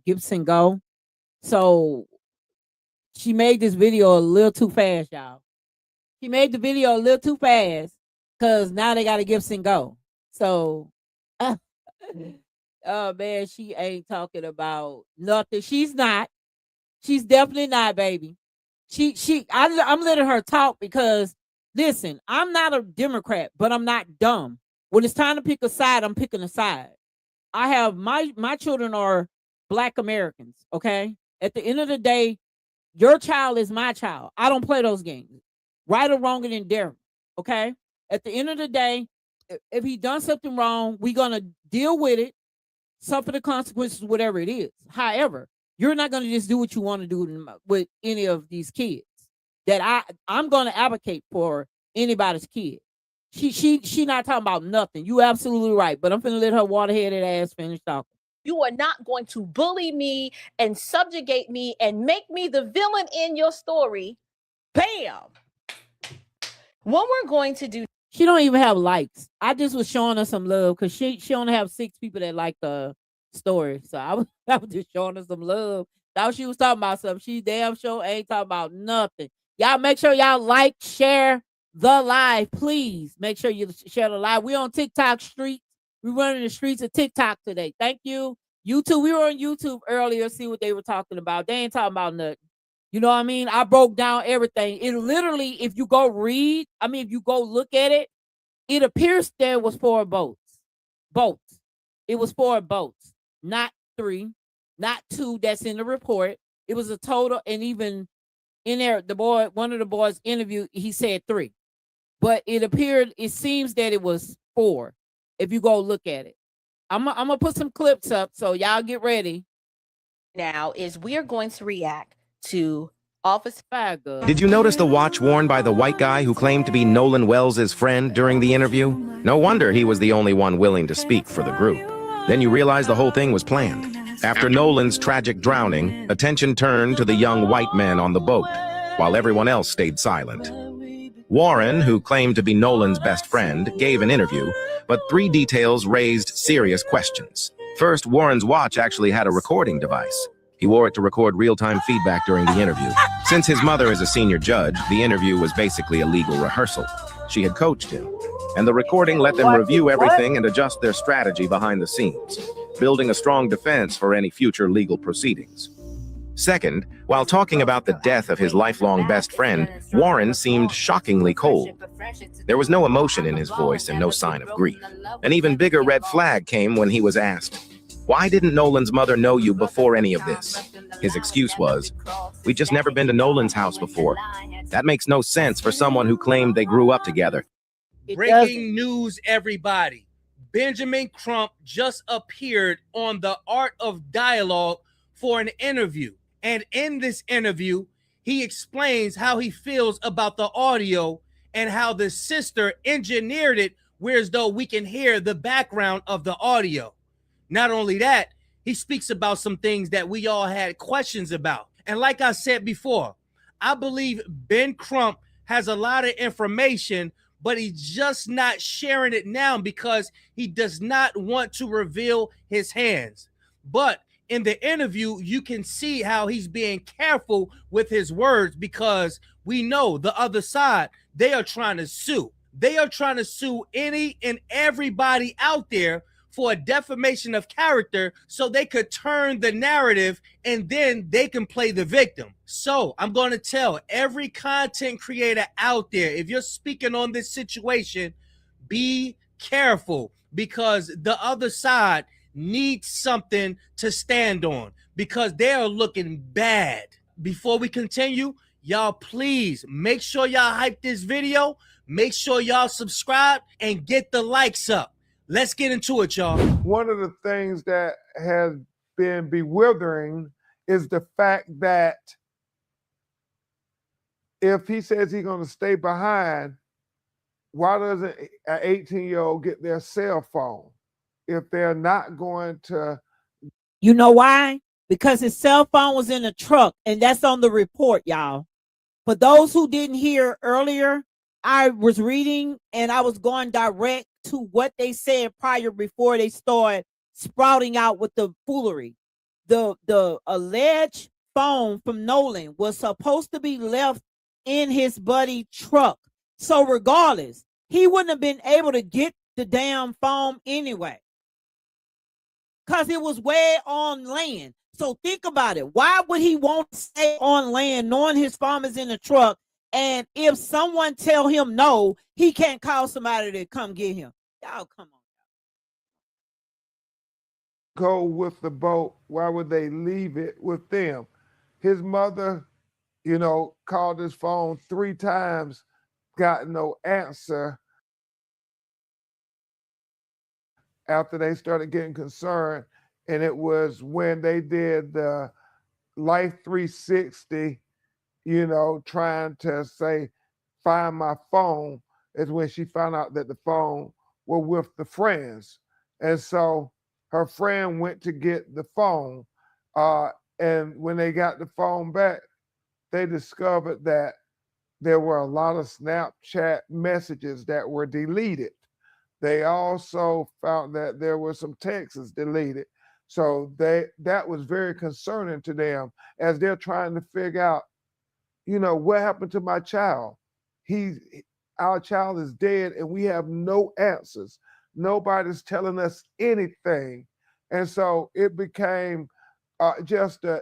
Gibson Go. So she made this video a little too fast, y'all. She made the video a little too fast because now they got a Gibson Go. So, oh man, she ain't talking about nothing. She's not. She's definitely not, baby. I'm letting her talk because, listen, I'm not a Democrat, but I'm not dumb. When it's time to pick a side, I'm picking a side. I have my children are Black Americans, okay? At the end of the day, your child is my child. I don't play those games. Right or wrong and indifferent, okay? At the end of the day, if he done something wrong, we're going to deal with it, suffer the consequences, whatever it is. However, you're not going to just do what you want to do with any of these kids. That I'm going to advocate for anybody's kid. She not talking about nothing. You absolutely right. But I'm finna let her water-headed ass finish talking. You are not going to bully me and subjugate me and make me the villain in your story. Bam. What we're going to do. She don't even have likes. I just was showing her some love because she only have 6 people that like the story. So I was just showing her some love. Thought she was talking about something. She damn sure ain't talking about nothing. Y'all make sure y'all like, share the live. Please make sure you share the live. We on TikTok streets. We running the streets of TikTok today. Thank you. YouTube. We were on YouTube earlier. See what they were talking about. They ain't talking about nothing. You know what I mean? I broke down everything. It literally, if you go look at it, it appears there was 4 votes. It was 4 boats, not 3, not 2 that's in the report. It was a total, and even in there, one of the boys interviewed, he said 3. But it seems that it was 4, if you go look at it. I'm gonna put some clips up, so y'all get ready. Now is we are going to react to Officer Fire. Did you notice the watch worn by the white guy who claimed to be Nolan Wells' friend during the interview? No wonder he was the only one willing to speak for the group. Then you realize the whole thing was planned. After Nolan's tragic drowning, attention turned to the young white man on the boat, while everyone else stayed silent. Warren, who claimed to be Nolan's best friend, gave an interview, but 3 details raised serious questions. First, Warren's watch actually had a recording device. He wore it to record real-time feedback during the interview. Since his mother is a senior judge, the interview was basically a legal rehearsal. She had coached him, and the recording let them review everything and adjust their strategy behind the scenes, building a strong defense for any future legal proceedings. Second, while talking about the death of his lifelong best friend, Warren seemed shockingly cold. There was no emotion in his voice and no sign of grief. An even bigger red flag came when he was asked, "Why didn't Nolan's mother know you before any of this?" His excuse was, "We'd just never been to Nolan's house before." That makes no sense for someone who claimed they grew up together. Breaking news, everybody. Benjamin Crump just appeared on the Art of Dialogue for an interview. And in this interview, he explains how he feels about the audio and how the sister engineered it whereas though we can hear the background of the audio. Not only that, he speaks about some things that we all had questions about. And like I said before, I believe Ben Crump has a lot of information, but he's just not sharing it now because he does not want to reveal his hands. But in the interview, you can see how he's being careful with his words because we know the other side, they are trying to sue. They are trying to sue any and everybody out there for a defamation of character so they could turn the narrative and then they can play the victim. So I'm going to tell every content creator out there, if you're speaking on this situation, be careful because the other side needs something to stand on because they are looking bad. Before we continue, y'all please make sure y'all hype this video, make sure y'all subscribe and get the likes up. Let's get into it, y'all. One of the things that has been bewildering is the fact that if he says he's going to stay behind, why doesn't an 18-year-old get their cell phone if they're not going to? You know why? Because his cell phone was in the truck, and that's on the report, y'all. For those who didn't hear earlier, I was reading and I was going direct to what they said prior before they started sprouting out with the foolery. The alleged phone from Nolan was supposed to be left in his buddy truck. So regardless, he wouldn't have been able to get the damn phone anyway. Because it was way on land. So think about it. Why would he want to stay on land knowing his phone is in the truck? And if someone tell him no, he can't call somebody to come get him. Y'all come on. Go with the boat. Why would they leave it with them? His mother, called his phone 3 times, got no answer. After they started getting concerned, and it was when they did the Life 360, trying to say, find my phone, is when she found out that the phone were with the friends. And so her friend went to get the phone. And when they got the phone back, they discovered that there were a lot of Snapchat messages that were deleted. They also found that there were some texts deleted. So that was very concerning to them as they're trying to figure out, what happened to my child? Our child is dead and we have no answers. Nobody's telling us anything. And so it became just an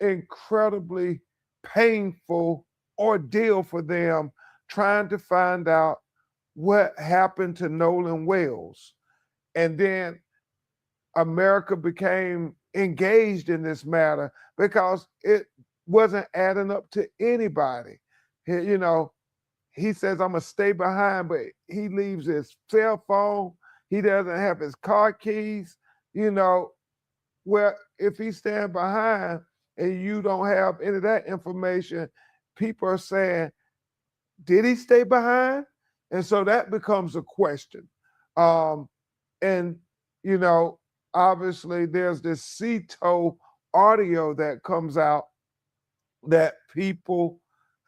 incredibly painful ordeal for them trying to find out what happened to Nolan Wells. And then America became engaged in this matter because it wasn't adding up to anybody. You know, he says, I'm going to stay behind, but he leaves his cell phone. He doesn't have his car keys. You know, well, if he stand behind and you don't have any of that information, people are saying, did he stay behind? And so that becomes a question. And, you know, obviously there's this CETO audio that comes out that people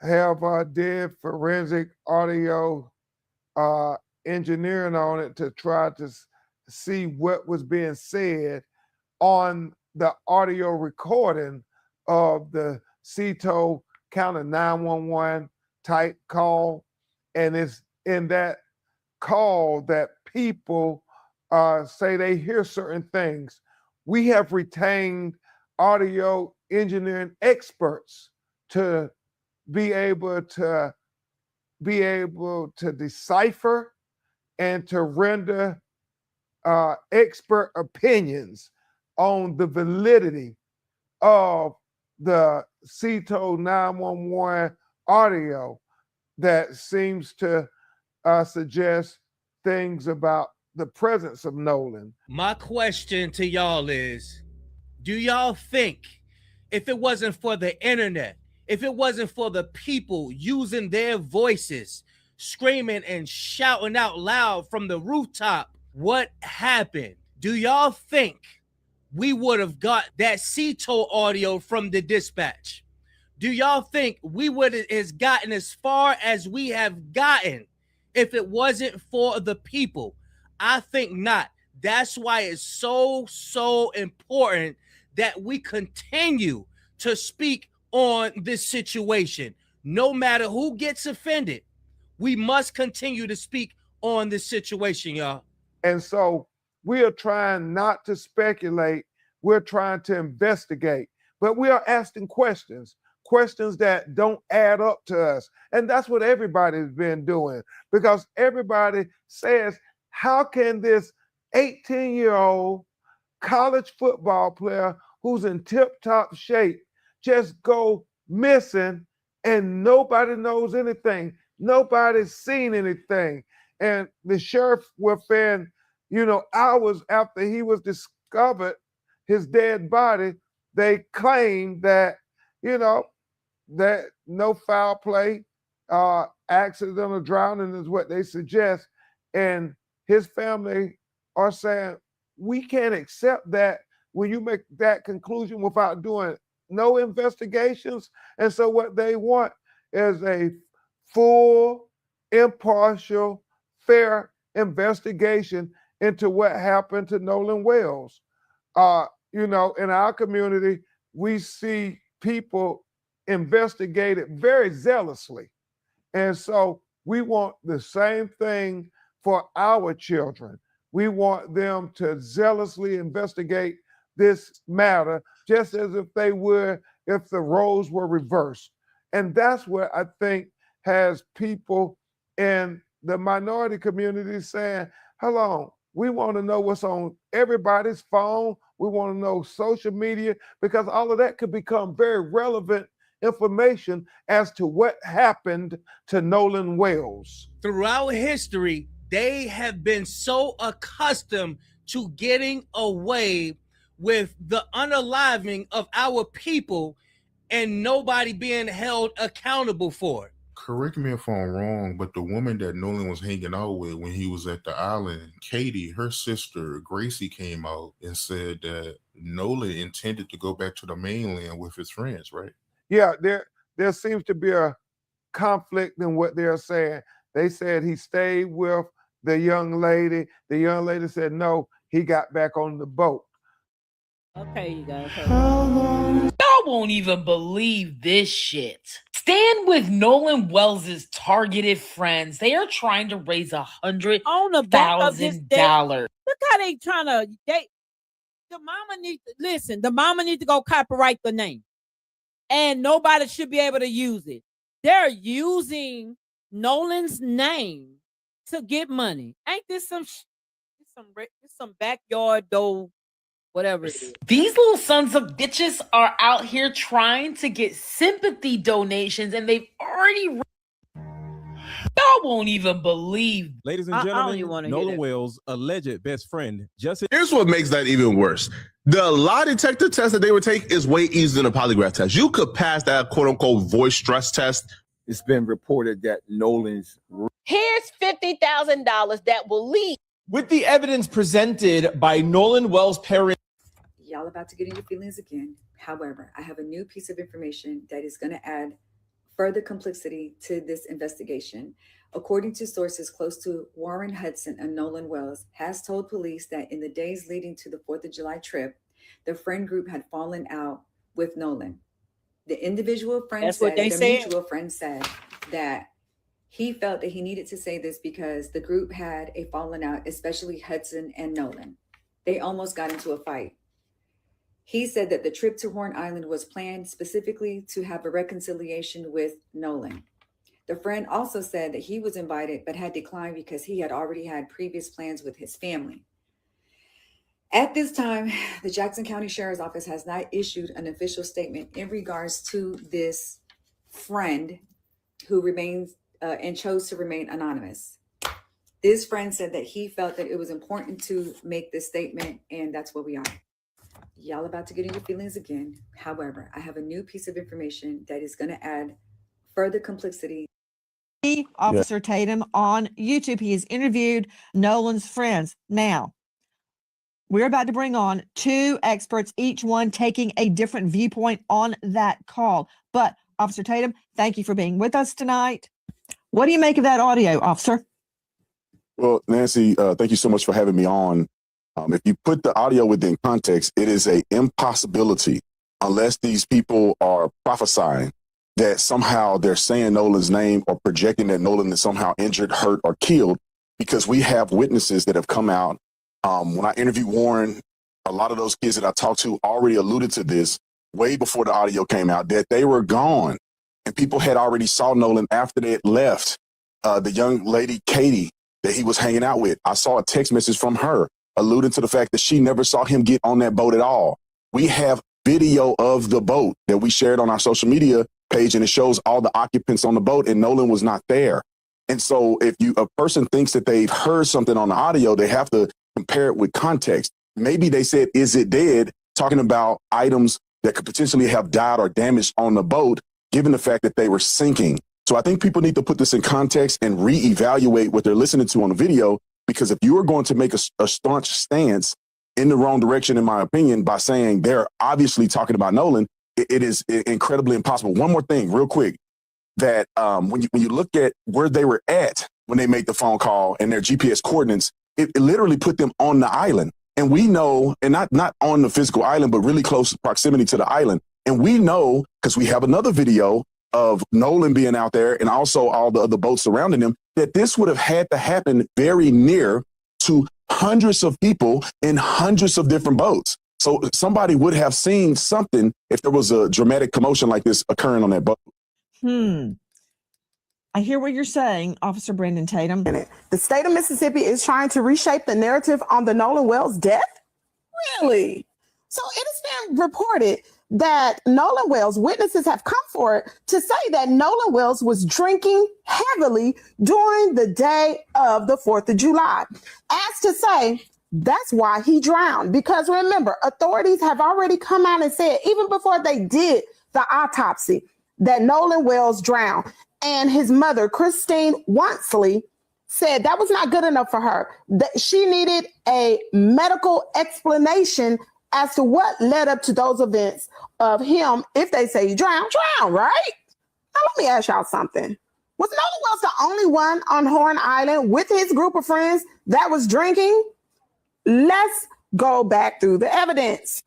have did forensic audio engineering on it to try to see what was being said on the audio recording of the CETO counter 911 type call. And it's in that call that people say they hear certain things. We have retained audio engineering experts to be able to decipher and to render expert opinions on the validity of the CETO 911 audio that seems to suggest things about the presence of Nolan. My question to y'all is, do y'all think if it wasn't for the internet, if it wasn't for the people using their voices, screaming and shouting out loud from the rooftop, what happened? Do y'all think we would have got that CETO audio from the dispatch? Do y'all think we would have gotten as far as we have gotten if it wasn't for the people? I think not. That's why it's so important that we continue to speak on this situation. No matter who gets offended, we must continue to speak on this situation, y'all. And so we are trying not to speculate. We're trying to investigate, but we are asking questions that don't add up to us. And that's what everybody's been doing, because everybody says, how can this 18-year-old college football player who's in tip-top shape just go missing and nobody knows anything? Nobody's seen anything. And the sheriff within, hours after he was discovered, his dead body, they claimed that, that no foul play, accidental drowning is what they suggest. And his family are saying, we can't accept that when you make that conclusion without doing no investigations. And so what they want is a full, impartial, fair investigation into what happened to Nolan Wells. In our community, we see people investigate it very zealously. And so we want the same thing for our children. We want them to zealously investigate this matter, just as if they would if the roles were reversed. And that's what I think has people in the minority community saying, hold on, we want to know what's on everybody's phone. We want to know social media, because all of that could become very relevant information as to what happened to Nolan Wells. Throughout history, they have been so accustomed to getting away with the unaliving of our people and nobody being held accountable for it. Correct me if I'm wrong, but the woman that Nolan was hanging out with when he was at the island, Katie, her sister, Gracie, came out and said that Nolan intended to go back to the mainland with his friends, right? Yeah, there seems to be a conflict in what they're saying. They said he stayed with the young lady. The young lady said, no, he got back on the boat. Okay, you guys. Y'all won't even believe this shit. Stand with Nolan Wells' targeted friends. They are trying to raise $100,000. Look how they trying to. The mama needs to listen. The mama needs to go copyright the name, and nobody should be able to use it. They're using Nolan's name to get money. Ain't this some backyard dough whatever it is. These little sons of bitches are out here trying to get sympathy donations, and they've already. Y'all won't even believe. Ladies and gentlemen, Nolan Wells' alleged best friend just. Here's what makes that even worse. The lie detector test that they would take is way easier than a polygraph test. You could pass that quote unquote voice stress test. It's been reported that Nolan's. Here's $50,000 that will lead. With the evidence presented by Nolan Wells' parents. Y'all about to get in your feelings again. However, I have a new piece of information that is going to add further complexity to this investigation. According to sources close to Warren Hudson and Nolan Wells, has told police that in the days leading to the 4th of July trip, the friend group had fallen out with Nolan. The individual friend mutual friend said that he felt that he needed to say this because the group had a fallen out, especially Hudson and Nolan. They almost got into a fight. He said that the trip to Horn Island was planned specifically to have a reconciliation with Nolan. The friend also said that he was invited but had declined because he had already had previous plans with his family. At this time, the Jackson County Sheriff's Office has not issued an official statement in regards to this friend who remains and chose to remain anonymous. This friend said that he felt that it was important to make this statement, and that's where we are. Y'all about to get in your feelings again. However, I have a new piece of information that is going to add further complexity. Officer Tatum on YouTube. He has interviewed Nolan's friends. Now, we're about to bring on two experts, each one taking a different viewpoint on that call. But Officer Tatum, thank you for being with us tonight. What do you make of that audio, officer? Well, Nancy, thank you so much for having me on. If you put the audio within context, it is an impossibility unless these people are prophesying that somehow they're saying Nolan's name or projecting that Nolan is somehow injured, hurt, or killed, because we have witnesses that have come out. When I interviewed Warren, a lot of those kids that I talked to already alluded to this way before the audio came out, that they were gone. And people had already saw Nolan after they had left. The young lady, Katie, that he was hanging out with, I saw a text message from her alluding to the fact that she never saw him get on that boat at all. We have video of the boat that we shared on our social media page, and it shows all the occupants on the boat, and Nolan was not there. And so if a person thinks that they've heard something on the audio, they have to compare it with context. Maybe they said, is it dead? Talking about items that could potentially have died or damaged on the boat, given the fact that they were sinking. So I think people need to put this in context and reevaluate what they're listening to on the video, because if you are going to make a staunch stance in the wrong direction, in my opinion, by saying they're obviously talking about Nolan, it is incredibly impossible. One more thing real quick, that when you look at where they were at when they made the phone call and their GPS coordinates, it literally put them on the island. And we know, and not on the physical island, but really close proximity to the island. And we know, because we have another video of Nolan being out there and also all the other boats surrounding him, that this would have had to happen very near to hundreds of people in hundreds of different boats. So somebody would have seen something if there was a dramatic commotion like this occurring on that boat. I hear what you're saying, Officer Brandon Tatum. The state of Mississippi is trying to reshape the narrative on the Nolan Wells death? Really? So it has been reported that Nolan Wells, witnesses have come forward to say that Nolan Wells was drinking heavily during the day of the 4th of July. As to say, that's why he drowned. Because remember, authorities have already come out and said, even before they did the autopsy, that Nolan Wells drowned. And his mother, Christine Wansley, said that was not good enough for her, that she needed a medical explanation as to what led up to those events of him. If they say he drowned, right? Now, let me ask y'all something. Was Nolan Wells the only one on Horn Island with his group of friends that was drinking? Let's go back through the evidence.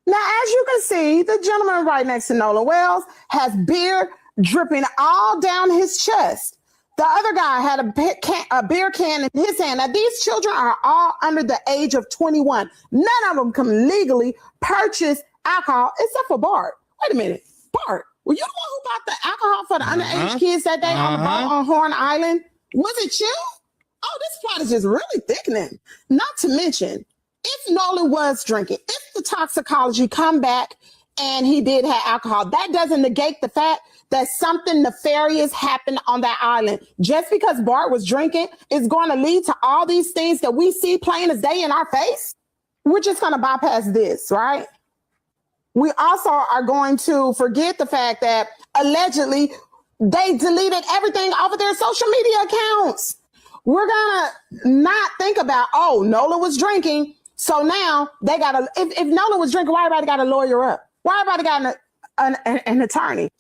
Now, as you can see, the gentleman right next to Nolan Wells has beer dripping all down his chest. The other guy had a beer can in his hand. Now, these children are all under the age of 21. None of them can legally purchase alcohol except for Bart. Wait a minute. Bart, were you the one who bought the alcohol for the underage kids that day on the boat on Horn Island? Was it you? Oh, this plot is just really thickening. Not to mention, if Nolan was drinking, if the toxicology come back and he did have alcohol, that doesn't negate the fact that something nefarious happened on that island. Just because Bart was drinking is going to lead to all these things that we see plain as day in our face. We're just going to bypass this, right? We also are going to forget the fact that allegedly they deleted everything off of their social media accounts. We're going to not think about, oh, Nolan was drinking, so now they got to, if Nolan was drinking, why everybody got a lawyer up? Why everybody got an attorney?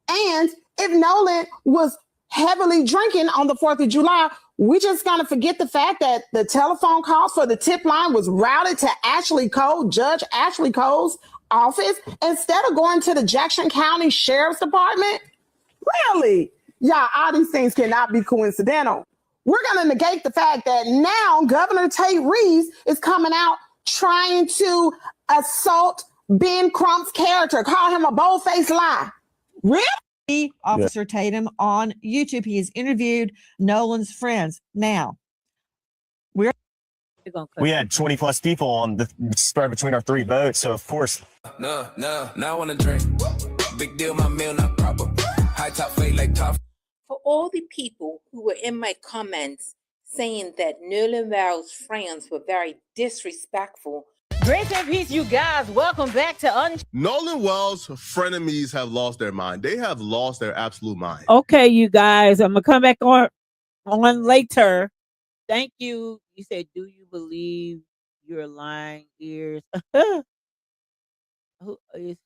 And if Nolan was heavily drinking on the 4th of July, we just going to forget the fact that the telephone calls for the tip line was routed to Judge Ashley Cole's office instead of going to the Jackson County Sheriff's Department. Really? Yeah, all these things cannot be coincidental. We're going to negate the fact that now Governor Tate Reeves is coming out trying to assault Ben Crump's character, call him a bold-faced lie. Really? Officer Tatum on YouTube. He has interviewed Nolan's friends. Now, we had 20 plus people on the spread between our 3 boats, so of course. No, I want to drink. Big deal, my meal not proper. High top fade like top. For all the people who were in my comments saying that Nolan Wells' friends were very disrespectful. Grace and peace, you guys. Welcome back to Nolan Wells' frenemies have lost their mind. They have lost their absolute mind. Okay, you guys, I'm gonna come back on later. Thank you. You said, do you believe your lying ears? Who is?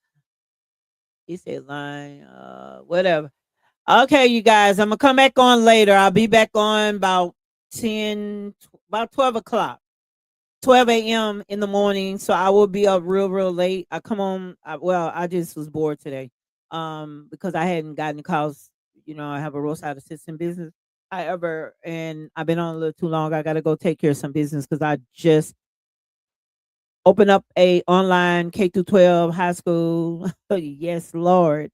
He said lying. Whatever. Okay, you guys, I'm gonna come back on later. I'll be back on about 12 o'clock. 12 a.m. in the morning, so I will be up real late. I come on, I just was bored today because I hadn't gotten calls. I have a roadside assistant business. However, and I've been on a little too long. I got to go take care of some business because I just opened up a online K-12 high school. Yes, Lord.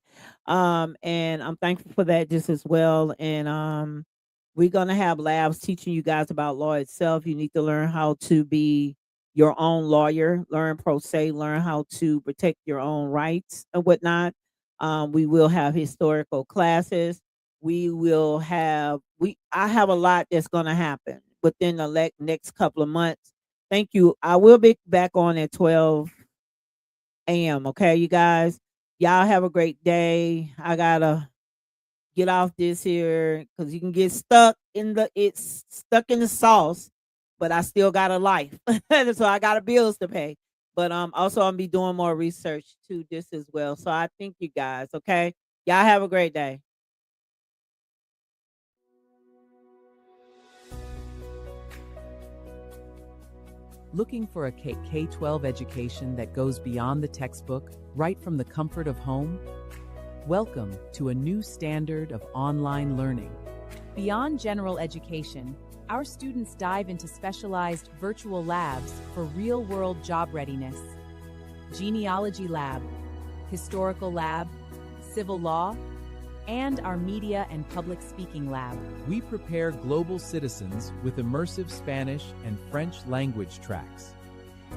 And I'm thankful for that just as well. And we're going to have labs teaching you guys about law itself. You need to learn how to be your own lawyer, learn pro se, learn how to protect your own rights and whatnot. We will have historical classes. I have a lot that's going to happen within the next couple of months. Thank you. I will be back on at 12 a.m. Okay, you guys. Y'all have a great day. I got to get off this here because you can get stuck in the sauce, but I still got a life. So I got bills to pay. But also I'll be doing more research to this as well. So I thank you guys. Okay. Y'all have a great day. Looking for a K-12 education that goes beyond the textbook, right from the comfort of home? Welcome to a new standard of online learning. Beyond general education, our students dive into specialized virtual labs for real-world job readiness. Genealogy lab, historical lab, civil law, and our media and public speaking lab. We prepare global citizens with immersive Spanish and French language tracks.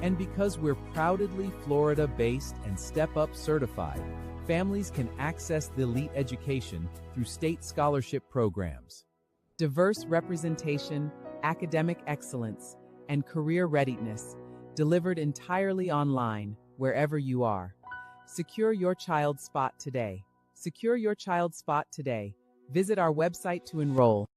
And because we're proudly Florida-based and Step Up certified, families can access the elite education through state scholarship programs. Diverse representation, academic excellence, and career readiness, delivered entirely online, wherever you are. Secure your child's spot today. Secure your child's spot today. Visit our website to enroll.